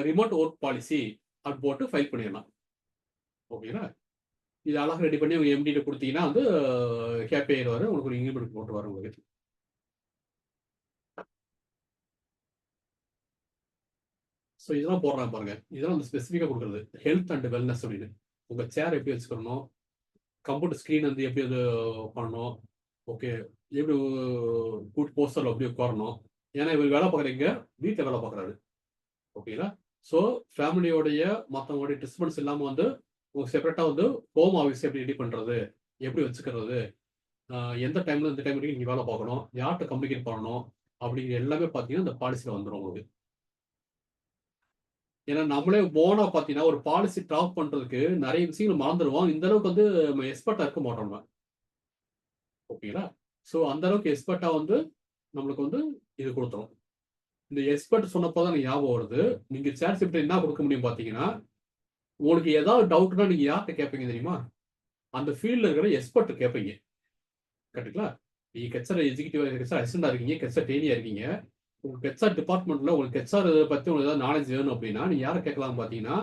ரிமோட் ஒர்க் பாலிசி அது போட்டு ஃபைல் பண்ணிடலாம். ஓகேங்களா? இது அழகாக ரெடி பண்ணி உங்கள் எம்டிட்ட கொடுத்தீங்கன்னா வந்து ஹேப்பி ஆயிடுவார், உங்களுக்கு ஒரு இன்கிரிமெண்ட் போட்டு வரும் உங்களுக்கு. ஸோ இதெல்லாம் போடுறாங்க பாருங்க, இதெல்லாம் வந்து ஸ்பெசிஃபிக்காக கொடுக்குறது ஹெல்த் அண்ட் வெல்னஸ் அப்படின்னு. உங்கள் சேர் எப்படி வச்சுக்கணும், கம்ப்யூட்டர் ஸ்க்ரீன் வந்து எப்படி இது பண்ணணும், ஓகே எப்படி கூட்டு போஸ்டரில் எப்படி உட்காரணும். ஏன்னா இவர் வேலை பார்க்குறீங்க, வீட்டில் வேலை பார்க்குறாரு. ஓகேங்களா? ஸோ ஃபேமிலியோடைய மற்றவங்களுடைய டிஸ்டர்பன்ஸ் இல்லாமல் வந்து உங்களுக்கு செப்பரேட்டாக வந்து ஹோம் ஆஃபீஸ் எப்படி ரெடி பண்ணுறது, எப்படி வச்சுக்கிறது, எந்த டைமில் இந்த டைம் வரைக்கும் நீங்கள் வேலை பார்க்கணும், யார்கிட்ட கம்யூனிகேட் பண்ணணும் அப்படிங்கிற எல்லாமே பார்த்தீங்கன்னா இந்த பாலிசியில் வந்துடும் உங்களுக்கு. ஏன்னா நம்மளே போனா பார்த்தீங்கன்னா ஒரு பாலிசி ட்ராப் பண்ணுறதுக்கு நிறைய விஷயங்கள் மறந்துடுவோம். இந்த அளவுக்கு வந்து நம்ம எக்ஸ்பர்ட்டாக இருக்க மாட்டோம் நம்ம. ஓகேங்களா? ஸோ அந்த அளவுக்கு எக்ஸ்பர்ட்டாக வந்து நம்மளுக்கு வந்து இது கொடுத்துரும். இந்த எக்ஸ்பர்ட் சொன்னப்போ தான் எனக்கு ஞாபகம் வருது. நீங்க சேட் ஜிபிடி என்ன கொடுக்க முடியும் பார்த்தீங்கன்னா, உங்களுக்கு ஏதாவது டவுட்னா நீங்க யார்கிட்ட கேட்பீங்க தெரியுமா? அந்த ஃபீல்டில் இருக்கிற எக்ஸ்பர்ட் கேட்பீங்க. கரெக்ட்டுங்களா? நீங்க ஹெச்ஆர் எக்ஸிக்யூட்டிவ், ஹெச்ஆர் அசிஸ்டண்டா இருக்கீங்க, ஹெச்ஆர் ட்ரெயினியா இருக்கீங்க. உங்க ஹெச்ஆர் டிபார்ட்மெண்ட்ல உங்களுக்கு ஹெச்ஆர் பத்தி உங்களுக்கு ஏதாவது நாலேஜ் வேணும் அப்படின்னா நீங்க யாரை கேட்கலாம் பார்த்தீங்கன்னா,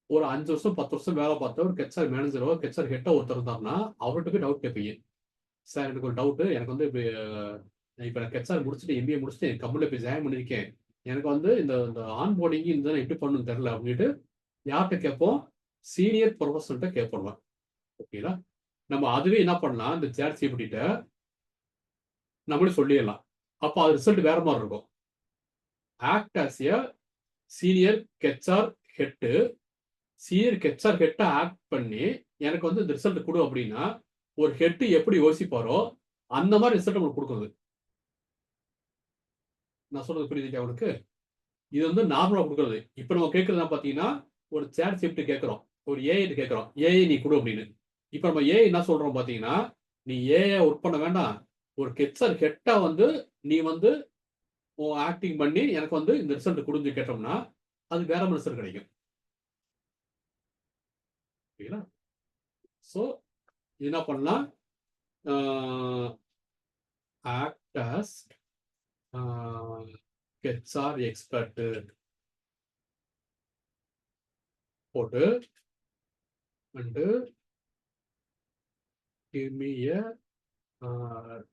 ஒரு 5 வருஷம் 10 வருஷம் வேலை பார்த்த ஒரு ஹெச்ஆர் மேனேஜரோ ஹெச்ஆர் ஹெட்டோ ஒருத்தர் இருந்தாருன்னா அவர்கிட்ட போய் டவுட் கேட்பீங்க. சார் எனக்கு ஒரு டவுட்டு, எனக்கு வந்து இப்போ நான் ஹெச்ஆர் முடிச்சுட்டு எம்பிஏ முடிச்சுட்டு என் கம்பெனியில் போய் ஜாயின் பண்ணியிருக்கேன். எனக்கு வந்து இந்த இந்த ஆன் போர்டிங் இந்த எப்படி பண்ணணும்னு தெரில அப்படின்ட்டு யார்கிட்ட கேட்போம்? சீனியர் ப்ரொஃபஸர்கிட்ட கேட்போம். ஓகேங்களா? நம்ம அதுவே என்ன பண்ணலாம், இந்த சேட் ஜிபிடிட்ட நம்மளே சொல்லிடலாம். அப்போ அது ரிசல்ட் வேற மாதிரி இருக்கும். Act as a senior HR head, senior HR ஹெட்டை ஆக்ட் பண்ணி எனக்கு வந்து இந்த ரிசல்ட் கொடு அப்படின்னா ஒரு ஹெட்டு எப்படி யோசிப்பாரோ அந்த மாதிரி ரிசல்ட் உங்களுக்கு கொடுக்குறது. நான் சொல்றது புரியுது அவனுக்கு? இது வந்து நார்மலா கொடுக்குறது. இப்போ நம்ம கேட்கறது பார்த்தீங்கன்னா ஒரு சேட் ஜிபிடி கேட்குறோம், ஒரு ஏஐ கேட்குறோம், ஏஐ நீ கொடு அப்படின்னு. இப்போ நம்ம ஏஐ என்ன சொல்றோம் பார்த்தீங்கன்னா, நீ ஏஐ ஒர்க் பண்ண வேண்டாம், ஒரு ஹெச்ஆர் ஹெட்டா வந்து நீ வந்து ஆக்டிங் பண்ணி எனக்கு வந்து இந்த ரிசல்ட் கொடுத்து கேட்டோம்னா அது வேற ரிசல்ட் கிடைக்கும். ஓகேங்களா? ஸோ என்ன பண்ணலாம், ஆக்ட் ஆஸ் ஹெச்ஆர் எக்ஸ்பர்ட் போட்டு and give me a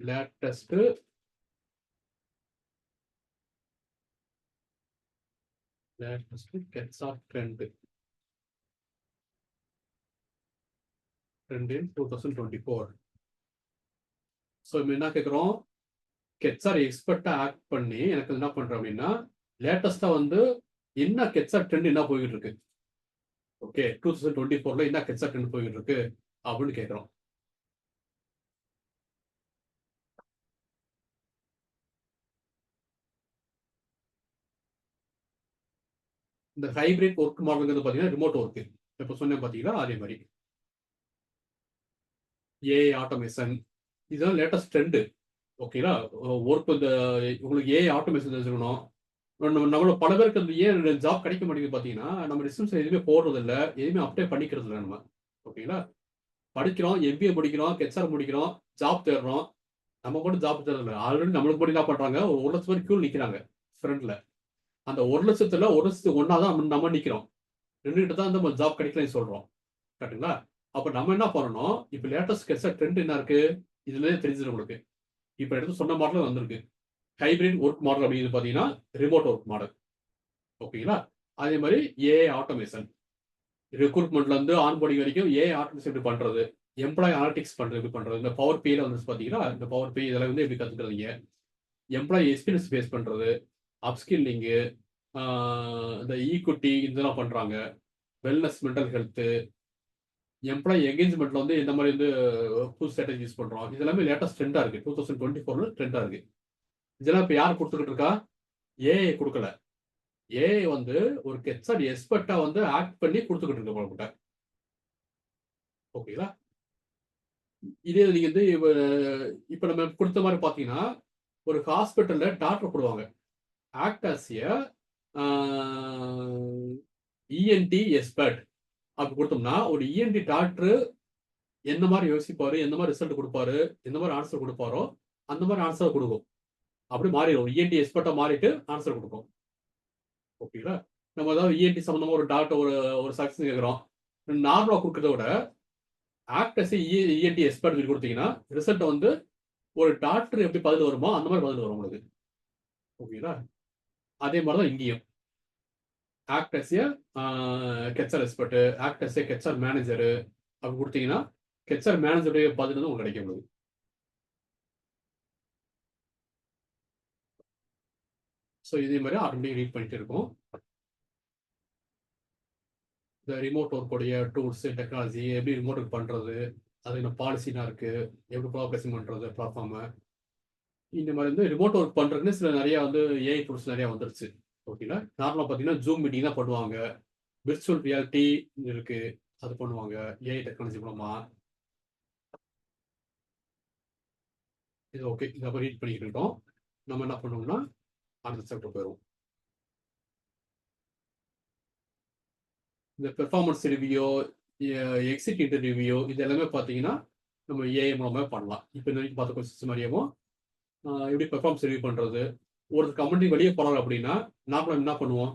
latest HR trend in 2024. So இப்போ என்ன கேட்குறோம், ஹெச்ஆர் எக்ஸ்பர்ட்டா ஆக்ட் பண்ணி எனக்கு என்ன பண்றேன் அப்படின்னா லேட்டஸ்டா வந்து என்ன ஹெச்ஆர் ட்ரெண்ட் என்ன போய்கிட்டு இருக்கு, ஓகே 2024ல என்ன ஹெச்ஆர் ட்ரெண்ட் போய்கிட்டு இருக்கு அப்படின்னு கேட்குறோம். இந்த ஹைபிரிட் ஒர்க் மாடலுங்கிறது பார்த்தீங்கன்னா ரிமோட் ஒர்க்கு இப்போ சொன்னேன் பார்த்தீங்கன்னா அதே மாதிரி ஏஐ ஆட்டோமேஷன் இதுதான் லேட்டஸ்ட் ட்ரெண்டு. ஓகேங்களா? ஒர்க் இந்த உங்களுக்கு ஏஐ ஆட்டோமேஷன் தெரிஞ்சுக்கணும். நம்மளோட பல பேருக்கு அந்த ஏன் ஜாப் கிடைக்க மாட்டேங்குது பார்த்தீங்கன்னா நம்ம ரிசல்ட்ஸ் எதுவுமே போடுறது இல்லை, எதுவுமே அப்ளை பண்ணிக்கிறது இல்லை நம்ம. ஓகேங்களா? படிக்கிறோம், எம்பிஏ முடிக்கிறோம், ஹெச்ஆர் முடிக்கிறோம், ஜாப் தேடுறோம். நம்ம மட்டும் ஜாப் தேடல, ஆல்ரெடி நம்மளுக்கு மட்டும் என்ன பண்றாங்க, ஒரு 1,00,000 பேர் கியூ நிற்கிறாங்க ஃப்ரண்ட்ல. அந்த 1,00,000ல 1,01 தான் நம்ம நிற்கிறோம். நின்றுட்டு தான் நம்ம ஜாப் கிடைக்கலன்னு சொல்றோம். கரெக்டுங்களா? அப்போ நம்ம என்ன பண்ணணும், இப்போ லேட்டஸ்ட் ஹெச்ஆர் ட்ரெண்ட் என்ன இருக்கு இதுலேயே தெரிஞ்சிடும் உங்களுக்கு. இப்போ எடுத்து சொன்ன மாடல் வந்திருக்கு, ஹைபிரிட் ஒர்க் மாடல் அப்படின்னு பார்த்தீங்கன்னா ரிமோட் ஒர்க் மாடல். ஓகேங்களா? அதே மாதிரி ஏஐ ஆட்டோமேஷன், ரெக்ரூட்மெண்ட்ல இருந்து ஆன்போர்டிங் வரைக்கும் ஏஐ ஆட்டோமேஷன் எப்படி பண்றது, எம்ப்ளாய் அனாலிட்டிக்ஸ் பண்றது எப்படி பண்றது, இந்த பவர் பேல வந்து பார்த்தீங்கன்னா இந்த பவர் பே இதெல்லாம் வந்து எப்படி கற்றுக்கிறீங்க, எம்ப்ளாயி எக்ஸ்பீரியன்ஸ் பேஸ் பண்றது, அப்ஸ்கில்லிங்கு, இந்த ஈக்குட்டி இதெல்லாம் பண்றாங்க, வெல்னஸ், மென்டல் ஹெல்த்து, எம்ப்ளாயி என்கேஜ்மெண்ட்ல வந்து இந்த மாதிரி வந்து புது ஸ்ட்ராட்டஜி யூஸ் பண்றோம். இதெல்லாமே லேட்டஸ்ட் ட்ரெண்டா இருக்கு, 2024ல ட்ரெண்டா இருக்கு. இதெல்லாம் இப்போ யார் கொடுத்துக்கிட்டு இருக்கா? ஏஐ கொடுக்கல, ஏஐ வந்து ஒரு ஹெச்ஆர் எக்ஸ்பர்ட்டா வந்து ஆக்ட் பண்ணி கொடுத்துக்கிட்டு இருக்கு உங்கள்கிட்ட. ஓகேங்களா? இதே நீங்க வந்து இப்போ நம்ம கொடுத்த மாதிரி பார்த்தீங்கன்னா ஒரு ஹாஸ்பிட்டல்ல டாக்டர் போடுவாங்க, act as a ENT expert அப்படி கொடுத்தோம்னா, ஒரு இஎன்டி டாக்டர் எந்த மாதிரி யோசிப்பாரு, எந்த மாதிரி ரிசல்ட் கொடுப்பாரு, எந்த மாதிரி ஆன்சர் கொடுப்பாரோ அந்த மாதிரி ஆன்சர் கொடுக்கும். அப்படி மாறிடும். இஎன்டி எக்ஸ்பர்ட்டா மாறிட்டு ஆன்சர் கொடுக்கும். ஓகேங்களா? நம்ம ஏதாவது இஎன்டி சம்பந்தமா ஒரு டாக்டர் ஒரு ஒரு சக்சஸ் கேட்குறோம். நார்மலா கொடுக்கறத விட ஆக்ட் அஸ் இஎன்டி எக்ஸ்பர்ட் சொல்லி கொடுத்தீங்கன்னா, ரிசல்ட் வந்து ஒரு டாக்டர் எப்படி பதில் வருமோ அந்த மாதிரி பதில் வரும் உங்களுக்கு. ஓகேங்களா? அதே மாதிரி தான் இங்கேயும். Act as a HR expert, act as a HR manager அப்படி கொடுத்தீங்கன்னா, ஹெச்ஆர் மேனேஜருடைய பதில் வந்து உங்களுக்கு கிடைக்கும் உங்களுக்கு. ஸோ இதே மாதிரி ஆட்டோமேட்டிக் ரீட் பண்ணிட்டு இருக்கும். இந்த ரிமோட் ஒர்க்குடைய டூல்ஸ் டெக்னாலஜி எப்படி ரிமோட் ஒர்க் பண்ணுறது, அது என்ன பாலிசினா இருக்கு, எப்படி ப்ராக்ரஸிங் பண்ணுறது பிளாட்ஃபார்மை, இந்த மாதிரி வந்து ரிமோட் ஒர்க் பண்ணுறதுன்னு சில நிறையா வந்து ஏஐ டூல்ஸ் நிறையா வந்துருச்சு. ஓகேங்களா? நார்மலாக பார்த்தீங்கன்னா ஜூம் மீட்டிங் தான் பண்ணுவாங்க, விர்ச்சுவல் ரியாலிட்டி இருக்கு, அது பண்ணுவாங்க ஏஐ டெக்னாலஜி மூலமா. இது ஓகே, இதை அப்போ ரீட் பண்ணிக்கிட்டு இருக்கோம். நம்ம என்ன பண்ணுவோம்னா அடுத்த சாப்டர் போயிடுவோம். இந்த பெர்ஃபார்மன்ஸ் ரிவ்யூ, எக்ஸிட் இன்டர்வியூ இது எல்லாமே பார்த்தீங்கன்னா நம்ம ஏஐ மூலமாக பண்ணலாம். இப்போ இந்த வரைக்கும் பார்த்த கொஸ்டின்ஸ் மாதிரியும் எப்படி பெர்ஃபார்மன்ஸ் ரிவ்யூ பண்ணுறது. ஒருத்தர் கம்பெனி வெளியே போகிறாரு அப்படின்னா நார்மலாக என்ன பண்ணுவோம்,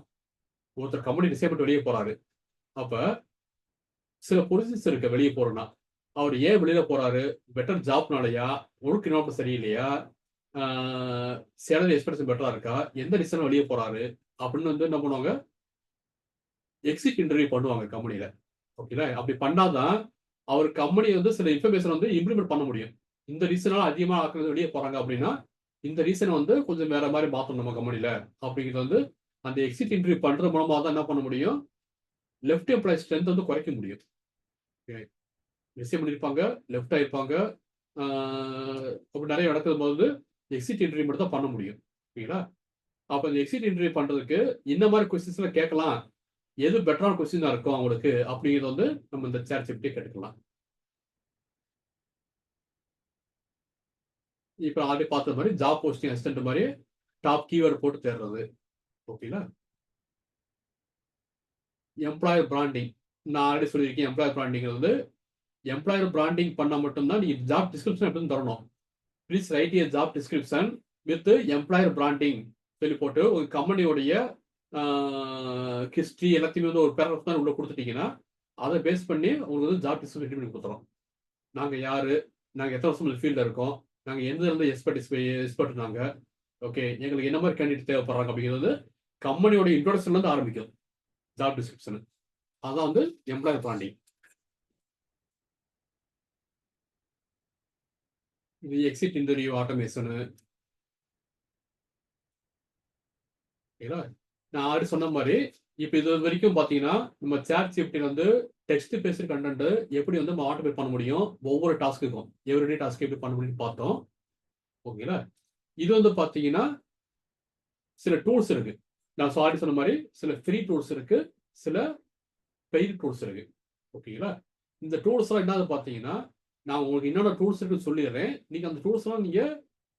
ஒருத்தர் கம்பெனி டிசைட் வெளியே போகிறாரு, அப்போ சில பொசிஷன்ஸ் இருக்கு வெளியே போகிறோன்னா, அவர் ஏன் வெளியில் போகிறாரு, பெட்டர் ஜாப்னாலையா, ஒர்க் இன்வால்மெண்ட் சரியில்லையா, சேலரி எக்ஸ்பெக்டேஷன் பெட்டராக இருக்கா, எந்த ரீசனும் வெளியே போகிறாரு அப்படின்னு வந்து என்ன பண்ணுவாங்க, எக்ஸிட் இன்டர்வியூ பண்ணுவாங்க கம்பெனியில். ஓகேங்களா? அப்படி பண்ணாதான் அவர் கம்பெனி வந்து சில இன்ஃபர்மேஷன் வந்து இம்ப்ளிமெண்ட் பண்ண முடியும். இந்த ரீசனால அதிகமாக ஆக்கிறது வெளியே போகிறாங்க அப்படின்னா இந்த ரீசனை வந்து கொஞ்சம் வேற மாதிரி மாற்றணும் நம்ம கம்பெனியில் அப்படிங்கிறது வந்து அந்த எக்ஸிட் இன்டர்வியூ பண்ணுறது மூலமாக தான் என்ன பண்ண முடியும், லெஃப்ட் எம்ப்ளாய் ஸ்ட்ரென்த் வந்து குறைக்க முடியும். ரிசீவ் பண்ணியிருப்பாங்க, லெஃப்ட் ஆயிருப்பாங்க, அப்படி நிறைய நடக்கும் போது எக்ஸிட் இன்டர்வியூ மட்டும் தான் பண்ண முடியும். ஓகேங்களா? அப்போ இந்த எக்ஸிட் இன்டர்வியூ பண்ணுறதுக்கு இந்த மாதிரி கொஸ்டின்ஸ்லாம் கேட்கலாம், எது பெட்டரான கொஸ்டினாக இருக்கும் அவங்களுக்கு அப்படிங்கிறது வந்து நம்ம இந்த சேட் ஜிபிடியே கேட்டுக்கலாம். இப்போ ஆல்ரெடி பார்த்த மாதிரி ஜாப் போஸ்டிங் அசிஸ்டன்ட் மாதிரி டாப் கீவேர்டு போட்டு தேடுறது. ஓகேங்களா? எம்ப்ளாயர் பிராண்டிங் நான் ஆல்ரெடி சொல்லியிருக்கேன். எம்ப்ளாயர் பிராண்டிங் வந்து எம்ப்ளாயர் பிராண்டிங் பண்ணால் மட்டும்தான் நீங்கள் ஜாப் டிஸ்கிரிப்ஷன் எப்படி தரணும். Please write a job description with employer branding சொல்லி போட்டு ஒரு கம்பெனியோடைய ஹிஸ்ட்ரி எல்லாத்தையுமே வந்து ஒரு பேராகிராஃப் தான் உள்ள கொடுத்துட்டீங்கன்னா அதை பேஸ் பண்ணி உங்களுக்கு வந்து ஜாப் டிஸ்கிரிப்ஷன் பண்ணி கொடுத்துறோம். நாங்கள் யார், நாங்கள் எத்தனை வருஷம் ஃபீல்டில் இருக்கோம், நாங்கள் எந்த இருந்து எக்ஸ்பர்ட் நாங்கள், ஓகே எங்களுக்கு என்ன மாதிரி கேண்டிடேட் தேவைப்படுறாங்க அப்படிங்கிறது கம்பெனியோட இன்ட்ரோடக்ஷன்லேருந்து ஆரம்பிக்கும் ஜாப் டிஸ்கிரிப்ஷனு. அதான் வந்து எம்ப்ளாயர் பிராண்டிங். இது எக்ஸிட் இன்டர்வியூ ஆட்டோமேஷனு. ஓகேங்களா? நான் ஆல்ரெடி சொன்ன மாதிரி இப்போ இது வரைக்கும் பார்த்தீங்கன்னா நம்ம சேட் ஜிபிடியில் வந்து டெக்ஸ்ட் பேஸ்ட் கண்டென்ட் எப்படி வந்து நம்ம ஆட்டோமேட் பண்ண முடியும், ஒவ்வொரு டாஸ்க்குக்கும் எவ்ரிடே டாஸ்க்கு எப்படி பண்ண முடியும்னு பார்த்தோம். ஓகேங்களா? இது வந்து பார்த்தீங்கன்னா சில டூல்ஸ் இருக்கு. நான் ஆல்ரெடி சொன்ன மாதிரி சில ஃப்ரீ டூல்ஸ் இருக்கு, சில பெய்டு டூல்ஸ் இருக்கு. ஓகேங்களா? இந்த டூல்ஸ்லாம் என்னது பார்த்தீங்கன்னா நான் உங்களுக்கு என்னென்ன டூல்ஸ் இருக்குன்னு சொல்லிடுறேன். நீங்கள் அந்த டூல்ஸ்லாம் நீங்கள்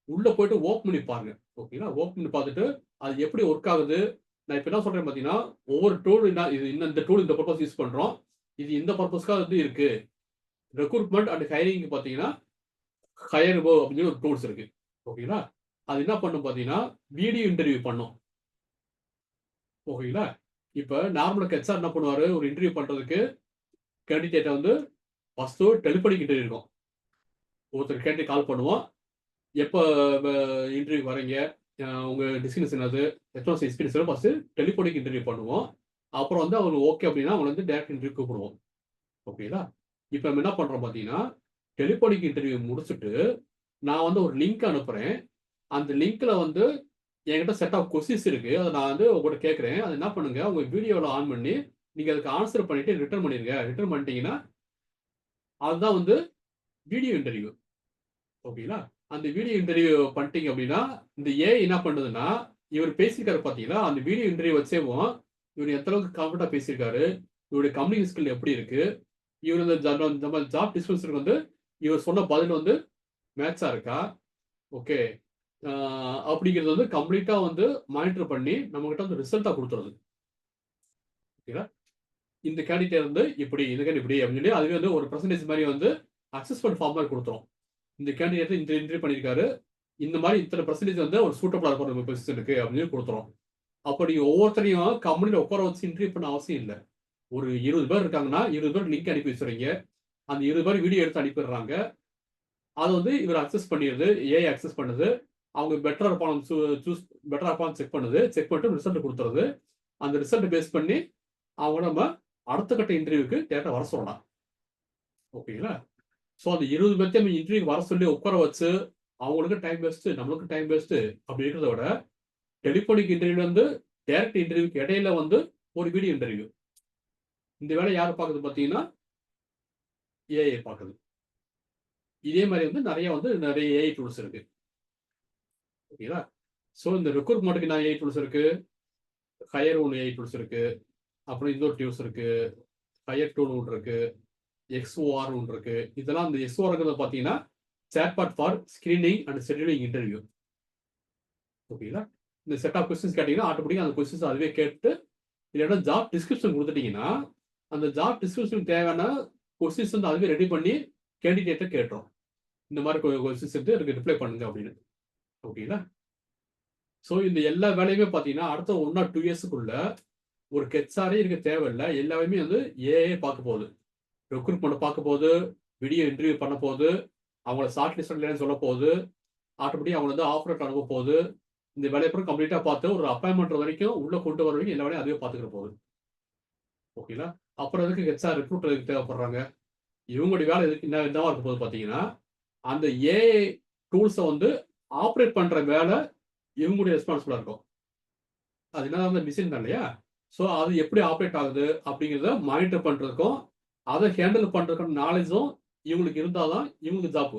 உள்ளே போயிட்டு ஓப்பன் பண்ணி பாருங்க. ஓகேங்களா? ஓப்பன் பண்ணி பார்த்துட்டு அது எப்படி ஒர்க் ஆகுது. நான் இப்போ என்ன சொல்கிறேன் பார்த்தீங்கன்னா ஒவ்வொரு டூல் இது இந்த டூல் இந்த பர்பஸ் யூஸ் பண்ணுறோம், இது இந்த பர்பஸ்க்காக வந்து இருக்கு. ரெக்ரூட்மெண்ட் அண்ட் ஹைரிங் பார்த்தீங்கன்னா ஹையர்போ அப்படின்னு ஒரு டூல்ஸ் இருக்கு. ஓகேங்களா? அது என்ன பண்ணும் பார்த்தீங்கன்னா வீடியோ இன்டர்வியூ பண்ணும். ஓகேங்களா? இப்போ நார்மலாக ஹெச்ஆர் என்ன பண்ணுவார், ஒரு இன்டர்வியூ பண்ணுறதுக்கு கேண்டிடேட்டை வந்து ஃபஸ்ட்டு டெலிஃபோனிக் இன்டர்வியூ இருக்கும். ஒருத்தர் கேட்டு கால் பண்ணுவோம், எப்போ இன்டர்வியூ வரீங்க, உங்கள் டிஸ்டன்ஸ் என்னது, எத்தனை வருஷம் எக்ஸ்பீரியன்ஸ் ஃபஸ்ட்டு டெலிஃபோனிக் இன்டர்வியூ பண்ணுவோம். அப்புறம் வந்து அவங்க ஓகே அப்படின்னா அவங்க வந்து டேரக்ட் இன்டர்வியூ கூப்பிடுவோம். ஓகேங்களா? இப்போ நம்ம என்ன பண்ணுறோம் பார்த்தீங்கன்னா டெலிஃபோனிக் இன்டர்வியூ முடிச்சுட்டு நான் வந்து ஒரு லிங்க் அனுப்புகிறேன். அந்த லிங்க்கில் வந்து என்கிட்ட செட் ஆஃப் கொஸ்டின்ஸ் இருக்குது, அதை நான் வந்து உங்கள்கிட்ட கேட்குறேன். அது என்ன பண்ணுங்கள், உங்கள் வீடியோவில் ஆன் பண்ணி நீங்கள் அதுக்கு ஆன்சர் பண்ணிவிட்டு ரிட்டர்ன் பண்ணிடுங்க. ரிட்டர்ன் பண்ணிட்டீங்கன்னா அதுதான் வந்து வீடியோ இன்டர்வியூ. ஓகேங்களா? அந்த வீடியோ இன்டர்வியூ பண்ணிட்டீங்க அப்படின்னா இந்த ஏஐ என்ன பண்ணுதுன்னா இவர் பேசியிருக்காரு பார்த்தீங்களா, அந்த வீடியோ இன்டர்வியூ வச்சேவும் இவர் எந்த அளவுக்கு கம்ஃபர்ட்டாக பேசியிருக்காரு, இவருடைய கம்யூனிகேஷன் ஸ்கில் எப்படி இருக்கு, இவர் இந்த ஜாப் டிஸ்கிரிப்ஷனுக்கு வந்து இவர் சொன்ன பதில் வந்து மேட்சாக இருக்கா, ஓகே அப்படிங்கிறது வந்து கம்ப்ளீட்டா வந்து மானிட்டர் பண்ணி நம்ம கிட்ட வந்து ரிசல்ட்டா கொடுத்துருது. ஓகேங்களா? இந்த கேண்டிடேட் வந்து இப்படி, இந்த கேண்டிடேட் இப்படி அப்படின்னு சொல்லி அதுவே வந்து ஒரு பெர்சன்டேஜ் மாதிரி வந்து அசஸ்மெண்ட் ஃபார்ம் மாதிரி கொடுத்துரும். இந்த கேண்டிடேட் இந்த இன்டர்வியூ பண்ணியிருக்காரு, இந்த மாதிரி இத்தனை பெர்சன்டேஜ் வந்து ஒரு சூட்டபிளா இருக்கும் நம்ம பொசிஷனுக்கு அப்படின்னு சொல்லி கொடுத்துரும். அப்போ நீங்க ஒவ்வொருத்தரையும் கம்பெனியில் உட்கார வச்சு இன்டர்வியூ பண்ண அவசியம் இல்லை. ஒரு 20 பேர் இருக்காங்கன்னா 20 பேர் லிங்க் அனுப்பி வச்சுறீங்க. அந்த 20 பேர் வீடியோ எடுத்து அனுப்பிடுறாங்க. அதை வந்து இவர் அக்சஸ் பண்ணிடுது, ஏஐ அக்சஸ் பண்ணுது. அவங்க பெட்டரா இருப்பான்னு சூஸ் பெட்டரா இருப்பான்னு செக் பண்ணுது. செக் பண்ணிட்டு ரிசல்ட் கொடுத்துருது. அந்த ரிசல்ட் பேஸ் பண்ணி அவங்க நம்ம அடுத்த கட்ட இன்டர்வியூக்கு டேரக்டா வர சொல்லலாம். ஓகேங்களா? ஸோ அந்த 20 பேர்த்தையும் நம்ம இன்டர்வியூக்கு வர சொல்லி உட்கார வச்சு அவங்களுக்கு டைம் வேஸ்ட், நம்மளுக்கு டைம் வேஸ்ட் அப்படி இருக்கிறத விட டெலிபோனிக் இன்டர்வியூ வந்து டைரக்ட் இன்டர்வியூக்கு இடையில வந்து ஒரு வீடியோ இன்டர்வியூ. இந்த வேலை யார் பார்க்குது பார்த்தீங்கன்னா ஏஐ பார்க்குது. இதே மாதிரி வந்து நிறைய ஏஐ டூல்ஸ் இருக்கு. ஓகேங்களா? ஸோ இந்த ரெக்ரூட்மெண்ட்டுக்கு என்ன ஏஐ டூல்ஸ் இருக்கு? ஹையர் ஒன் ஏஐ டூல்ஸ் இருக்கு. அப்புறம் இன்னொரு டூல்ஸ் இருக்கு. ஹையர் டூல் ஒன்று இருக்கு. எக்ஸ்ஓஆர் ஒன்று இருக்கு. இதெல்லாம் இந்த எக்ஸ்ஓஆர்ங்கிறது பார்த்தீங்கன்னா chatbot for screening and scheduling interview. ஓகேங்களா? இந்த செட் ஆஃப் கொஸ்டின்ஸ் கேட்டீங்கன்னா ஆட்டோமேட்டிக்காக அந்த கொஸ்டின்ஸ் அதுவே கேட்டு இல்லைன்னா ஜாப் டிஸ்கிரிப்ஷன் கொடுத்துட்டீங்கன்னா அந்த ஜாப் டிஸ்கிரிப்ஷனுக்கு தேவையான கொஸ்டின்ஸ் வந்து அதுவே ரெடி பண்ணி கேண்டிடேட்டை கேட்டுரும். இந்த மாதிரி கொஸ்டின்ஸ் எடுத்து எனக்கு ரிப்ளை பண்ணுங்க அப்படின்னு. ஓகேங்களா? ஸோ இந்த எல்லா வேலையுமே பார்த்தீங்கன்னா அடுத்த 1 or 2 இயர்ஸுக்குள்ள ஒரு ஹெச்ஆரே இருக்க தேவையில்லை. எல்லாமே வந்து ஏஐ பார்க்க போகுது. ரெக்ரூட்மெண்ட் பார்க்க போகுது, வீடியோ இன்டர்வியூ பண்ண போகுது, அவங்கள ஷார்ட் லிஸ்ட் இல்லைன்னு சொல்ல போகுது, ஆட்டோமேட்டிக் அவங்க வந்து ஆஃபர் லெட்டர் அனுப்ப போகுது. இந்த வேலையை அப்புறம் கம்ப்ளீட்டா பார்த்து ஒரு அப்பாயின்மெண்ட் வரைக்கும் உள்ள கொண்டு வர வரைக்கும் எல்லா வேலையும் அதுவே பார்த்துக்கிற போகுது. ஓகேங்களா? அப்புறம் எதுக்கு ஹெச்ஆர் ரெக்ரூட்டர் எதுக்கு தேவைப்படுறாங்க? இவங்களுடைய வேலை எதுக்கு என்னவா இருக்க போகுது பார்த்தீங்கன்னா அந்த ஏஐ டூல்ஸை வந்து ஆப்ரேட் பண்ற வேலை இவங்களுடைய ரெஸ்பான்சிபிளா இருக்கும். அது என்ன அந்த மிஷின் தான் இல்லையா? ஸோ அது எப்படி ஆப்ரேட் ஆகுது அப்படிங்கிறத மானிட்டர் பண்றதுக்கும் அதை ஹேண்டில் பண்றதுக்கான நாலேஜும் இவங்களுக்கு இருந்தாதான் இவங்களுக்கு ஜாப்பு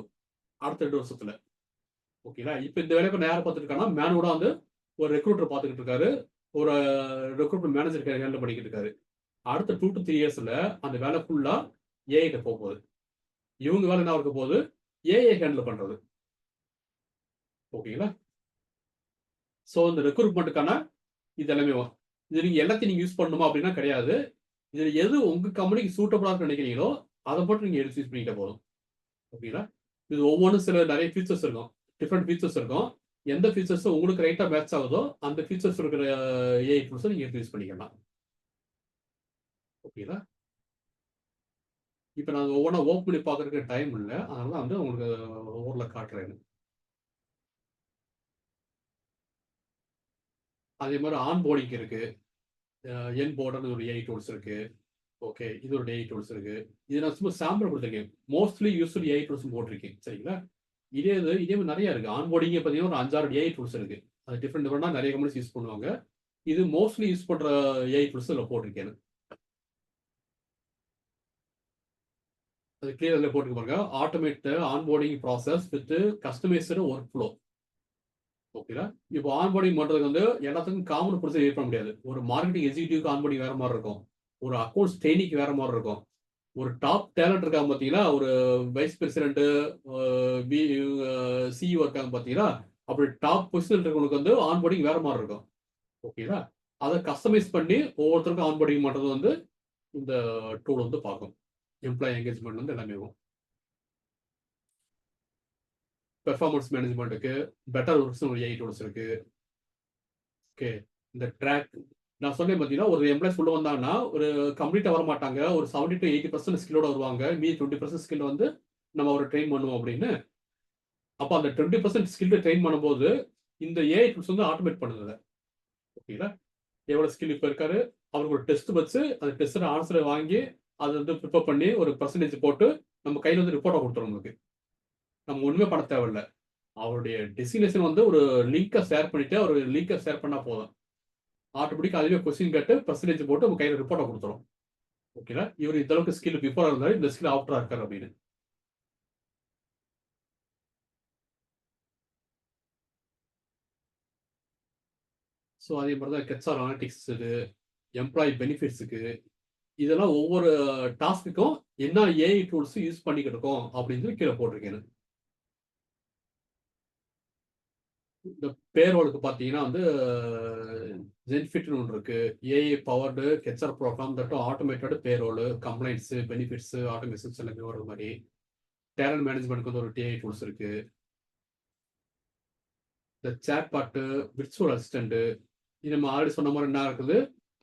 அடுத்த 2 வருஷத்துல. ஓகேங்களா? இப்போ இந்த வேலையை யார் பார்த்துட்டு இருக்காங்கன்னா மேனோட வந்து ஒரு ரெக்ரூட்டர் பார்த்துக்கிட்டு இருக்காரு, ஒரு ரெக்ரூட்மெண்ட் மேனேஜர் ஹேண்டில் பண்ணிக்கிட்டு இருக்காரு. அடுத்த 2 to 3 இயர்ஸ்ல அந்த வேலை ஃபுல்லா ஏஐ போக போகுது. இவங்க வேலை என்ன இருக்க போகுது? ஏஐ ஹேண்டில் பண்றது. ஓகேங்களா? ஸோ இந்த ரெக்ரூட்மெண்ட்டுக்கான இது எல்லாமே இது நீங்க எல்லாத்தையும் நீங்க யூஸ் பண்ணணுமா அப்படின்னா கிடையாது. இதுல எது உங்க கம்பெனிக்கு சூட்டபிளா நினைக்கிறீங்களோ அதை மட்டும் நீங்க எடுத்து யூஸ் பண்ணிக்கிட்ட போதும். ஓகேங்களா? இது ஒவ்வொன்றும் சில நிறைய ஃபீச்சர்ஸ் இருக்கும், டிஃப்ரெண்ட் ஃபீச்சர்ஸ் இருக்கும். எந்த ஃபீச்சர்ஸ் உங்களுக்கு ரைட்டா மேட்ச் ஆகுதோ அந்த ஃபீச்சர்ஸ் இருக்கிற ஏஐ டூல்ஸை நீங்க எடுத்து யூஸ் பண்ணிக்கலாம். ஓகேங்களா? இப்போ நான் ஒவ்வொன்றா ஓப்பன் பண்ணி பார்க்கறதுக்கு டைம் இல்லை, அதனால வந்து உங்களுக்கு ஊரில் காட்டுறேன். அதே மாதிரி ஆன் போர்டிங் இருக்கு, என் போர்டுன்னு ஒரு ஏஐ டூல்ஸ் இருக்கு. ஓகே, இது ஒரு ஏஐ டூல்ஸ் இருக்கு. இது நான் சும்மா சாம்பிள் கொடுத்துருக்கேன். மோஸ்ட்லி யூஸ்ஃபுல் ஏஐ டூல்ஸ் போட்டிருக்கேன். சரிங்களா? இதே மாதிரி நிறைய இருக்கு. ஆன் போர்டிங்கே பார்த்தீங்கன்னா ஒரு 5-6 ஏஐ டூல்ஸ் இருக்கு. அது டிஃப்ரெண்ட் நிறைய கம்பெனிஸ் யூஸ் பண்ணுவாங்க. இது மோஸ்ட்லி யூஸ் பண்ற ஏஐ டூல்ஸ் இதில் போட்டிருக்கேன். அது கிளியர் அதில் போட்டுக்க பாருங்க. Automate onboarding process with customised work flow. ஓகேங்களா? இப்போ ஆன்போர்டிங் பண்றதுக்கு வந்து எல்லாத்துக்கும் காமன் ப்ரொசீஜர் ஏற்பட முடியாது. ஒரு மார்க்கெட்டிங் எக்ஸிக்யூட்டிவ் ஆன்போர்டிங் வேற மாதிரி இருக்கும், ஒரு அக்கௌண்ட்ஸ் ட்ரெயினிக்கு வேற மாதிரி இருக்கும், ஒரு டாப் டேலண்ட் இருக்காங்க பார்த்தீங்களா, ஒரு வைஸ் பிரசிடென்ட் சிஇஓ இருக்காங்க பார்த்தீங்களா, அப்படி டாப் பொசிஷன் இருக்கவங்களுக்கு வந்து ஆன்போர்டிங் வேற மாதிரி இருக்கும். ஓகேங்களா? அதை கஸ்டமைஸ் பண்ணி ஒவ்வொருத்தருக்கும் ஆன்போர்டிங் பண்ணுறது வந்து இந்த டூல் வந்து பார்க்கும். எம்ப்ளாயி என்கேஜ்மெண்ட் வந்து எல்லாமே இருக்கும். பெர்ஃபார்மன்ஸ் மேனேஜ்மெண்ட்டுக்கு பெட்டர் ஒர்க்ஸ் ஒரு ஏஐ டூல்ஸ் இருக்கு. ஓகே, இந்த ட்ராக் நான் சொன்னேன் பார்த்தீங்கன்னா ஒரு எம்ப்ளாய்ஸ் உள்ள வந்தாங்கன்னா ஒரு கம்ப்ளீட்டாக வர மாட்டாங்க, ஒரு 70 to 80% ஸ்கில்லோட வருவாங்க, மீதி 20% ஸ்கில் வந்து நம்ம அவரை ட்ரெயின் பண்ணுவோம் அப்படின்னு. அப்போ அந்த 20% ஸ்கில்லை ட்ரெயின் பண்ணும்போது இந்த ஏஐ டூல்ஸ் வந்து ஆட்டோமேட் பண்ணுது. ஓகேங்களா? எவ்வளோ ஸ்கில் இப்போ இருக்காரு, அவருக்கு ஒரு டெஸ்ட் வச்சு அந்த டெஸ்ட்டோட ஆன்சரை வாங்கி அதை வந்து ப்ரிப்பேர் பண்ணி ஒரு பர்சன்டேஜ் போட்டு நம்ம கையில் வந்து ரிப்போர்ட்டாக கொடுத்துரும். உங்களுக்கு நம்ம ஒன்றுமே பண்ண தேவையில்லை. அவருடைய டெஸ்டினேஷன் வந்து ஒரு லிங்கை ஷேர் பண்ணிட்டு அவர் லிங்கை ஷேர் பண்ணால் போதும், ஆட்டோமேட்டிக் அதுவே கொஸ்டின் கேட்டு பர்சன்டேஜ் போட்டு உங்க கையில் ரிப்போர்ட்டை கொடுத்துரும். ஓகேங்களா? இவர் இந்த அளவுக்கு ஸ்கில் பிஃபோரா இருந்தாரு, இந்த ஸ்கில் ஆஃப்டரா இருக்காரு அப்படின்னு. ஸோ அதே மாதிரி தான் ஹெச்ஆர் அனாலிட்டிக்ஸ், இது எம்ப்ளாயி பெனிஃபிட்ஸுக்கு, இதெல்லாம் ஒவ்வொரு டாஸ்க்குக்கும் என்ன ஏஐ டூல்ஸ் யூஸ் பண்ணிக்கிட்டு இருக்கோம் அப்படின்னு சொல்லி கீழே போட்டிருக்கேன். இந்த பேரோலுக்கு பார்த்தீங்கன்னா வந்து ஜென்ஃபிட்னு ஒன்று இருக்கு. AI powered HR program that automated payroll complaints benefits automations எல்லாமே வர மாதிரி. டேலண்ட் மேனேஜ்மெண்ட்க்கு வந்து ஒரு டிஐ டூல்ஸ் இருக்கு. இந்த சேட் பாட்டு விர்ச்சுவல் அசிஸ்டன்ட் இது நம்ம ஆல்ரெடி சொன்ன மாதிரி என்ன இருக்குது.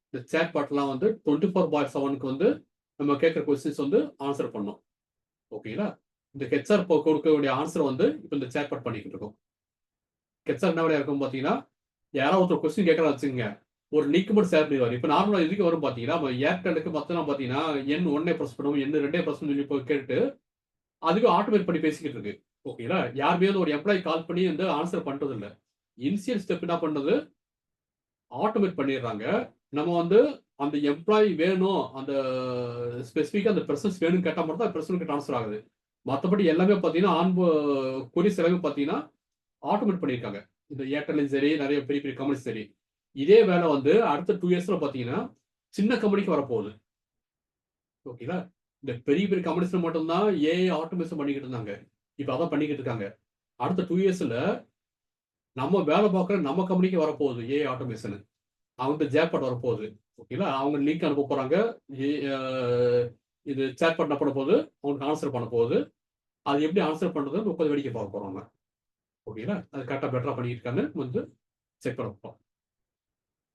இந்த சேட் பாட்லாம் வந்து 24/7 வந்து நம்ம கேட்குற கொஸ்டின்ஸ் வந்து ஆன்சர் பண்ணோம். ஓகேங்களா. இந்த ஹெச்ஆர் கொடுக்க வேண்டிய ஆன்சர் வந்து இப்போ இந்த சேட் பாட் பண்ணிக்கிட்டு இருக்கோம். ஹெச்ஆர் என்ன வழியாக இருக்கும் பார்த்தீங்கன்னா, யாராவது ஒருத்தர் கொஸ்டின் கேட்கறா வச்சுக்கோங்க, ஒரு லிங்க் மட்டும் ஷேர் பண்ணிடுவார். இப்போ நார்மலாக இதுக்கு வரும் பார்த்தீங்கன்னா, ஏர்டெலுக்கு மற்றலாம் பார்த்தீங்கன்னா எண் 1 ப்ரெஸ் பண்ணுவோம், எண் 2 ப்ரெஸ் சொல்லி போய் கேட்டு அதுக்கு ஆட்டோமேட் பண்ணி பேசிக்கிட்டு இருக்கு. ஓகேங்களா. யாருமே வந்து ஒரு எம்ப்ளாயி கால் பண்ணி வந்து ஆன்சர் பண்றது இல்லை. இனிஷியல் ஸ்டெப் என்ன பண்ணுறது, ஆட்டோமேட் பண்ணிடுறாங்க. நம்ம வந்து அந்த எம்ப்ளாயி வேணும், அந்த ஸ்பெசிஃபிக்காக அந்த பர்சன்ஸ் வேணும்னு கேட்டால் மட்டும் தான் பர்சனுக்கு ட்ரான்ஸ்ஃபர் ஆகுது. மற்றபடி எல்லாமே பார்த்தீங்கன்னா கொரிஸ் எல்லாமே பார்த்தீங்கன்னா ஆட்டோமேட் பண்ணியிருக்காங்க. இந்த ஏர்டெல்லையும் சரி, நிறைய பெரிய பெரிய கம்பெனிஸ் சரி. இதே வேலை வந்து அடுத்த 2 இயர்ஸ்ல பார்த்தீங்கன்னா சின்ன கம்பெனிக்கு வரப்போகுது. ஓகேங்களா. இந்த பெரிய பெரிய கம்பெனிஸ்ல மட்டும்தான் ஏஐ ஆட்டோமேஷன் பண்ணிக்கிட்டு இருந்தாங்க. இப்போ அதான் பண்ணிக்கிட்டு இருக்காங்க. அடுத்த 2 இயர்ஸ்ல நம்ம வேலை பார்க்குற நம்ம கம்பெனிக்கு வரப்போகுது ஏஐ ஆட்டோமேஷன். அவங்க ஜேப்பாட் வரப்போகுது. ஓகேங்களா. அவங்க லிங்க் அனுப்ப போறாங்க. இது சேட் பண்ண பண்ண போது அவங்களுக்கு ஆன்சர் பண்ண போகுது. அது எப்படி ஆன்சர் பண்றதுன்னு 30 வேடிக்கை பார்க்க போறோம் நம்ம. ஓகேங்களா. அது கரெக்டாக பெட்டரா பண்ணியிருக்கான்னு வந்து செக் பண்ண போறோம்.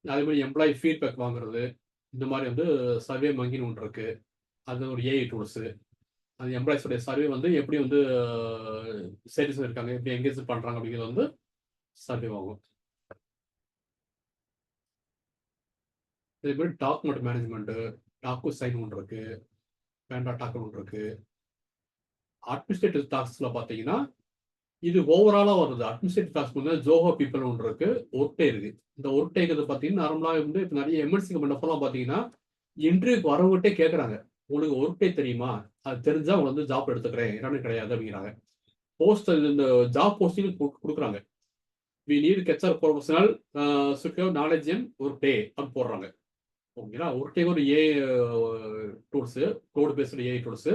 அதே மாதிரி எம்ப்ளாயி ஃபீட்பேக் வாங்குறது, இந்த மாதிரி வந்து சர்வே மங்கின்னு ஒன்று இருக்கு. அது ஒரு ஏஐ டூல்ஸு. அந்த எம்ப்ளாயிஸோடைய சர்வே வந்து எப்படி வந்து சேட்டிஸ்ஃபை இருக்காங்க, எப்படி எங்கேஜ் பண்ணுறாங்க அப்படிங்கிறது வந்து சர்வே ஆகும். இதே மாதிரி டாக்குமெண்ட் மேனேஜ்மெண்ட்டு, டாக்கு சைன் ஒன்று இருக்கு, பேண்டா டாக்குன்னு ஒன்று இருக்கு. அட்மினிஸ்ட்ரேட்டிவ் டாஸ்க்ல பார்த்தீங்கன்னா இது ஓவராலாக வருது. அட்மினிஸ்ட்ரேட்டிவ் டாஸ்க் வந்து ஜோஹோ பீப்பிள் ஒன்று இருக்கு, ஒர்க்டே இருக்கு. இந்த ஒர்க்டேங்கிறது பார்த்தீங்கன்னா நார்மலாக வந்து இப்போ நிறைய எம்என்சி கம்பெனிலாம் பார்த்தீங்கன்னா இன்டர்வியூக்கு வரவங்ககிட்டே கேட்குறாங்க, உங்களுக்கு ஒர்க்டே தெரியுமா, அது தெரிஞ்சா அவங்க வந்து ஜாப் எடுத்துக்கிறேன், என்னன்னு கிடையாது அப்படிங்கிறாங்க. போஸ்ட் இந்த ஜாப் போஸ்டிங் கொடுக்குறாங்க. We need HR professional should knowledge in Workday அப்படின்னு போடுறாங்க. ஓகேங்களா. ஒர்க்டே ஒரு AI tools, cloud based AI tools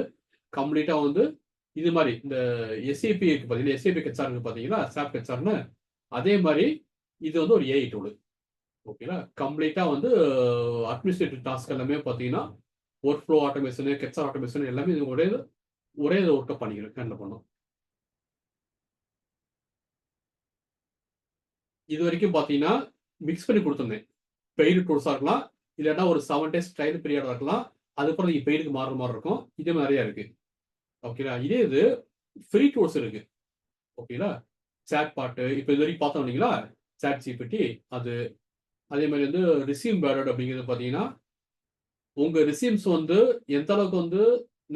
கம்ப்ளீட்டாக வந்து இது மாதிரி இந்த எஸ்ஏபி இருக்கு பார்த்தீங்கன்னா, எஸ்ஏபி ஹெச்ஆர் பார்த்தீங்கன்னா சாப் ஹெச்ஆர்னு அதே மாதிரி இது வந்து ஒரு ஏஐ டூல். ஓகேங்களா. கம்ப்ளீட்டாக வந்து அட்மினிஸ்ட்ரேட்டிவ் டாஸ்க் எல்லாமே பார்த்தீங்கன்னா work flow automation HR automation எல்லாமே இது ஒரே ஒர்க்கை பண்ணிக்கிறேன் ஹேண்டில் பண்ணும். இது வரைக்கும் பார்த்தீங்கன்னா மிக்ஸ் பண்ணி கொடுத்துருந்தேன். பெய்டு டூல்ஸாக இருக்கலாம், இல்லைன்னா ஒரு 7 days ட்ரையல் பீரியடாக இருக்கலாம். அதுக்கப்புறம் நீங்கள் பெய்டுக்கு மாறுற மாதிரி இருக்கும். இதே மாதிரி நிறையா இருக்கு. ஓகேங்களா. இதே இது ஃப்ரீ டூல்ஸ் இருக்கு. ஓகேங்களா. சேட் பாட்டு இப்போ இது வரைக்கும் பார்த்தோம் இல்லைங்களா, சேட் ஜிபிடி அது. அதே மாதிரி வந்து ரிசீம் பேடட் அப்படிங்கிறது பார்த்தீங்கன்னா உங்கள் ரிசீம்ஸ் வந்து எந்த அளவுக்கு வந்து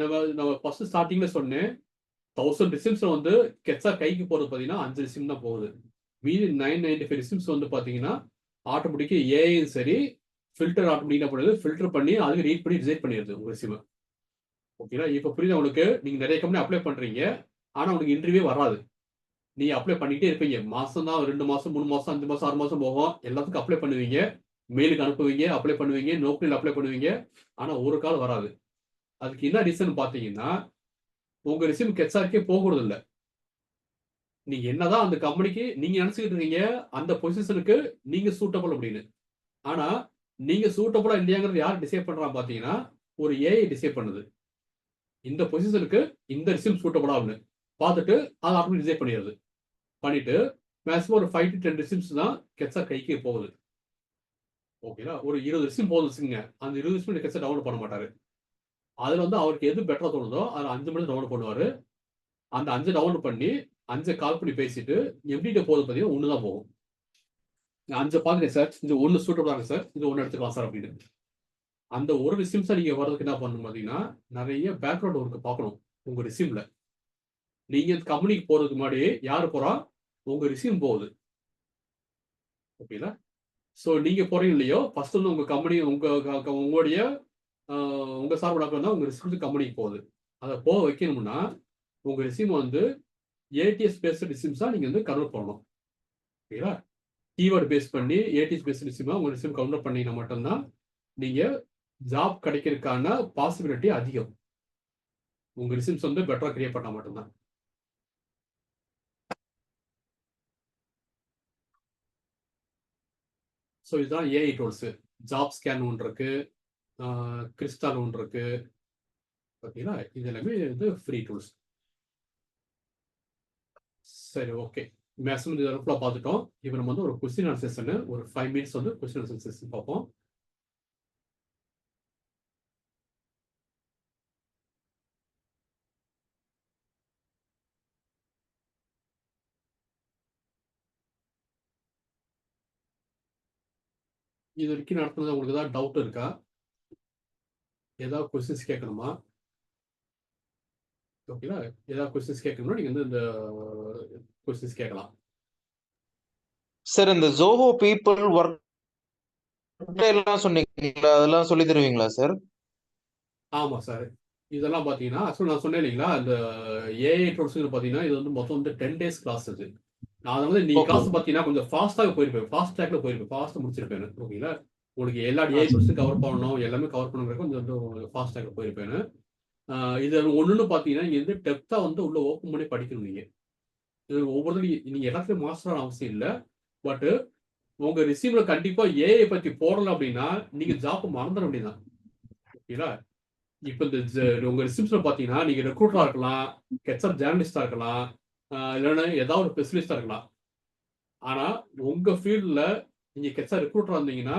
நம்ம ஃபர்ஸ்ட் ஸ்டார்டிங்ல சொன்னேன் 1000 ரிசீம்ஸ்ல வந்து கெட்ஸார் கைக்கு போகிறது பார்த்தீங்கன்னா 5 ரிசீம் தான் போகுது. மீதி 995 ரிசீம்ஸ் வந்து பார்த்தீங்கன்னா ஆட்டோமேட்டிக்காக ஏஐயும் சரி ஃபில்டர் ஆட்டோமேட்டிக்காக பண்ணுது, ஃபில்டர் பண்ணி அதுக்கு ரீட் பண்ணி ரிஜெக்ட் பண்ணிடுது உங்கள் ரிசீமை. ஓகேங்களா. இப்போ புரியுது உங்களுக்கு. நீங்கள் நிறைய கம்பெனி அப்ளை பண்ணுறீங்க, ஆனால் உங்களுக்கு இன்டர்வியூ வராது. நீங்கள் அப்ளை பண்ணிக்கிட்டே இருப்பீங்க. மாதம் தான் 2 மாதம் 3 மாதம் 5 மாதம் 6 மாதம் போகும். எல்லாத்துக்கும் அப்ளை பண்ணுவீங்க, மெயிலுக்கு அனுப்புவீங்க, அப்ளை பண்ணுவீங்க, நோக்கரியில் அப்ளை பண்ணுவீங்க. ஆனால் ஒரு கால் வராது. அதுக்கு என்ன ரீசன் பார்த்தீங்கன்னா உங்கள் ரிசீம் ஹெச்ஆர்க்கே போகிறது இல்லை. நீங்கள் என்னதான் அந்த கம்பெனிக்கு நீங்கள் நினச்சிக்கிட்டு இருக்கீங்க அந்த பொசிஷனுக்கு நீங்கள் சூட்டபிள் அப்படின்னு. ஆனால் நீங்கள் சூட்டபிளாக இல்லையாங்கிறது யார் டிசைட் பண்ணுறாங்க பார்த்தீங்கன்னா ஒரு ஏஐ டிசைட் பண்ணுது. இந்த பொசிஷனுக்கு இந்த ரிசீம் சூட்டபிளா அப்படின்னு பார்த்துட்டு அதை ஆட்டோமேட்டிக் ரிஜெக்ட் பண்ணிடுது. பண்ணிட்டு மேக்ஸிமம் ஒரு 5 to 10 ரிசீம்ஸ் தான் கெட்ஸார் கைக்கு போகுது. ஓகேங்களா. ஒரு 20 ரிசீம் போகுது வச்சுக்கோங்க. அந்த 20 ரிசீம் கெட்ஸார் டவுன்லோட் பண்ண மாட்டாரு. அதில் வந்து அவருக்கு எது பெட்டராக தோணுதோ அதில் 5 மட்டும் டவுன்லோட் பண்ணுவார். அந்த 5 டவுன்லோட் பண்ணி 5 கால் பண்ணி பேசிட்டு எப்படிட்ட போகுது பார்த்தீங்கன்னா 1 தான் போகும். 5 பார்க்குறேன் சார், இது 1 சூட்டபிளாக இருக்கு சார், இது 1 எடுத்துக்கலாம் சார் அப்படின்னு. அந்த ஒரு ரிசீம்ஸை நீங்கள் வர்றதுக்கு என்ன பண்ணணும் பார்த்தீங்கன்னா நிறைய பேக்ரவுண்ட் ஒர்க்கு பார்க்கணும் உங்கள் ரிசீமில். நீங்கள் கம்பெனிக்கு போகிறதுக்கு முன்னாடி யார் போகிறா, உங்கள் ரிசீம் போகுது. ஓகேங்களா. ஸோ நீங்கள் போகிறீங்க இல்லையோ ஃபர்ஸ்ட் வந்து உங்கள் கம்பெனி உங்களுடைய உங்கள் சார்பு தான் உங்கள் ரிசீம் கம்பெனிக்கு போகுது. அதை போக வைக்கணும்னா உங்கள் ரிசீம் வந்து ஏடிஎஸ் பேஸ்டு ரிசீம்ஸாக நீங்கள் வந்து கன்வெர்ட் பண்ணணும். ஓகேங்களா. கீவேர்டு பேஸ் பண்ணி ஏடிஎஸ் பேஸ்டு ரிசீமாக உங்கள் ரிசீம் கன்வெர்ட் பண்ணிங்கன்னா மட்டும்தான் நீங்கள் ஜாப் கிடைக்கிறதுக்கான பாசிபிலிட்டி அதிகம். உங்கள் ரிசீம்ஸ் வந்து பெட்டராக கிரியேட் பண்ணால் மட்டும்தான். ஸோ இதுதான் ஏஐ டூல்ஸு. ஜாப் ஸ்கேன் ஒன்று இருக்கு, கிறிஸ்டால் ஒன்று இருக்கு. பார்த்தீங்களா, இது எல்லாமே வந்து ஃப்ரீ டூல்ஸ். சரி, ஓகே. மேக்ஸிமம் இது ஃபுல்லாக பார்த்துட்டோம். இப்போ நம்ம வந்து ஒரு கொஸ்டின் ஆன்சர் செஷனு ஒரு 5 மினிட்ஸ் வந்து கொஸ்டின் ஆன்சர் செஷன் பார்ப்போம். இது வரைக்கும் நடத்துனது உங்களுக்கு ஏதாவது டவுட் இருக்கா? ஏதாவது கொஸ்டின்ஸ் கேட்கணுமா? ஓகேங்களா, ஏதாவது கொஸ்டின்ஸ் கேட்கணும்னா நீங்கள் வந்து இந்த கொஸ்டின்ஸ் கேட்கலாம். சார் இந்த ஜோஹோ பீப்புள் ஒர்க் எல்லாம் சொன்னீங்களா, அதெல்லாம் சொல்லி தருவீங்களா சார்? ஆமாம் சார். இதெல்லாம் பார்த்தீங்கன்னா ஆக்சுவலாக நான் சொன்னேன் இல்லைங்களா, இந்த ஏஐ டூல்ஸுன்னு பார்த்தீங்கன்னா இது வந்து மொத்தம் வந்து 10 டேஸ் கிளாஸ் இது. நான் அதை வந்து நீ ஓகே. கிளாஸ் பார்த்தீங்கன்னா கொஞ்சம் ஃபாஸ்ட்டாக போயிருப்பேன், ஃபாஸ்ட் ட்ராக்ல போயிருப்பேன், ஃபாஸ்ட்டாக முடிச்சிருப்பேன். ஓகேங்களா, உங்களுக்கு எல்லா ஏஐ டூல்ஸும் கவர் பண்ணணும், எல்லாமே கவர் பண்ணுங்கிறக்க கொஞ்சம் வந்து ஃபாஸ்ட் ட்ராக்ல போயிருப்பேன். இது ஒன்றுன்னு பார்த்தீங்கன்னா நீங்கள் வந்து டெப்த்தாக வந்து உள்ள ஓப்பன் பண்ணி படிக்கணும். நீங்கள் இது ஒவ்வொருத்தரும் நீங்கள் எல்லாத்துலையும் மாஸ்டரான அவசியம் இல்லை. பட்டு உங்கள் ரிசீவ்ல கண்டிப்பாக ஏஐ பற்றி போடலை அப்படின்னா நீங்கள் ஜாப் மறந்துட வேண்டியதான். ஓகேங்களா, இப்போ இந்த உங்க ரிசிப்ஷன்ல பார்த்தீங்கன்னா நீங்க ரெக்ரூட்டரா இருக்கலாம், ஹெச்ஆர் ஜேர்னலிஸ்டா இருக்கலாம், இல்லைன்னா ஏதாவது ஒரு ஸ்பெஷலிஸ்டா இருக்கலாம். ஆனா உங்க ஃபீல்ட்ல நீங்க ஹெச்ஆர் ரெக்ரூட்டரா இருந்தீங்கன்னா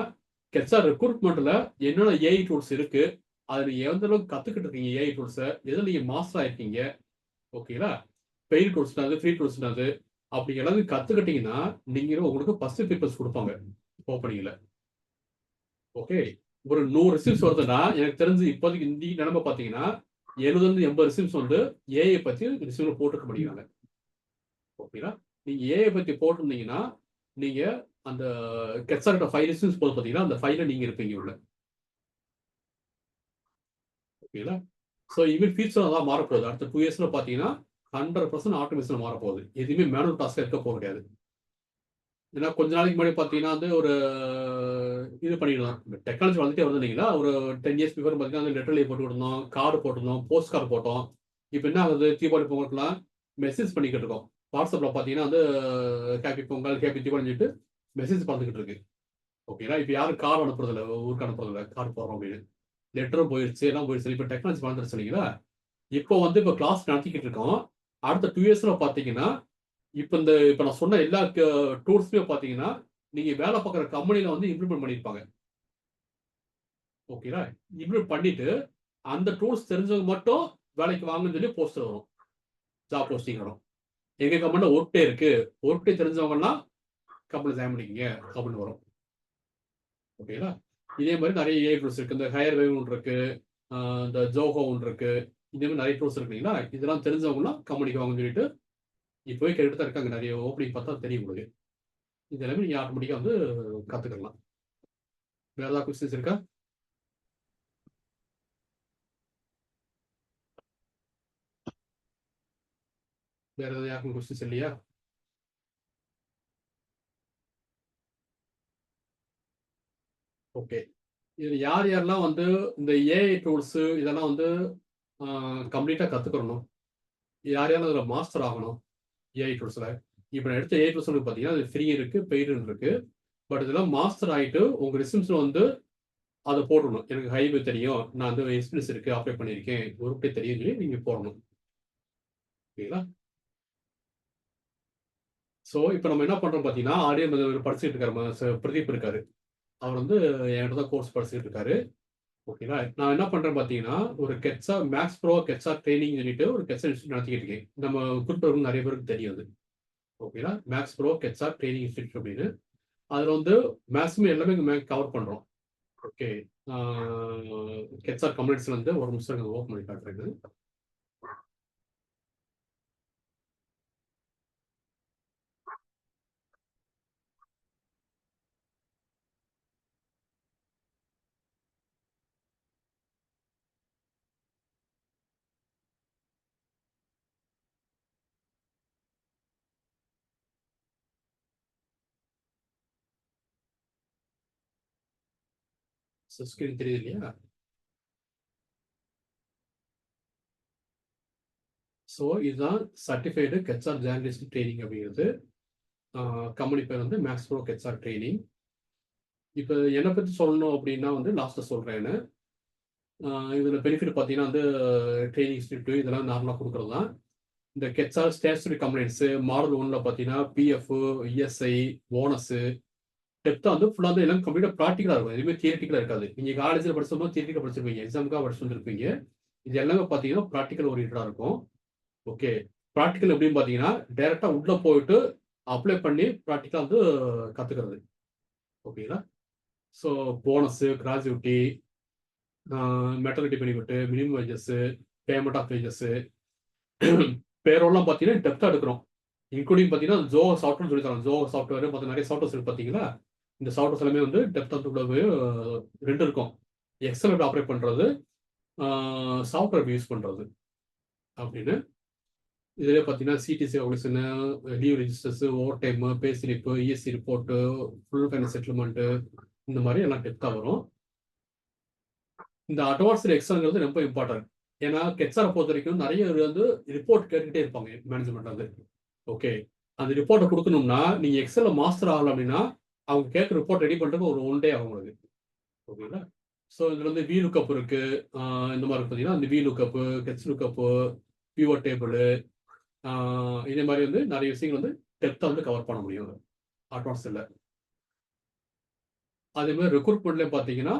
ஹெச்ஆர் ரெக்ரூட்மெண்ட்ல என்னென்ன ஏஐ டூல்ஸ் இருக்கு, அதை நீங்க எந்த அளவுக்கு கத்துக்கிட்டு இருக்கீங்க, ஏஐ டூல்ஸை எதில் நீங்க மாஸ்டர் ஆயிருக்கீங்க. ஓகேங்களா, பெய்டு டூல்ஸ்னாது ஃப்ரீ டூல்ஸ்னாது அப்படி எல்லாத்தையும் கத்துக்கிட்டீங்கன்னா நீங்க உங்களுக்கு ஃபர்ஸ்ட் பேப்பர்ஸ் கொடுப்பாங்க ஓப்பனிங்ல. ஓகே, ஒரு 100 ரிசிப்ட்ஸ் வருதுன்னா எனக்கு தெரிஞ்சு இப்போதைக்கு இந்த நிலைமை பார்த்தீங்கன்னா 70-80 ரிசிப்ட்ஸ் வந்து ஏஐ பற்றி ரிசிப்ட்ல போட்டுக்க முடியுங்க. ஓகேங்களா, நீங்க ஏஐ பற்றி போட்டிருந்தீங்கன்னா நீங்க அந்த கெட்சார்ட்ட 5 ரிசிப்ட்ஸ் போது பார்த்தீங்கன்னா அந்த ஃபைல நீங்க இருப்பீங்க உள்ள. ஓகேங்களா, ஸோ இனிமேல் ஃபியூச்சர் அதான் மாறப்போகுது. அடுத்த 2 இயர்ஸ்ல பார்த்தீங்கன்னா 100% ஆட்டோமேஷன் மாறப்போகுது. எதுவுமே மேனுவல் டாஸ்க்காக இருக்க போக முடியாது. ஏன்னா கொஞ்ச நாளைக்கு முன்னாடி பார்த்தீங்கன்னா வந்து ஒரு இது பண்ணிடலாம். டெக்னாலஜி வந்துட்டே வருது இல்லைங்களா, ஒரு 10 இயர்ஸ் பிஃபோர் பார்த்தீங்கன்னா அந்த லெட்டர்லேயே போட்டு விடணும், கார்டு போட்டிருந்தோம், போஸ்ட் கார்டு போட்டோம். இப்போ என்ன ஆகுது, தீபாவளி பொங்கலுக்குலாம் மெசேஜ் பண்ணிக்கிட்டு இருக்கோம். வாட்ஸ்அப்பில் பார்த்தீங்கன்னா வந்து ஹேப்பி பொங்கல், ஹேப்பி தீபாவளின்னு சொல்லிட்டு மெசேஜ் பார்த்துக்கிட்டு இருக்கு. ஓகேங்களா, இப்போ யாரும் கார்டு அனுப்புறதில்ல, ஊருக்கு அனுப்புறதில்ல, கார்டு போடுறோம் அப்படின்னு. லெட்டரும் போயிடுச்சு, எல்லாம் போயிடுச்சு. இப்போ டெக்னாலஜி வளர்ந்துருச்சு இல்லைங்களா. இப்போ கிளாஸ் நடத்திக்கிட்டு இருக்கோம். அடுத்த 2 இயர்ஸ்ல பார்த்தீங்கன்னா இப்போ நான் சொன்ன எல்லா டூல்ஸுமே பார்த்தீங்கன்னா நீங்க வேலை பார்க்குற கம்பெனில வந்து இம்ப்ளிமெண்ட் பண்ணியிருப்பாங்க. ஓகேங்களா, இம்ப்ளிமெண்ட் பண்ணிட்டு அந்த டூல்ஸ் தெரிஞ்சவங்க மட்டும் வேலைக்கு வாங்கன்னு சொல்லி போஸ்டர் வரும், ஜாப் போஸ்டிங் வரும். எங்க கம்பெனில ஒர்க்டே இருக்கு, ஒர்க்டே தெரிஞ்சவங்கலாம் கம்பெனி ஜாயின் பண்ணிக்கங்க அப்படின்னு வரும். ஓகேங்களா, இதே மாதிரி நிறைய ஏஐ டூல்ஸ் இருக்கு. இந்த ஹையர் வேவ் ஒன்று இருக்கு, இந்த ஜோஹோ ஒன்று இருக்கு. இதே மாதிரி நிறைய டூல்ஸ் இருக்கு இல்லைங்களா. இதெல்லாம் தெரிஞ்சவங்கலாம் கம்பெனிக்கு வாங்கன்னு சொல்லிட்டு இப்போவே கேட்டுட்டு தான் இருக்காங்க. நிறைய ஓப்பனிங் பார்த்தா தெரியும் உங்களுக்கு. இது எல்லாமே நீங்க ஆட்டோமேட்டிக்கா வந்து கத்துக்கலாம். வேற ஏதாவது கொஸ்டின்ஸ் இருக்கா? வேற ஏதாவது யாருக்கும் கொஸ்டின்ஸ் இல்லையா? ஓகே, இது யார் யாரெல்லாம் வந்து இந்த ஏஐ டூல்ஸ் இதெல்லாம் வந்து கம்ப்ளீட்டா கத்துக்கணும், யார் யாரெல்லாம் அதில் மாஸ்டர் ஆகணும் ஏஐ டூல்ஸ்ல. இப்போ நான் எடுத்த ஏஐ டூல்ஸ் பார்த்தீங்கன்னா அது ஃப்ரீ இருக்கு, பெய்டுன்னு இருக்கு. பட் இதெல்லாம் மாஸ்டர் ஆகிட்டு உங்க ரிசம்ஸ்ல வந்து அதை போடணும். எனக்கு ஹைவே தெரியும், நான் வந்து எக்ஸ்பீரியன்ஸ் இருக்கு, அப்ளை பண்ணியிருக்கேன், ஒருக்கே தெரியும் சொல்லி நீங்க போடணும். ஓகேங்களா, ஸோ இப்போ நம்ம என்ன பண்றோம் பார்த்தீங்கன்னா ஆடியோ படிச்சுட்டு இருக்காரு பிரதீப் இருக்காரு. அவர் வந்து என்கிட்ட தான் கோர்ஸ் படிச்சுட்டு இருக்காரு. ஓகேங்களா, நான் என்ன பண்றேன் பார்த்தீங்கன்னா ஒரு கெட்ஸா மேக்ஸ் ப்ரோ கெட்ஸா ட்ரைனிங் சொல்லிட்டு ஒரு கெட்ஸா இன்ஸ்டியூட் நடத்திக்கிட்டு இருக்கேன். நம்ம குறிப்பிட்ட நிறைய பேருக்கு தெரியும் அது. ஓகேங்களா, மேக்ஸ் ப்ரோ கெட்ஸா ட்ரைனிங் இன்ஸ்டியூட் அப்படின்னு. அதில் வந்து மேக்ஸிமம் எல்லாமே கவர் பண்ணுறோம். ஓகே, கெட்ஸா கம்யூனிட்டிஸ்ல வந்து ஒரு நிமிஷம் ஓப்பன் பண்ணி காட்டுறேங்க. ஸ்கிரீன் தெரியுது இல்லையா? ஸோ இதுதான் சர்டிஃபைடு கெட்ஸார் ஜேர்னலிஸ்ட் ட்ரைனிங் அப்படிங்கிறது. கம்பெனி பேர் வந்து மேக்ஸ் ப்ரோ கெட்ஸார் ட்ரைனிங். இப்போ என்னை பற்றி சொல்லணும் அப்படின்னா வந்து லாஸ்ட்டில் சொல்கிறேன்னு. இதில் பெனிஃபிட் பார்த்தீங்கன்னா வந்து ட்ரைனிங் இன்ஸ்டியூட் இதெல்லாம் நார்மலாக கொடுக்குறது தான். இந்த கெச்ஆர் ஸ்டேஷனரி கம்ப்ளைண்ட்ஸு மாடல் 1ல் பார்த்தீங்கன்னா பிஎஃப், இஎஸ்ஐ, போனஸு டெப்த்தாக வந்து ஃபுல்லாக வந்து எல்லாம் கம்ப்ளீட்டாக ப்ராக்டிக்கலாக இருக்கும். எதுவுமே தியரிட்டிக்கலாக இருக்காது. நீங்கள் காலேஜில் படிச்சோம்னா தியரிட்டிக்கல் படிச்சிருப்பீங்க, எக்ஸாமுக்காக படிச்சு வந்துருப்பீங்க. இது எல்லாமே பார்த்தீங்கன்னா ப்ராக்டிக்கல் ஓரியன்டாக இருக்கும். ஓகே, ப்ராக்டிக்கல் எப்படின்னு பார்த்தீங்கன்னா டைரெக்டாக உள்ளே போயிட்டு அப்ளை பண்ணி ப்ராக்டிக்கலாக வந்து கற்றுக்கிறது. ஓகேங்களா? So bonus, gratuity, maternity benefit, minimum wages, payment of wages, பேரோல்லாம் பார்த்தீங்கன்னா டெப்த்தாக எடுக்கிறோம். இன்க்ளூடிங் பார்த்தீங்கன்னா ஜோ சாஃப்ட்வேர் சொல்லி தரோம். ஜோ சாஃப்ட்வேர் மற்ற நிறைய சாஃப்ட்வேர்ஸ் இருக்கு பார்த்தீங்களா? இந்த சாஃப்ட்வேர்ஸ் எல்லாமே வந்து டெப்த்தாக உள்ளவே 2 இருக்கும். எக்ஸல் எப்படி ஆப்ரேட் பண்ணுறது, சாஃப்ட்வேர் எப்படி யூஸ் பண்ணுறது அப்படின்னு. இதிலே பார்த்தீங்கன்னா CTC operation, leave registers, overtime, pay slip, ESC report, full finance settlement, இந்த மாதிரி எல்லாம் டெப்த்தாக வரும். இந்த அட்வான்ஸ்டு எக்ஸல்ங்கிறது ரொம்ப இம்பார்ட்டன்ட். ஏன்னா கெச்ஆரை பொறுத்த வரைக்கும் நிறைய வந்து ரிப்போர்ட் கேட்டுக்கிட்டே இருப்பாங்க மேனேஜ்மெண்ட் வந்து. ஓகே, அந்த ரிப்போர்ட்டை கொடுக்கணும்னா நீங்கள் எக்ஸலில் மாஸ்டர் ஆகலாம் அப்படின்னா அவங்க கேட்குற ரிப்போர்ட் ரெடி பண்ணுறதுக்கு ஒரு 1 டே ஆகும் உங்களுக்கு. ஓகேங்களா? ஸோ இதில் வந்து வி லுக்கப் இருக்குது. இந்த மாதிரி பார்த்தீங்கன்னா இந்த வி லுக்கப்பு, ஹெச் லுக்கப்பு, பிஓ டேபிள், இதே மாதிரி வந்து நிறைய விஷயங்கள் வந்து டெப்த்தாக வந்து கவர் பண்ண முடியும் அட்வான்ஸில். அதே மாதிரி ரெக்ரூட்மெண்ட்லேயும் பார்த்தீங்கன்னா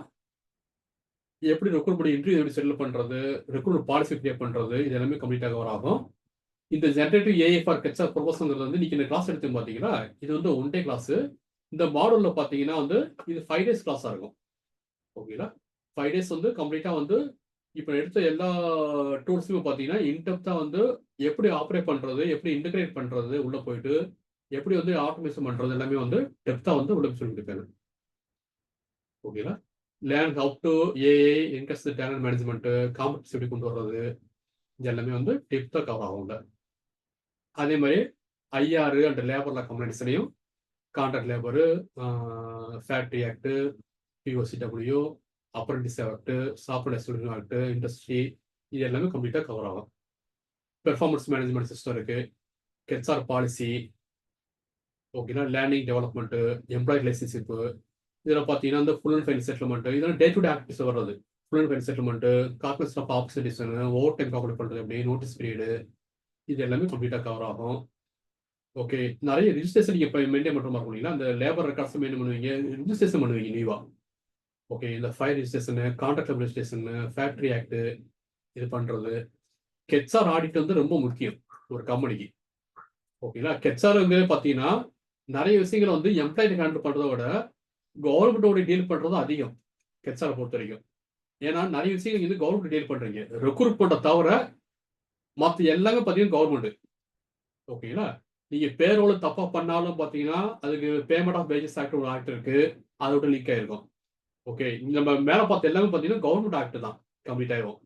எப்படி ரெக்ரூட்மெண்ட் இன்டர்வியூ எப்படி செட்டில் பண்ணுறது, ரெக்ரூட்மெண்ட் பாலிசி கிரியேட் பண்ணுறது, இது எல்லாமே கம்ப்ளீட்டாக கவர் ஆகும். இந்த ஜென்ரேட்டிவ் ஏஐ ஃபார் கெச்ஆர் ப்ரொபோசல்ங்கிறது வந்து நீங்கள் இந்த கிளாஸ் எடுத்து பார்த்தீங்கன்னா இது வந்து 1 டே கிளாஸு. இந்த மாடலில் பார்த்தீங்கன்னா வந்து இது 5 டேஸ் கிளாஸாக இருக்கும். ஓகேங்களா? 5 டேஸ் வந்து கம்ப்ளீட்டாக வந்து இப்போ எடுத்த எல்லா டூல்ஸுமே பார்த்தீங்கன்னா இன்டெப்த்தாக வந்து எப்படி ஆப்ரேட் பண்ணுறது, எப்படி இன்டகிரேட் பண்ணுறது, உள்ளே போயிட்டு எப்படி வந்து ஆட்டோமேஷன் பண்ணுறது எல்லாமே வந்து டெப்த்தாக வந்து உள்ள சொல்லி கொடுப்பேன். ஓகேங்களா? Learn how to AI enhances talent management, competition எப்படி கொண்டு வர்றது, இது எல்லாமே வந்து டெப்த்தாக கவர் ஆகுங்க. அதே மாதிரி ஐஆர் அண்ட் லேபர் லா கம்ப்ளைண்ட்ஸ்லையும் contract labour, factory act, BOCW, apprentice act, software exclusive act, industry, இது எல்லாமே கம்ப்ளீட்டாக கவர் ஆகும். பெர்ஃபார்மன்ஸ் மேனேஜ்மெண்ட் சிஸ்டம் இருக்குது, கெச்ஆர் பாலிசி, ஓகேங்களா, லேர்னிங் டெவலப்மெண்ட்டு, எம்ப்ளாயி ரிலேஷன்ஷிப்பு, இதில் பார்த்தீங்கன்னா இந்த ஃபுல் அண்ட் ஃபைல் செட்டில்மெண்ட்டு, இதெல்லாம் டே டு டே ஆக்டிவிட்டிஸ் வர்றது. Full and final settlement, calculation of ஆப்ஷனிசனு, ஓவர் டைம் கால்குலேட் பண்ணுறது எப்படி, நோட்டீஸ் பீரியடு, இது எல்லாமே கம்ப்ளீட்டாக கவர் ஆகும். ஓகே, நிறைய ரிஜிஸ்ட்ரேஷன் நீங்கள் இப்போ மெயின்டைன் பண்ணுற மாதிரி இல்லைங்களா? அந்த லேபர் ரெக்கார்ட்ஸ் மெயின்டைன் பண்ணுவீங்க, ரிஜிஸ்ட்ரேஷன் பண்ணுவீங்க லீவா. ஓகே, இந்த ஃபயர் ரிஜிஸ்ட்ரேஷனு, கான்ட்ராக்ட் ரிஜிஸ்ட்ரேஷனு, ஃபேக்ட்ரி ஆக்டு, இது பண்ணுறது. கெச்ஆர் ஆடிட் வந்து ரொம்ப முக்கியம் ஒரு கம்பெனிக்கு. ஓகேங்களா? கெச்ஆருங்க பார்த்தீங்கன்னா நிறைய விஷயங்களை வந்து எம்ப்ளாயி ஹேண்டில் பண்ணுறத விட கவர்மெண்ட்டோட டீல் பண்ணுறது அதிகம் கெச்ஆரை பொறுத்த வரைக்கும். ஏன்னா நிறைய விஷயங்கள் வந்து கவர்மெண்ட் டீல் பண்ணுறீங்க. ரெக்ரூட்மெண்ட்டை தவிர மற்ற எல்லாமே பார்த்தீங்கன்னா கவர்மெண்ட். ஓகேங்களா? நீங்கள் பேரோல் தப்பாக பண்ணாலும் பார்த்தீங்கன்னா அதுக்கு பேமெண்ட் ஆஃப் வேஜஸ் ஆக்ட் ஒரு ஆக்ட் இருக்குது, அதோட லீக் ஆகிருக்கும். ஓகே, நம்ம மேலே பார்த்த எல்லாமே பார்த்தீங்கன்னா கவர்மெண்ட் ஆக்ட் தான் கம்ப்ளீட் ஆகிடும்.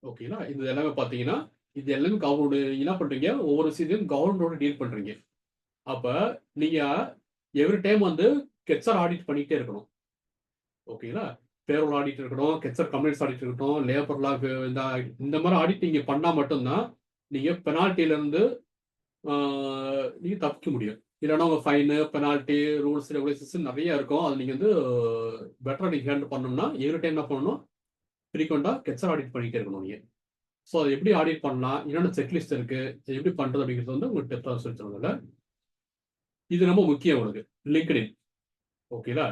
ஓகேங்களா? இது எல்லாமே பார்த்தீங்கன்னா இது எல்லாமே கவர்மெண்ட் என்ன பண்ணுறீங்க, ஒவ்வொரு விஷயத்தையும் கவர்மெண்டோட டீல் பண்ணுறீங்க. அப்போ நீங்கள் எவ்ரி டைம் வந்து கெச்ஆர் ஆடிட் பண்ணிக்கிட்டே இருக்கணும். ஓகேங்களா? பேரோல் ஆடிட் இருக்கணும், கெச்ஆர் கம்ப்ளைண்ட்ஸ் ஆடிட் இருக்கணும், லேபர்லா இந்த மாதிரி ஆடிட் நீங்கள் பண்ணால் மட்டும்தான் நீங்கள் பெனால்ட்டிலேருந்து நீங்கள் தப்பிக்க முடியும். இல்லைன்னா உங்கள் ஃபைனு, பெனால்ட்டி, ரூல்ஸ் ரெகுலேஷன்ஸ் நிறைய இருக்கும். அது நீங்கள் வந்து பெட்டராக நீங்கள் ஹேண்டில் பண்ணணும்னா எவ்ரி டைம் என்ன பண்ணணும், ஃப்ரீக்வெண்ட்டாக கெச்ஆர் ஆடிட் பண்ணிக்கிட்டே இருக்கணும் நீங்கள். ஸோ அதை எப்படி ஆடிட் பண்ணலாம், என்னென்ன செக்லிஸ்ட் இருக்குது, எப்படி பண்ணுறது அப்படிங்கிறது வந்து உங்களுக்கு டெப்த்தாக சொல்லி தருவதில்ல. இது ரொம்ப முக்கியம் உங்களுக்கு லிங்க்டின். ஓகேங்களா?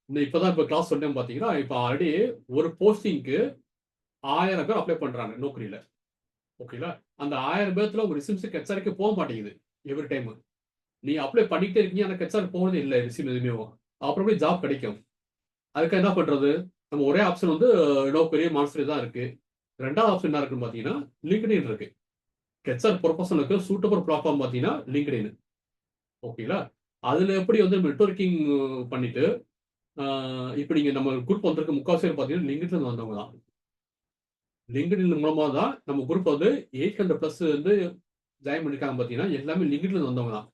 இப்போதான் இப்போ கிளாஸ் சொன்னேன் பார்த்தீங்கன்னா இப்போ ஆல்ரெடி ஒரு போஸ்டிங்க்கு 1000 பேர் அப்ளை பண்ணுறாங்க நோக்கரியில். ஓகேங்களா? அந்த 1000 பேர்த்துல உங்கள் ரிசிம்ஸ் கெச்ஆருக்கு போக மாட்டேங்குது எவ்ரி டைம். நீங்கள் அப்ளை பண்ணிக்கிட்டே இருக்கீங்க, ஆனால் கெச்ஆர் போகிறது இல்லை ரிசிம் எதுவுமே. அப்புறம் எப்படி ஜாப் கிடைக்கும்? அதுக்கு என்ன பண்ணுறது? நம்ம ஒரே ஆப்ஷன் வந்து நோக்கரி மான்ஸ்டரி தான் இருக்குது. 2வது ஆப்ஷன் என்ன இருக்குன்னு பார்த்தீங்கன்னா லிங்க்டின் இருக்குது. கெச்ஆர் ப்ரொபோசலுக்கு சூட்டபிள் பிளாட்ஃபார்ம் பார்த்தீங்கன்னா லிங்க்டின். ஓகேங்களா? அதில் எப்படி வந்து நெட்வொர்க்கிங் பண்ணிட்டு இப்போ நீங்கள் நம்ம குரூப் வந்திருக்க முக்கால்வாசி பேர் பார்த்தீங்கன்னா லிங்க்டின் வந்தவங்க தான். லிங்க்டின் மூலமாக தான் நம்ம குரூப் வந்து 800+ வந்து ஜாயின் பண்ணியிருக்காங்க. பார்த்தீங்கன்னா எல்லாமே லிங்க்டின் வந்தவங்க தான்.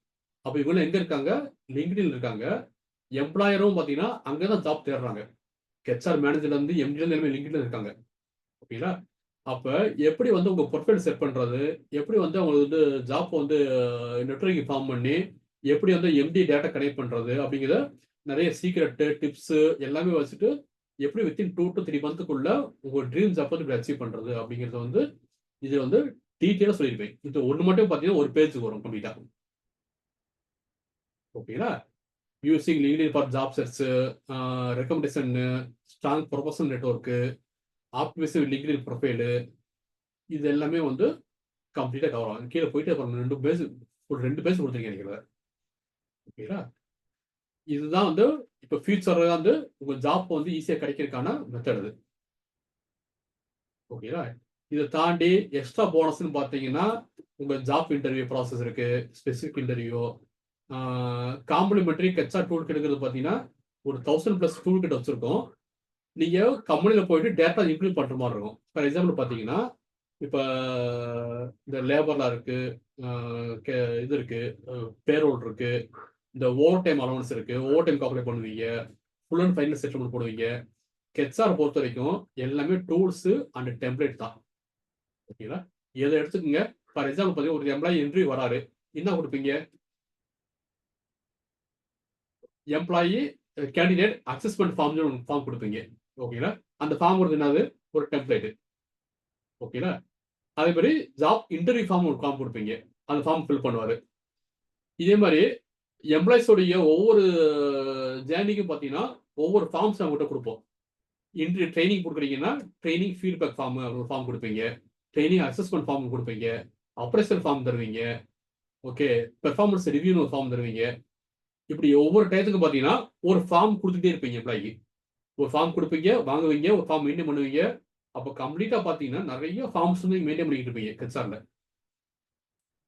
அப்போ இவங்க எங்கே இருக்காங்க, லிங்க்டின் இருக்காங்க. எம்ப்ளாயரும் பார்த்தீங்கன்னா அங்கே தான் ஜாப் தேடுறாங்க. கெச்ஆர் மேனேஜர்லேருந்து எம்டிலேருந்து எல்லாமே லிங்க்டின் இருக்காங்க. ஓகேங்களா? அப்போ எப்படி வந்து உங்கள் ப்ரொஃபைல் செட் பண்ணுறது, எப்படி வந்து அவங்களுக்கு வந்து ஜாப் வந்து நெட்வொர்க்கிங் ஃபார்ம் பண்ணி எப்படி வந்து எம்டி டேட்டா கனெக்ட் பண்ணுறது அப்படிங்கிறத நிறைய சீக்ரெட்டு டிப்ஸு எல்லாமே வச்சுட்டு எப்படி வித்தின் 2 to 3 மந்த்துக்குள்ள உங்க ட்ரீம் ஜாப் வந்து இப்படி அச்சீவ் பண்றது அப்படிங்கறத வந்து இது வந்து டீட்டெயிலாக சொல்லியிருப்பேன். இது ஒன்று மட்டும் பார்த்தீங்கன்னா ஒரு பேஜுக்கு வரும் கம்ப்ளீட்டா. ஓகேங்களா? Using LinkedIn for job search, recommendation, strong professional network, optimise LinkedIn profile, இது எல்லாமே வந்து கம்ப்ளீட்டாக கவர் ஆகும். கீழே போயிட்டு அப்புறம் 2 பேஜ் ஒரு 2 பேஜ் கொடுத்துருக்கேன் நினைக்கிறேன். ஓகேங்களா? இதுதான் வந்து இப்போ ஃபியூச்சர்ல வந்து உங்க ஜாப் வந்து ஈஸியாக கிடைக்கிறதுக்கான மெத்தட் இது. ஓகேங்களா? இதை தாண்டி எக்ஸ்ட்ரா போனஸ்ன்னு பார்த்தீங்கன்னா உங்க ஜாப் இன்டர்வியூ ப்ராசஸ் இருக்கு, ஸ்பெசிஃபிக் இன்டர்வியூ, காம்ப்ளிமெண்டரி கெச்சா டூல் கிட் இருக்கிறது பார்த்தீங்கன்னா ஒரு 1000+ டூல் கிட் வச்சிருக்கோம். நீங்க கம்பெனியில் போயிட்டு டேட்டா இம்ப்ளிமெண்ட் பண்ற மாதிரி இருக்கும். ஃபார் எக்ஸாம்பிள் பார்த்தீங்கன்னா இப்போ இந்த லேபர்லாம் இருக்கு, இது இருக்கு, பேரோல் இருக்கு, இந்த ஓவர் டைம் அலவன்ஸ் இருக்கு, ஓவர் டைம் கால்குலேட் பண்ணுவீங்க, ஃபுல் அண்ட் ஃபைனல் செட்டில்மெண்ட் போடுவீங்க. கெச்ஆர் பொறுத்த வரைக்கும் எல்லாமே டூல்ஸ் அண்ட் டெம்ப்ளேட் தான். ஓகேங்களா? எதை எடுத்துக்கோங்க. ஃபார் எக்ஸாம்பிள் பார்த்தீங்கன்னா ஒரு எம்ப்ளாயி இன்டர்வியூ வராரு, என்ன கொடுப்பீங்க? எம்ப்ளாயி கேண்டிடேட் அசஸ்மெண்ட் ஃபார்ம்னு ஒரு ஃபார்ம் கொடுப்பீங்க. ஓகேங்களா? அந்த ஃபார்ம் ஒரு என்னது ஒரு டெம்ப்ளேட். ஓகேங்களா? அதே மாதிரி ஜாப் இன்டர்வியூ ஃபார்ம் ஒரு ஃபார்ம் கொடுப்பீங்க, அந்த ஃபார்ம் ஃபில் பண்ணுவாரு. இதே மாதிரி எம்ப்ளாயிஸோடைய ஒவ்வொரு ஜேர்னிக்கும் பார்த்தீங்கன்னா ஒவ்வொரு ஃபார்ம்ஸ் அவங்ககிட்ட கொடுப்போம். இன்டர்வியூ ட்ரைனிங் கொடுக்குறீங்கன்னா ட்ரைனிங் ஃபீட்பேக் ஃபார்ம் ஒரு ஃபார்ம் கொடுப்பீங்க, ட்ரைனிங் அசஸ்மெண்ட் ஃபார்ம் கொடுப்பீங்க, அப்ரைசல் ஃபார்ம் தருவீங்க, ஓகே, பெர்ஃபார்மன்ஸ் ரிவ்யூன்னு ஒரு ஃபார்ம் தருவீங்க. இப்படி ஒவ்வொரு டயத்துக்கும் பார்த்தீங்கன்னா ஒரு ஃபார்ம் கொடுத்துட்டே இருப்பீங்க. எம்ப்ளாய்க்கு ஒரு ஃபார்ம் கொடுப்பீங்க, வாங்குவீங்க, ஒரு ஃபார்ம் மெயின்டைன் பண்ணுவீங்க. அப்போ கம்ப்ளீட்டாக பார்த்தீங்கன்னா நிறைய ஃபார்ம்ஸ் வந்து மெயின்டைன் பண்ணிக்கிட்டு இருப்பீங்க ஹெச்ஆர்ல.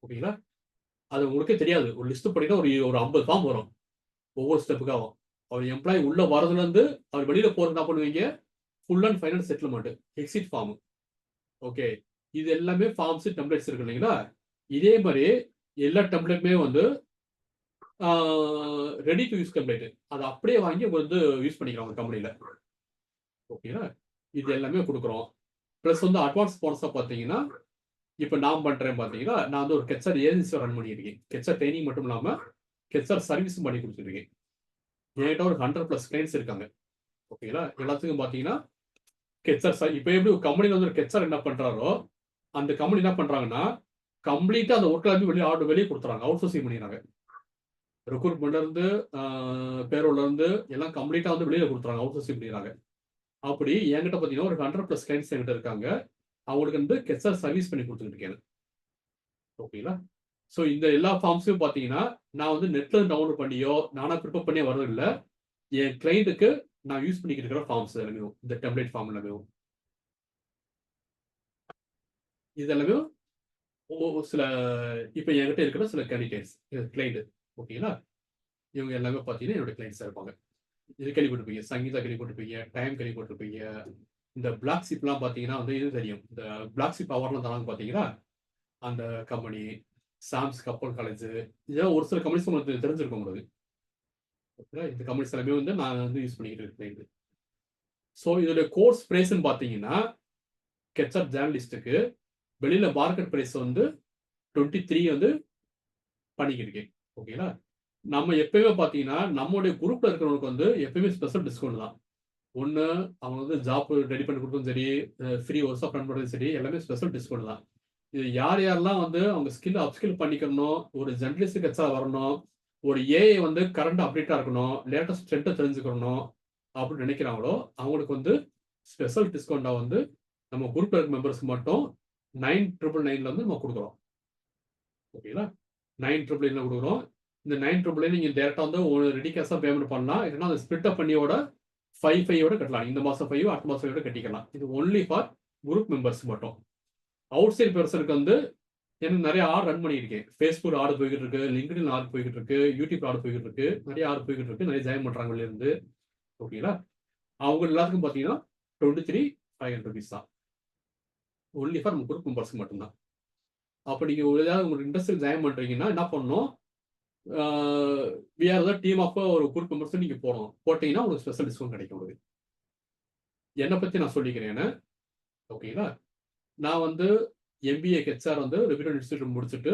ஓகேங்களா? அது உங்களுக்கே தெரியாது. ஒரு லிஸ்ட் பண்ணிட்டா ஒரு 50 ஃபார்ம் வரும் ஒவ்வொரு ஸ்டெப்புக்காகவும். அவர் எம்ப்ளாயி உள்ள வரதுலேருந்து அவர் வெளியில போறது என்ன பண்ணுவீங்க? Full and final settlement, exit form. Okay, இது எல்லாமே ஃபார்ம்ஸ் டெம்ப்ளேட்ஸ் இருக்கு இல்லைங்களா? இதே மாதிரி எல்லா டெம்ப்ளேட்டுமே வந்து ரெடி டு யூஸ் டெம்ப்ளேட். அதை அப்படியே வாங்கி அவங்க வந்து யூஸ் பண்ணிக்கிறாங்க கம்பெனியில். ஓகேங்களா? இது எல்லாமே கொடுக்குறோம். ப்ளஸ் வந்து அட்வான்ஸ் போனஸாக பார்த்தீங்கன்னா இப்போ நான் பண்ணுறேன் பார்த்தீங்கன்னா நான் வந்து ஒரு கெச்ஆர் ஏஜென்சியை ரன் பண்ணியிருக்கேன். கெச்ஆர் ட்ரைனிங் மட்டும் இல்லாமல் கெச்ஆர் சர்வீஸும் பண்ணி கொடுத்துருக்கேன். என்கிட்ட ஒரு 100+ கிளைண்ட்ஸ் இருக்காங்க. ஓகேங்களா? எல்லாத்துக்கும் பார்த்தீங்கன்னா கெச்ஆர் இப்போ எப்படி ஒரு கம்பெனியில் வந்து ஒரு கெச்ஆர் என்ன பண்ணுறாரோ அந்த கம்பெனி என்ன பண்ணுறாங்கன்னா கம்ப்ளீட்டாக அந்த ஒர்க் எல்லாமே வெளியே கொடுத்துறாங்க, அவுட் சோர்சிங் பண்ணிடுறாங்க. ரெக்ரூட்மெண்ட்ல இருந்து பேரோல்ல இருந்து எல்லாம் கம்ப்ளீட்டாக வந்து வெளியில் கொடுத்துறாங்க, அவுட் சோர்சிங் பண்ணிடுறாங்க. அப்படி என்கிட்ட பார்த்தீங்கன்னா ஒரு 100+ கிளைண்ட்ஸ் என்கிட்ட இருக்காங்க. அவங்களுக்கு வந்து கெச்ஆர் சர்வீஸ் பண்ணி கொடுத்துட்டு இருக்கேன். ஓகேங்களா? ஸோ இந்த எல்லா ஃபார்ம்ஸையும் பார்த்தீங்கன்னா நான் வந்து நெட்ல டவுன்லோட் பண்ணியோ நானா ப்ரிப்பேர் பண்ணியோ வரது இல்லை. என் கிளைண்ட்டுக்கு நான் யூஸ் பண்ணிக்கிட்டு இருக்கிற ஃபார்ம்ஸ் எல்லாமே, இந்த டெம்ப்ளேட் ஃபார்ம் எல்லாமே, இது எல்லாமே சில இப்போ என்கிட்ட இருக்கிற சில கேண்டிடேட்ஸ் கிளைண்ட். ஓகேங்களா? இவங்க எல்லாமே பார்த்தீங்கன்னா என்னோட கிளைண்ட்ஸாக இருப்பாங்க. இது கேள்விப்பட்டிருப்பீங்க, சங்கீதா கேள்விப்பட்டிருப்பீங்க, டைம் கேள்விப்பட்டிருப்பீங்க. இந்த பிளாக் ஷிப்லாம் பார்த்தீங்கன்னா வந்து இது தெரியும். இந்த பிளாக் ஷிப் அவார்ட்லாம் தராங்க பார்த்தீங்களா? அந்த கம்பெனி, சாம்ஸ் கப்பல் காலேஜ், இதெல்லாம் ஒரு சில கம்பெனிஸ் உங்களுக்கு தெரிஞ்சிருக்கும் உங்களுக்கு. ஓகேங்களா? இந்த கம்பெனிஸ் எல்லாமே வந்து நான் வந்து யூஸ் பண்ணிக்கிட்டு இருக்கேன். ஸோ இதோட கோர்ஸ் ப்ரைஸ்ன்னு பார்த்தீங்கன்னா கெச்ஆர் ஜேர்னலிஸ்ட்டுக்கு வெளியில் மார்க்கெட் ப்ரைஸ் வந்து 23 வந்து பண்ணிக்கிட்டு இருக்கேன். ஓகேங்களா? நம்ம எப்பயுமே பார்த்தீங்கன்னா நம்மளுடைய குரூப்ல இருக்கிறவங்களுக்கு வந்து எப்பயுமே ஸ்பெஷல் டிஸ்கவுண்ட் தான். ஒன்று அவங்க வந்து ஜாப் ரெடி பண்ணி கொடுத்ததும் சரி, ஃப்ரீ ஒர்க் ஷாப் ரன் பண்ணுறதும் சரி, எல்லாமே ஸ்பெஷல் டிஸ்கவுண்ட் தான். இது யார் யாரெல்லாம் வந்து அவங்க ஸ்கில் அப்ஸ்கில் பண்ணிக்கணும், ஒரு ஜெர்னலிஸ்ட் கெச்ஆர் வரணும், ஒரு ஏஐ வந்து கரண்ட் அப்டேட்டாக இருக்கணும், லேட்டஸ்ட் ட்ரெண்டை தெரிஞ்சுக்கணும் அப்படின்னு நினைக்கிறாங்களோ அவங்களுக்கு வந்து ஸ்பெஷல் டிஸ்கவுண்டாக வந்து நம்ம குரூப்ல இருக்க மெம்பர்ஸ்க்கு மட்டும் 999 வந்து நம்ம கொடுக்குறோம். ஓகேங்களா? 999 கொடுக்குறோம். இந்த 999 நீங்கள் டேரெக்டாக வந்து ஒரு ரெடி கேஷாக பேமெண்ட் பண்ணலாம். இல்லைன்னா அந்த ஸ்பிளிட் அப் பண்ணியோட 5 கட்டலாம். இந்த மாதம் 5 அடுத்த மாதம் 5 கட்டிக்கலாம். இது ஒன்லி ஃபார் குரூப் மெம்பர்ஸ் மட்டும். அவுட் சைட் பர்சனுக்கு வந்து எனக்கு நிறைய ஆர்டர் ரன் பண்ணியிருக்கேன். ஃபேஸ்புக் ஆர்டர் போய்கிட்டு இருக்கு, லிங்க்டின் ஆர்டர் போய்கிட்டு இருக்கு, யூடியூப் ஆர்டர் போய்கிட்டு இருக்கு, நிறைய ஆர்டர் போய்கிட்டு இருக்கு, நிறைய ஜாயின் பண்ணுறாங்க வெளியிருந்து. ஓகேங்களா? அவங்க எல்லாத்துக்கும் பார்த்தீங்கன்னா 23,500 rupees தான். ஒன்லி ஃபார் நம்ம குரூப் மெம்பர்ஸ்க்கு மட்டும்தான். அப்போ நீங்கள் ஒரு ஏதாவது உங்களுக்கு இண்டஸ்ட்ரியில் ஜாயின் பண்ணுறீங்கன்னா என்ன பண்ணணும்? விஆர் தான் டீம் ஆஃப் ஒரு குரூப் மெம்பர்ஸ் நீங்கள் போடணும். போட்டிங்கன்னா உங்களுக்கு ஸ்பெஷல் டிஸ்கவுண்ட் கிடைக்கும். உங்களுக்கு என்னை பற்றி நான் சொல்லிக்கிறேன்னு. ஓகேங்களா? நான் வந்து எம்பிஏ கெச்ஆர் வந்து ரெப்யூட்டட் இன்ஸ்டியூட் முடிச்சுட்டு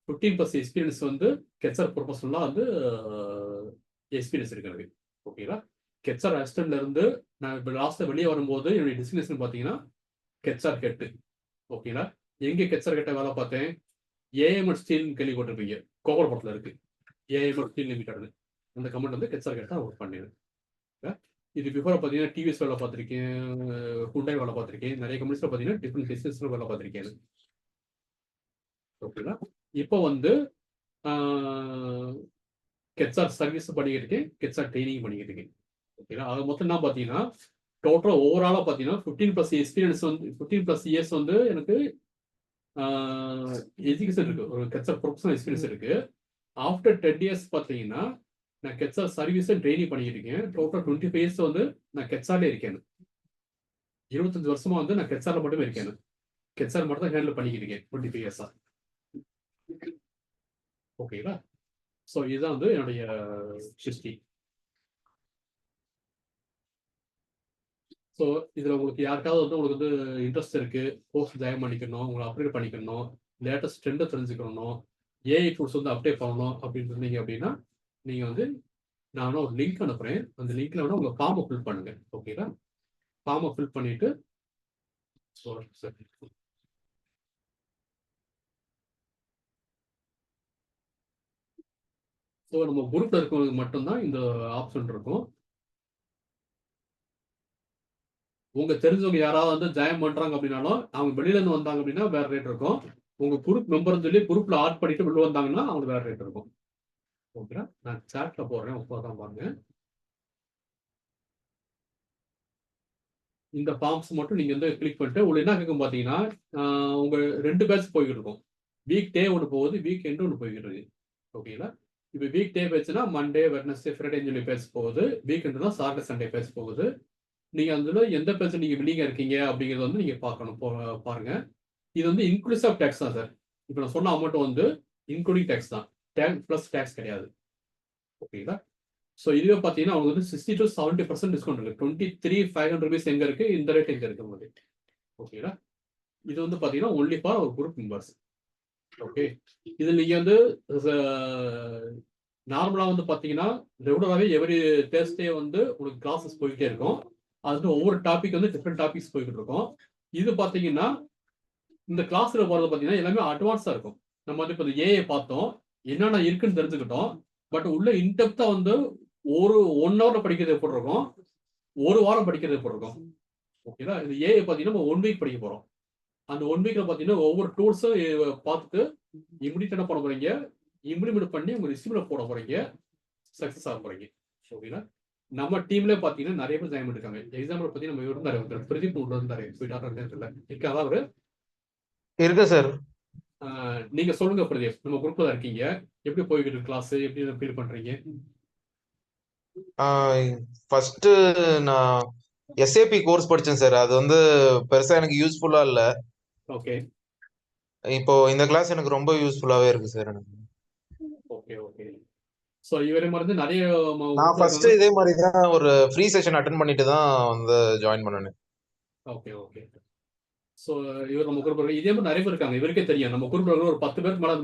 15+ எக்ஸ்பீரியன்ஸ் வந்து கெச்ஆர் ப்ரொஃபஷனலாக வந்து எக்ஸ்பீரியன்ஸ் இருக்கு எனக்கு. ஓகேங்களா. ஹெச்ஆர் அசிஸ்டன்ட்ல இருந்து நான் இப்போ லாஸ்ட்டாக வெளியே வரும்போது என்னுடைய டெஸ்டினேஷன் பார்த்தீங்கன்னா ஹெச்ஆர் ஹெட். ஓகேங்களா. எங்கே ஹெச்ஆர் ஹெட்டை வேலை பார்த்தேன்? ஏஎம்எட் ஸ்டீல் கேள்விப்பட்டிருப்பீங்க, கோவலபுரத்தில் இருக்கு ஏஎம்எட் ஸ்டீல் லிமிடெட்னு. அந்த கம்பெனி வந்து ஹெச்ஆர் ஹெட்டாக ஒர்க் பண்ணிடுது. இது பிஃபோர் பார்த்தீங்கன்னா டிவிஎஸ் வேலை பார்த்துருக்கேன், ஹுண்டாய் வேலை பார்த்துருக்கேன், நிறைய கம்பெனிஸில் பார்த்தீங்கன்னா டிஃப்ரெண்ட் பிஸ்னஸில் வேலை பார்த்துருக்கேன். ஓகேங்களா. இப்போ வந்து ஹெச்ஆர் சர்வீஸ் பண்ணிக்கிட்டு இருக்கேன், ஹெச்ஆர் ட்ரைனிங் பண்ணிக்கிட்டு இருக்கேன். ஓகேங்களா. அது மொத்தம் என்ன பார்த்தீங்கன்னா டோட்டலாக ஓவராலாக பார்த்தீங்கன்னா 15+ எக்ஸ்பீரியன்ஸ் வந்து 15+ இயர்ஸ் வந்து எனக்கு எஜுகேஷன் இருக்கு, ஒரு ஹெச்ஆர் ப்ரொஃபஷனல் எக்ஸ்பீரியன்ஸ் இருக்கு. ஆஃப்டர் 10 இயர்ஸ் பார்த்தீங்கன்னா நான் ஹெச்ஆர் சர்வீஸை ட்ரைனிங் பண்ணிக்கிட்டு இருக்கேன். டோட்டல் 25 இயர்ஸ் வந்து நான் ஹெச்ஆர்லேயே இருக்கேன். 25 வருஷமா வந்து நான் ஹெச்ஆர்ல மட்டுமே இருக்கேன். ஹெச்ஆர் மட்டும் தான் ஹேண்டில் பண்ணிக்கிட்டு இருக்கேன் 25 இயர்ஸா. ஓகேங்களா. ஸோ இதுதான் வந்து என்னுடைய ஹிஸ்ட்ரி. ஸோ இதில் உங்களுக்கு யாருக்காவது வந்து உங்களுக்கு வந்து இன்ட்ரெஸ்ட் இருக்கு, கோர்ஸ் ஜாயின் பண்ணிக்கணும், உங்களை அப்டேட் பண்ணிக்கணும், லேட்டஸ்ட் ட்ரெண்டை தெரிஞ்சுக்கணும், ஏஐ டூல்ஸ் வந்து அப்டேட் பண்ணணும் அப்படின்னு இருந்தீங்க அப்படின்னா நீங்கள் வந்து நான் வேணா ஒரு லிங்க் அனுப்புகிறேன். அந்த லிங்க்ல வேணா உங்கள் ஃபார்மை ஃபில் பண்ணுங்க. ஓகேங்களா. ஃபார்மை ஃபில் பண்ணிட்டு ஸோ நம்ம குரூப்ல இருக்கவங்களுக்கு மட்டும்தான் இந்த ஆப்ஷன் இருக்கும். உங்க தெரிஞ்சவங்க யாராவது வந்து ஜாயின் பண்றாங்க அப்படின்னாலும் அவங்க வெளியில இருந்து வந்தாங்க அப்படின்னா வேற ரேட் இருக்கும். உங்க குரூப் மெம்பர்னு சொல்லி குரூப்ல ஆட் பண்ணிட்டு வெளில வந்தாங்கன்னா அவங்களுக்கு வேற ரேட் இருக்கும். ஓகேங்களா. நான் சாட்ல போடுறேன், தான் பாருங்க. இந்த ஃபார்ம்ஸ் மட்டும் நீங்க வந்து கிளிக் பண்ணிட்டு உங்களுக்கு என்ன கேட்கும் பார்த்தீங்கன்னா உங்க 2 பேட்ச் போய்கிட்டு இருக்கும். வீக் டே ஒன்று போகுது, வீக் எண்டு ஒன்று போய்கிட்டு இருக்கு. ஓகேங்களா. இப்போ வீக் டே பேட்ச்னா மண்டே, வெட்னஸ்டே, ஃப்ரைடேன்னு சொல்லி பேட்ச் போகுது. வீக் எண்டுனா சாட்டர்டே, சண்டே பேட்ச் போகுது. நீங்க அதுல எந்த பேட்ச் நீங்க வில்லிங்கா இருக்கீங்க அப்படிங்கிறத வந்து நீங்க பார்க்கணும். பாருங்க. இது வந்து இன்க்ளூசிவ் டேக்ஸ் தான் சார். இப்போ நான் சொன்ன அமௌண்ட் வந்து இன்க்ளூடிங் டேக்ஸ் தான், டேக்ஸ் ப்ளஸ் டேக்ஸ் கிடையாது. ஓகேங்களா. ஸோ இதுவே பார்த்தீங்கன்னா அவங்க வந்து 60 to 70% டிஸ்கவுண்ட் இருக்கு. 23,500 rupees எங்க இருக்கு, இந்த ரேட் எங்க இருக்கு உங்களுக்கு. ஓகேங்களா. இது வந்து பார்த்தீங்கன்னா ஒன்லி ஃபார் ஒரு குரூப் மெம்பர்ஸ். ஓகே. இது நீங்க வந்து நார்மலாக வந்து பார்த்தீங்கன்னா ரெகுலராகவே எவ்ரி தேர்ஸ்டே வந்து உங்களுக்கு கிளாஸஸ் போயிட்டே இருக்கும். அது ஒவ்வொரு டாபிக் வந்து டிஃப்ரெண்ட் டாபிக்ஸ் போய்கிட்டு இருக்கும். இது பார்த்தீங்கன்னா இந்த கிளாஸ்ல போகிறது பார்த்தீங்கன்னா எல்லாமே அட்வான்ஸாக இருக்கும். நம்ம வந்து இப்போ இந்த ஏஐ பார்த்தோம், என்னென்ன இருக்குன்னு தெரிஞ்சுக்கிட்டோம். பட் உள்ள இன்டெப்தா வந்து ஒரு 1 ஹவர்ல படிக்கிறது எப்படி இருக்கும், 1 வாரம் படிக்கிறது எப்படி இருக்கும். ஓகேங்களா. இந்த ஏஐ பார்த்தீங்கன்னா நம்ம 1 வீக் படிக்க போகிறோம். அந்த 1 வீக்ல பார்த்தீங்கன்னா ஒவ்வொரு டூல்ஸும் பார்த்துட்டு இமிடியேட் என்ன பண்ண போறீங்க, இம்ப்ளிமெண்ட் பண்ணி உங்க ரிசீவ்ல போட போறீங்க, சக்ஸஸ் ஆக போறீங்க. ஓகேங்களா. நம்ம டீம்ல பார்த்தீங்கன்னா நிறைய பேர் ஜாயின் பண்ணிருக்காங்க. எக்ஸாம்பிள் பத்தி நம்ம இருந்தாரு, பிரதீப் உள்ள இருந்தாரு, போயிட்டாரு இருக்காதா அவரு? இருக்கு சார். நீங்க சொல்லுங்க பிரதீப், நம்ம குரூப்ல தான் இருக்கீங்க, எப்படி போய்கிட்டு கிளாஸ், எப்படி ஃபீல் பண்றீங்க? ஃபர்ஸ்ட் நான் எஸ்ஏபி கோர்ஸ் படிச்சேன் சார். அது வந்து பெருசா எனக்கு யூஸ்ஃபுல்லா இல்ல. ஓகே. இப்போ இந்த கிளாஸ் எனக்கு ரொம்ப யூஸ்ஃபுல்லாவே இருக்கு சார் எனக்கு. Okay okay. ஸோ இவரே மாதிரி நிறைய நான் ஃபர்ஸ்ட் இதே மாதிரி தான் ஒரு ஃப்ரீ செஷன் அட்டென்ட் பண்ணிட்டு தான் வந்து ஜாயின் பண்ணேன். Okay okay. ஸோ இவர் நம்ம குரூப் இதே மாதிரி நிறைய பேர் இருக்காங்க. இவருக்கே தெரியும் நம்ம குரூப்ல ஒரு 10 பேருக்கு மேல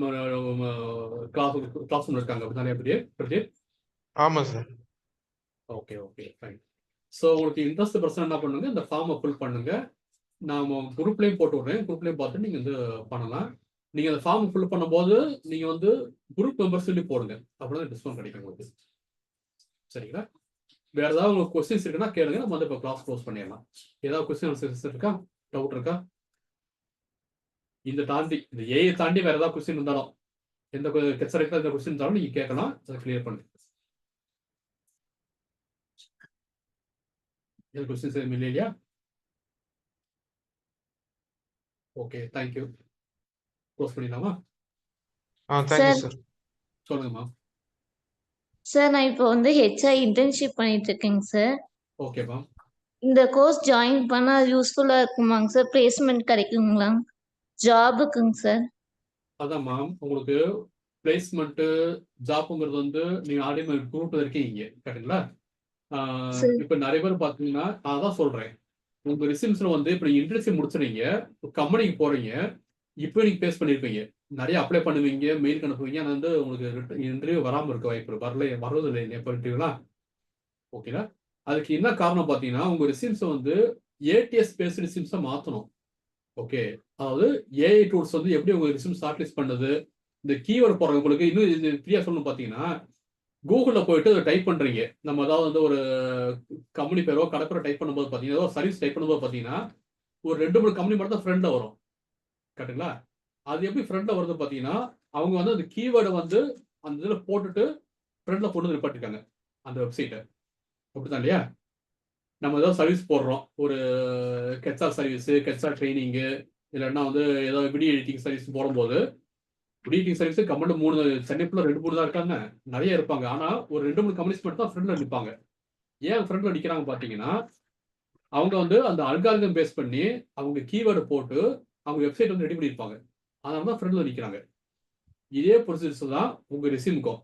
கிளாஸ் இருக்காங்க. அப்படி நிறைய பேர். ஆமா sir. Okay okay fine. So உங்களுக்கு இன்ட்ரெஸ்ட் பர்சன் என்ன பண்ணுங்க, இந்த ஃபார்மை ஃபில் பண்ணுங்க. நான் குரூப்லேயும் போட்டு விட்றேன், குரூப்லேயும் பார்த்து நீங்கள் வந்து பண்ணலாம். நீங்கள் அந்த ஃபார்ம் ஃபில் பண்ணும்போது நீங்கள் வந்து குரூப் மெம்பர்ஸ் சொல்லி போடுங்க, அப்படிதான் டிஸ்கவுண்ட் கிடைக்கும் உங்களுக்கு. சரிங்களா. வேற ஏதாவது உங்களுக்கு கொஸ்டின்ஸ் இருக்குன்னா கேளுங்க, நம்ம வந்து இப்போ கிளாஸ் க்ளோஸ் பண்ணிடலாம். ஏதாவது கொஸ்டின் இருக்கா, டவுட் இருக்கா? இந்த தாண்டி இந்த ஏஐ தாண்டி வேற ஏதாவது கொஸ்டின் இருந்தாலும், எந்த கெச்சரைக்கா இந்த கொஸ்டின் இருந்தாலும் நீங்கள் கேட்கலாம், அதை கிளியர் பண்ணுங்க. எந்த கொஸ்டின்ஸ் எதுவும் இல்லையா? Okay thank you. க்ளோஸ் பண்ணிடலாமா? Thank you sir. சொல்லுங்கம்மா. சார் நான் இப்போ வந்து ஹெச்ஐ இன்டர்ன்ஷிப் பண்ணிட்டு இருக்கேங்க சார். ஓகேப்பா. இந்த கோர்ஸ் ஜாயின் பண்ணா யூஸ்ஃபுல்லா இருக்குமாங்க சார்? பிளேஸ்மெண்ட் கிடைக்குங்களா ஜாபுக்குங்க சார்? அதான் மேம், உங்களுக்கு பிளேஸ்மெண்ட்டு ஜாப்புங்கிறது வந்து நீங்க ஆல்ரெடி குரூப்ல இருக்கீங்க கரெக்டுங்களா. சரி. இப்போ நிறைய பேர் பார்த்தீங்கன்னா நான் தான் சொல்றேன், உங்க ரிசல்ட்ஸ்ல வந்து இப்போ நீங்க இன்டர்ன்ஷிப் முடிச்சுறீங்க, கம்பெனிக்கு போறீங்க, இப்போ நீங்க பேஸ் பண்ணிருப்பீங்க, நிறைய அப்ளை பண்ணுவீங்க, மெயில் அனுப்புவீங்க, ஆனால் வந்து உங்களுக்கு இன்டர்வியூ வராமல் இருக்க வாய்ப்பு இருக்கு, வரதில்லை எப்போ இன்டர்வியூலாம். ஓகேங்களா? அதுக்கு என்ன காரணம் பார்த்தீங்கன்னா, உங்க ரெஸ்யூம்ஸை வந்து ஏடிஎஸ் பேஸ்ட் ரெஸ்யூம்ஸா மாத்தணும். ஓகே. அதாவது ஏஐ டூல்ஸ் வந்து எப்படி உங்க ரெஸ்யூம் ஷார்ட் லிஸ்ட் பண்ணுது, இந்த கீவேர்ட் போடுறது உங்களுக்கு இன்னும் இது ஃப்ரீயா சொல்லணும்னு பார்த்தீங்கன்னா, கூகுள்ல போயிட்டு டைப் பண்றீங்க. நம்ம அதாவது வந்து ஒரு கம்பெனி பேரோ, கடை பேரோ டைப் பண்ணும்போது பார்த்தீங்கன்னா, ஏதோ சர்வீஸ் டைப் பண்ணும்போது பார்த்தீங்கன்னா, ஒரு 2, 3 கம்பெனி மட்டும் தான் ஃப்ரண்ட்ல வரும். கரெக்ட்டுங்களா? அது எப்படி ஃப்ரண்ட்ல வருது பார்த்தீங்கன்னா, அவங்க வந்து அந்த கீவேர்ட வந்து அந்த இதுல போட்டுட்டு ஃப்ரண்ட்ல கொண்டு வந்து நிப்பாட்டிருக்காங்க. அந்த வெப்சைட்ட. அப்படிதான் இல்லையா? நம்ம ஏதோ சர்வீஸ் போடுறோம். ஒரு ஹெச்ஆர் சர்வீஸ், ஹெச்ஆர் ட்ரெய்னிங்கு, இல்லன்னா வந்து ஏதோ வீடியோ எடிட்டிங் சர்வீஸ் போடும்போது, வீடியோ எடிட்டிங் சர்வீஸ் கம்பெனில 3 சென்னை ஃபுல்லா 2, 3 தான் இருக்காங்க. நெறைய இருப்பாங்க. ஆனா ஒரு 2, 3 கம்பெனிஸ் மட்டும் தான் ஃப்ரண்ட்ல நிப்பாங்க. ஏன் ஃப்ரண்ட்ல நிக்கிறாங்க பார்த்தீங்கன்னா, அவங்க வந்து அந்த அல்காரிதம் பேஸ் பண்ணி அவங்க கீவேர்ட போட்டு அவங்க வெப்சைட் வந்து ரெடி பண்ணியிருப்பாங்க. அதனால தான் ஃப்ரண்ட்ல நிக்கிறாங்க. இதே ப்ரொசீஜர்ஸ் தான் உங்க ரெஸ்யூம்க்கும்.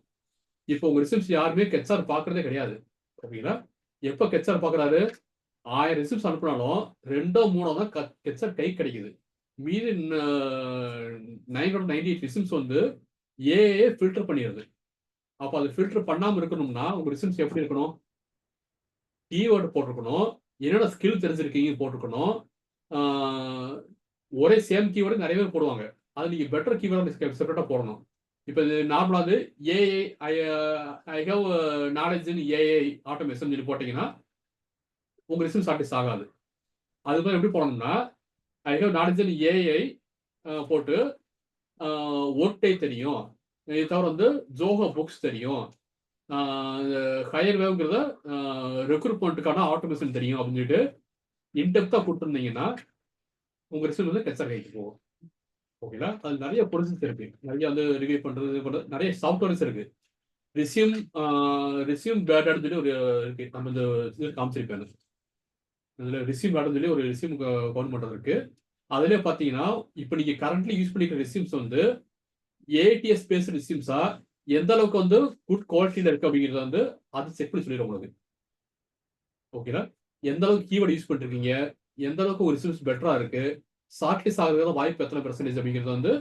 இப்போ உங்க ரெஸ்யூம்ஸ் யாருமே ஹெச்ஆர் பார்க்கறதே கிடையாது. ஓகேங்களா? எப்ப ஹெச்ஆர் பார்க்குறாரு? 1000 ரெஸ்யூம்ஸ் அனுப்புனாலும் 2ஓ 3ஓ தான் ஹெச்ஆர் கைக்கு கிடைக்குது. மீதி 998 ரெஸ்யூம்ஸ் வந்து ஏஐயே ஃபில்டர் பண்ணிருது. அப்ப அது ஃபில்டர் பண்ணாம இருக்கணும்னா, உங்க ரெஸ்யூம்ஸ் எப்படி இருக்கணும்? கீவேர்ட் போட்டிருக்கணும். என்னென்ன ஸ்கில் தெரிஞ்சிருக்கீங்கன்னு போட்டிருக்கணும். ஆ ஒரே சேம் கீவேர்டு நெறைய பேர் போடுவாங்க. அது நீங்க பெட்டர் கீவேர்ட் செப்பரேட்டா போடணும். இப்ப இது நார்மலா வந்து AI I have knowledge in AI automation சொல்லி போட்டீங்கன்னா, உங்க ரெஸ்யூம் ஷார்ட் லிஸ்ட் ஆகாது. அது மாதிரி எப்படி போடணும்னா, I have knowledge in AI போட்டு ஒர்க்டே தெரியும். இதை தவிர வந்து ஜோஹோ புக்ஸ் தெரியும். ஹையர் வேவ்ங்கிறத ரெக்ரூட்மெண்ட்டுக்கான ஆட்டோமேஷன் தெரியும் அப்படின்னு சொல்லிட்டு இன்டெப்தா கொடுத்துருந்தீங்கன்னா, உங்க ரெஸ்யூம் வந்து ஹெச்ஆர் கைக்கு போகும். ஓகேங்களா? அது நிறைய ப்ரொசீஜர்ஸ் இருக்கு. நிறைய வந்து ரிவ்யூ பண்றது, இது பண்றது நிறைய சாஃப்ட்வேர்ஸ் இருக்கு. ரெஸ்யூம் பேட்டான்னு சொல்லி ஒரு இருக்கு. நம்ம இந்த இது காமிச்சிருப்பேன். இதுல ரெஸ்யூம் பேட்டான்னு சொல்லி ஒரு ரெஸ்யூம் கவுண்ட் பண்றது இருக்கு. அதுலயே பாத்தீங்கன்னா, இப்ப நீங்க கரண்ட்லி யூஸ் பண்ணிக்கிற ரெஸ்யூம்ஸ் வந்து ஏடிஎஸ் பேஸ்ட் ரெஸ்யூம்ஸா எந்த அளவுக்கு வந்து குட் குவாலிட்டியில இருக்கு அப்படிங்கிறத வந்து அது செக் பண்ணி சொல்லிடும் உங்களுக்கு. ஓகேங்களா? எந்த அளவுக்கு கீவேர்ட் யூஸ் பண்ணிருக்கீங்க, எந்த அளவுக்கு ஒரு ரெஸ்யூம்ஸ் பெட்டரா இருக்கு, ஷார்ட் லிஸ்ட் ஆகுறதுல வாய்ப்பு எத்தனை பெர்சன்டேஜ் அப்படிங்கிறது வந்து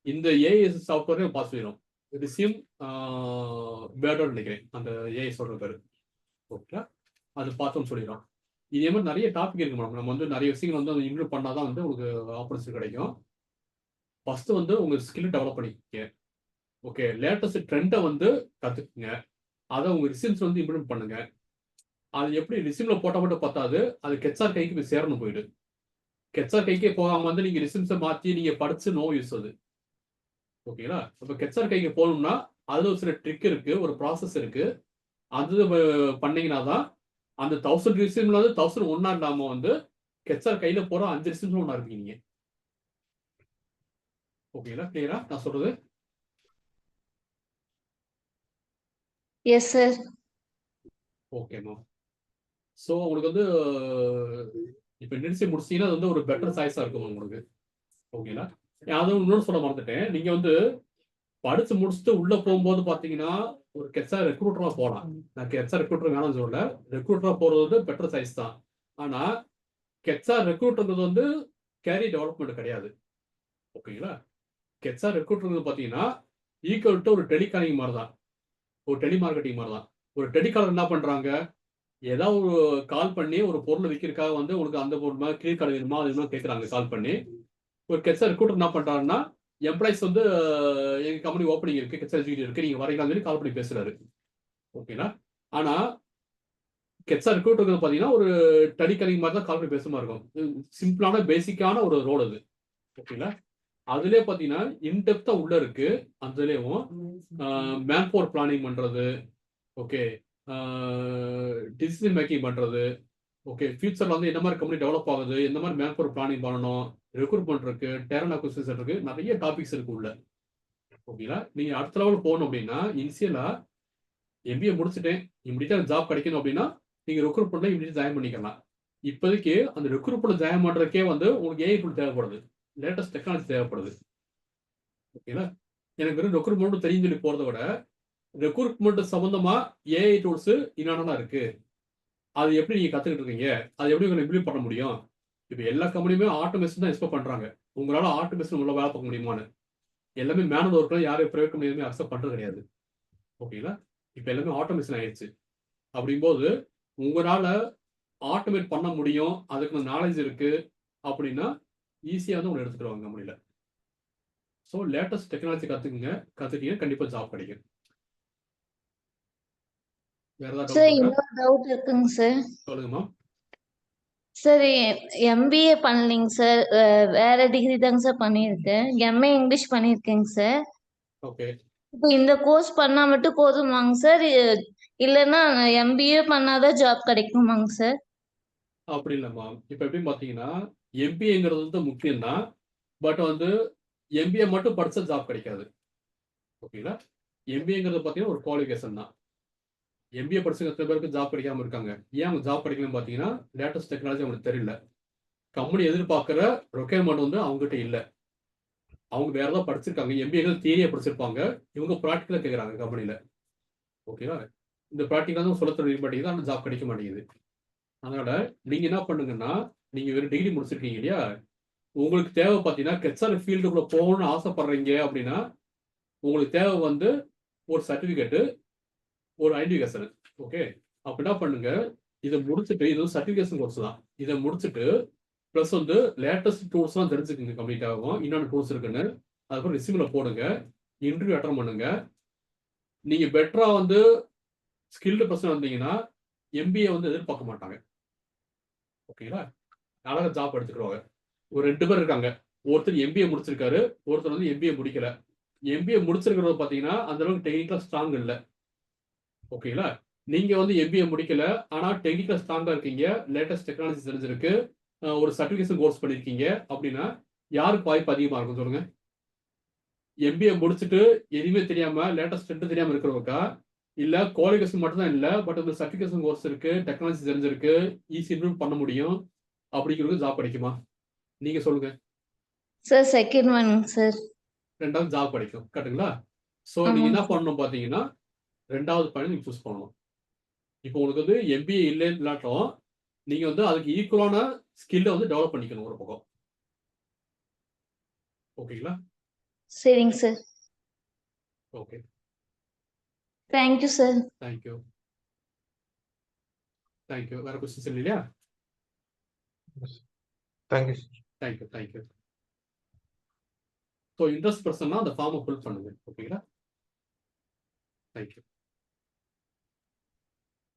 இந்த ஏஐ சாஃப்ட்வேரே பாஸ் பண்ணிடும். ரெஸ்யூம் பேட்டர்னு நினைக்கிறேன் அந்த ஏஐ சொல்ற பேரு. ஓகேங்களா? அது பார்த்தோம்னு சொல்லிடும். இதே மாதிரி நிறைய டாபிக் இருக்கு மேடம். நம்ம வந்து நிறைய விஷயங்கள் வந்து அதை இன்க்ளூட் பண்ணாதான் வந்து உங்களுக்கு ஆப்பர்ச்சுனிட்டி கிடைக்கும். ஃபர்ஸ்ட் வந்து உங்க ஸ்கில் டெவலப் பண்ணிக்கங்க. ஓகே, லேட்டஸ்ட் ட்ரெண்டை வந்து கத்துக்குங்க. அதை உங்க ரிசீம்ஸ் வந்து இம்ப்ளிமெண்ட் பண்ணுங்க. அது எப்படி ரிசீம்ல போட்ட மட்டும் பத்தாது, அது ஹெச்ஆர் கைக்கு போய் சேரணும் போயிடு. ஹெச்ஆர் கைக்கே போகாம வந்து நீங்க ரிசீம்ஸை மாத்தி நீங்க படிச்சு நோ யூஸ் அது. ஓகேங்களா? இப்போ ஹெச்ஆர் கைக்கு போகணும்னா அதுல ஒரு சில ட்ரிக் இருக்கு, ஒரு ப்ராசஸ் இருக்கு. அது பண்ணீங்கன்னா தான் அந்த 1000 ரிசீம்ல வந்து 1001 இல்லாம வந்து ஹெச்ஆர் கையில போற 5 ரிசீம்ஸ் ஒண்ணா இருப்பீங்க நீங்க. ஓகேங்களா? கிளியரா நான் சொல்றது? Yes sir. Okay ma'am. So உங்களுக்கு வந்து இப்போ நிறுத்தி முடிச்சிங்கன்னா அது வந்து ஒரு பெட்டர் சாய்ஸா இருக்கும் உங்களுக்கு. ஓகேங்களா? அதுவும் இன்னொன்று சொல்ல மறந்துட்டேன். நீங்க வந்து படிச்சு முடிச்சுட்டு உள்ள போகும்போது பாத்தீங்கன்னா ஒரு ஹெச்ஆர் ரெக்ரூட்டரா போகலாம். நான் ஹெச்ஆர் ரெக்ரூட்டர் வேணாம்னு சொல்லல. ரெக்ரூட்டரா போறது வந்து பெட்டர் சைஸ் தான். ஆனா ஹெச்ஆர் ரெக்ரூட்டர்ங்கிறது வந்து கேரியர் டெவலப்மெண்ட் கிடையாது. ஓகேங்களா? ஹெச்ஆர் ரெக்ரூட்டர் பாத்தீங்கன்னா ஈக்குவல் டு ஒரு டெலிகாலிங் மாதிரி தான், ஒரு டெலிமார்க்கெட்டிங் மாதிரி தான். ஒரு டெலிகாலர் என்ன பண்றாங்க, ஏதாவது ஒரு கால் பண்ணி ஒரு பொருளை விற்கிறதுக்காக வந்து உங்களுக்கு அந்த பொருள் மாதிரி கிரெடிட் கார்டு வேணுமா அது வேணுமா கேட்குறாங்க கால் பண்ணி. ஒரு ஹெச்ஆர் ரெக்ரூட்டர் என்ன பண்றாருன்னா, எம்ப்ளாயிஸ் வந்து எங்க கம்பெனி ஓப்பனிங் இருக்கு, ஹெச்ஆர் எக்ஸிக்யூட்டிவ் இருக்கு, நீங்க வரீங்களான்னு சொல்லி கால் பண்ணி பேசுறாரு. ஓகேங்களா? ஆனா ஹெச்ஆர் ரெக்ரூட்டர் பாத்தீங்கன்னா ஒரு டெலிகாலிங் மாதிரி தான் கால் பண்ணி பேசுற மாதிரி இருக்கும். சிம்பிளான பேசிக்கான ஒரு ரோல் அது. ஓகேங்களா? அதுலயே பாத்தீங்கன்னா இன்டெப்தா உள்ள இருக்கு. அதுலயும் மேன் பவர் பிளானிங் பண்றது, ஓகே, டிசிஷன் மேக்கிங் பண்றது, ஓகே, ஃபியூச்சர்ல வந்து என்ன மாதிரி கம்பெனி டெவலப் ஆகுது, எந்த மாதிரி மேன் பவர் பிளானிங் பண்ணணும், ரெக்ரூட்மெண்ட் இருக்கு, டேலண்ட் அக்விசிஷன் இருக்கு, நிறைய டாபிக்ஸ் இருக்கு உள்ள. ஓகேங்களா? நீங்க அடுத்த லெவல் போகணும் அப்படின்னா இனிஷியலா எம்பிஏ முடிச்சுட்டேன், இம்மிடியா ஜாப் கிடைக்கணும் அப்படின்னா நீங்க ரெக்ரூட்மெண்ட்ல இம்மிடியா ஜாயின் பண்ணிக்கலாம். இப்போதைக்கு அந்த ரெக்ரூட்மெண்ட் ஜாயின் பண்றதுக்கே வந்து உங்களுக்கு ஏஐ டூல் தேவைப்படுது, லேட்டஸ்ட் டெக்னாலஜி தேவைப்படுது. ஓகேங்களா? எனக்கு வெறும் ரெக்ரூட்மெண்ட் தெரியும் சொல்லி போறதை விட ரெக்ரூட்மெண்ட் சம்பந்தமா ஏஐ டூல்ஸ் என்னென்ன இருக்கு, அது எப்படி நீங்க கத்துக்கிட்டு இருக்கீங்க, அது எப்படி உங்களை இம்ப்ளிமெண்ட் பண்ண முடியும். இப்போ எல்லா கம்பெனியுமே ஆட்டோமேஷன் தான் எக்ஸ்பெக்ட் பண்றாங்க. உங்களால ஆட்டோமேஷன் உள்ள வேலை பார்க்க முடியுமான்னு. எல்லாமே மேனுவல் ஒர்க்ல யாரும் பிரைவேட் கம்பெனி அக்செப்ட் பண்றது கிடையாது. ஓகேங்களா? இப்போ எல்லாமே ஆட்டோமேஷன் ஆயிடுச்சு. அப்படிங்கும்போது உங்களால ஆட்டோமேட் பண்ண முடியும், அதுக்கு நாலேஜ் இருக்கு அப்படின்னா ஈஸியாக வந்து உங்களை எடுத்துக்கிடுவாங்க கம்பெனியில். ஸோ லேட்டஸ்ட் டெக்னாலஜி கற்றுக்கிங்க கண்டிப்பாக ஜாப் கிடைக்கும். வேற ஏதாவது சார் டவுட் இருக்கா? இன்னொரு டவுட் இருக்குங்க சார். சொல்லுங்கம்மா. சார் எம்பிஏ பண்ணலைங்க சார், வேற டிகிரி தாங்க சார் பண்ணியிருக்கேன். எம்ஏ இங்கிலீஷ் பண்ணியிருக்கேங்க சார். ஓகே. இப்போ இந்த கோர்ஸ் பண்ணா மட்டும் போதுமாங்க சார்? இல்லைன்னா எம்பிஏ பண்ணாதான் ஜாப் கிடைக்குமாங்க சார்? அப்படி இல்லைம்மா. இப்போ எப்படின்னு பார்த்தீங்கன்னா எம்பிஏங்கிறது வந்து முக்கியம் தான். பட் வந்து எம்பிஏ மட்டும் படிச்சா ஜாப் கிடைக்காது. ஓகேங்களா? எம்பிஏங்கிறது பார்த்தீங்கன்னா ஒரு குவாலிஃபிகேஷன் தான். எம்பிஏ படிச்சவங்க எத்தனை பேருக்கு ஜாப் கிடைக்காம இருக்காங்க? ஏன் அவங்க ஜாப் கிடைக்கலன்னு பார்த்தீங்கன்னா லேட்டஸ்ட் டெக்னாலஜி அவங்களுக்கு தெரியல. கம்பெனி எதிர்பார்க்குற ரெக்யர்மெண்ட் வந்து அவங்ககிட்ட இல்லை. அவங்க வேற ஏதாவது படிச்சிருக்காங்க, எம்பிஏ தியரியா படிச்சிருப்பாங்க, இவங்க ப்ராக்டிக்கலாக கேட்குறாங்க கம்பெனியில். ஓகேவா? இந்த ப்ராக்டிக்கலாக தான் சொல்ல தெரிய மாட்டேங்குது, ஆனால் ஜாப் கிடைக்க மாட்டேங்குது. அதனால நீங்க என்ன பண்ணுங்கன்னா, நீங்க வெறும் டிகிரி முடிச்சிருக்கீங்க இல்லையா? உங்களுக்கு தேவை பார்த்தீங்கன்னா ஹெச்ஆர் ஃபீல்டுக்குள்ள போகணும்னு ஆசைப்படுறீங்க அப்படின்னா உங்களுக்கு தேவை வந்து ஒரு சர்டிஃபிகேட்டு, ஒரு ஐடென்டிஃபிகேஷன். ஓகே. அப்ப என்ன பண்ணுங்க, இதை முடிச்சுட்டு இது சர்டிஃபிகேஷன் கோர்ஸ் தான். இதை முடிச்சுட்டு ப்ளஸ் வந்து லேட்டஸ்ட் டூல்ஸ்லாம் தெரிஞ்சுக்குங்க கம்ப்ளீட் ஆகும். இன்னொன்று டூல்ஸ் இருக்குன்னு அதுக்கப்புறம் ரெஸ்யூமில் போடுங்க, இன்டர்வியூ அட்டன் பண்ணுங்க. நீங்க பெட்டரா வந்து ஸ்கில்டு பர்சன் வந்தீங்கன்னா எம்பிஏ வந்து எதிர்பார்க்க மாட்டாங்க. ஓகேங்களா? அழகா ஜாப் எடுத்துக்கிறவங்க ஒரு 2 பேர் இருக்காங்க. ஒருத்தர் எம்பிஏ முடிச்சிருக்காரு, ஒருத்தர் வந்து எம்பிஏ முடிக்கல. எம்பிஏ முடிச்சிருக்கிறது பார்த்தீங்கன்னா அந்த அளவுக்கு டெக்னிக்கலா ஸ்ட்ராங் இல்லை. ஓகேங்களா? நீங்க வந்து எம்பிஏ முடிக்கல, ஆனா டெக்னிக்கலா ஸ்ட்ராங்கா இருக்கீங்க, லேட்டஸ்ட் டெக்னாலஜி தெரிஞ்சிருக்கு, ஒரு சர்டிஃபிகேஷன் கோர்ஸ் பண்ணியிருக்கீங்க அப்படின்னா யாருக்கு வாய்ப்பு அதிகமா இருக்கும் சொல்லுங்க? எம்பிஏ முடிச்சுட்டு எதுவுமே தெரியாம லேட்டஸ்ட் ட்ரெண்ட் தெரியாம இருக்கிறவங்கக்கா, இல்ல குவாலிஃபிகேஷன் மட்டும் தான் இல்லை, பட் அந்த சர்டிஃபிகேஷன் கோர்ஸ் இருக்கு, டெக்னாலஜி தெரிஞ்சிருக்கு, ஈஸி இம்ப்ரூவ் பண்ண முடியும் அப்படிங்கிறது ஜாப் கிடைக்குமா? நீங்க சொல்லுங்க. Sir second one sir. ரெண்டாவது ஜாப் கிடைக்கும். கரெக்ட்டுங்களா? ஸோ நீங்க ஆமாங்க என்ன சார். பண்ணணும் பார்த்தீங்கன்னா, 2வது பாயிண்ட் நீங்க சூஸ் பண்ணணும். இப்போ உங்களுக்கு வந்து எம்பிஏ இல்லைன்னாட்டும் நீங்க வந்து அதுக்கு ஈக்குவலான ஸ்கில்லை வந்து டெவலப் பண்ணிக்கணும் ஒரு பக்கம். ஓகேங்களா? சரிங்க சார். Okay. Thank you sir. Thank you. Thank you. வேற கொஸ்டின்ஸ் இல்லையா? Thank you. Thank you. Thank you. So interest பர்சன்னா அந்த ஃபார்மை ஃபில் பண்ணுங்க. ஓகேங்களா? தேங்க்யூ.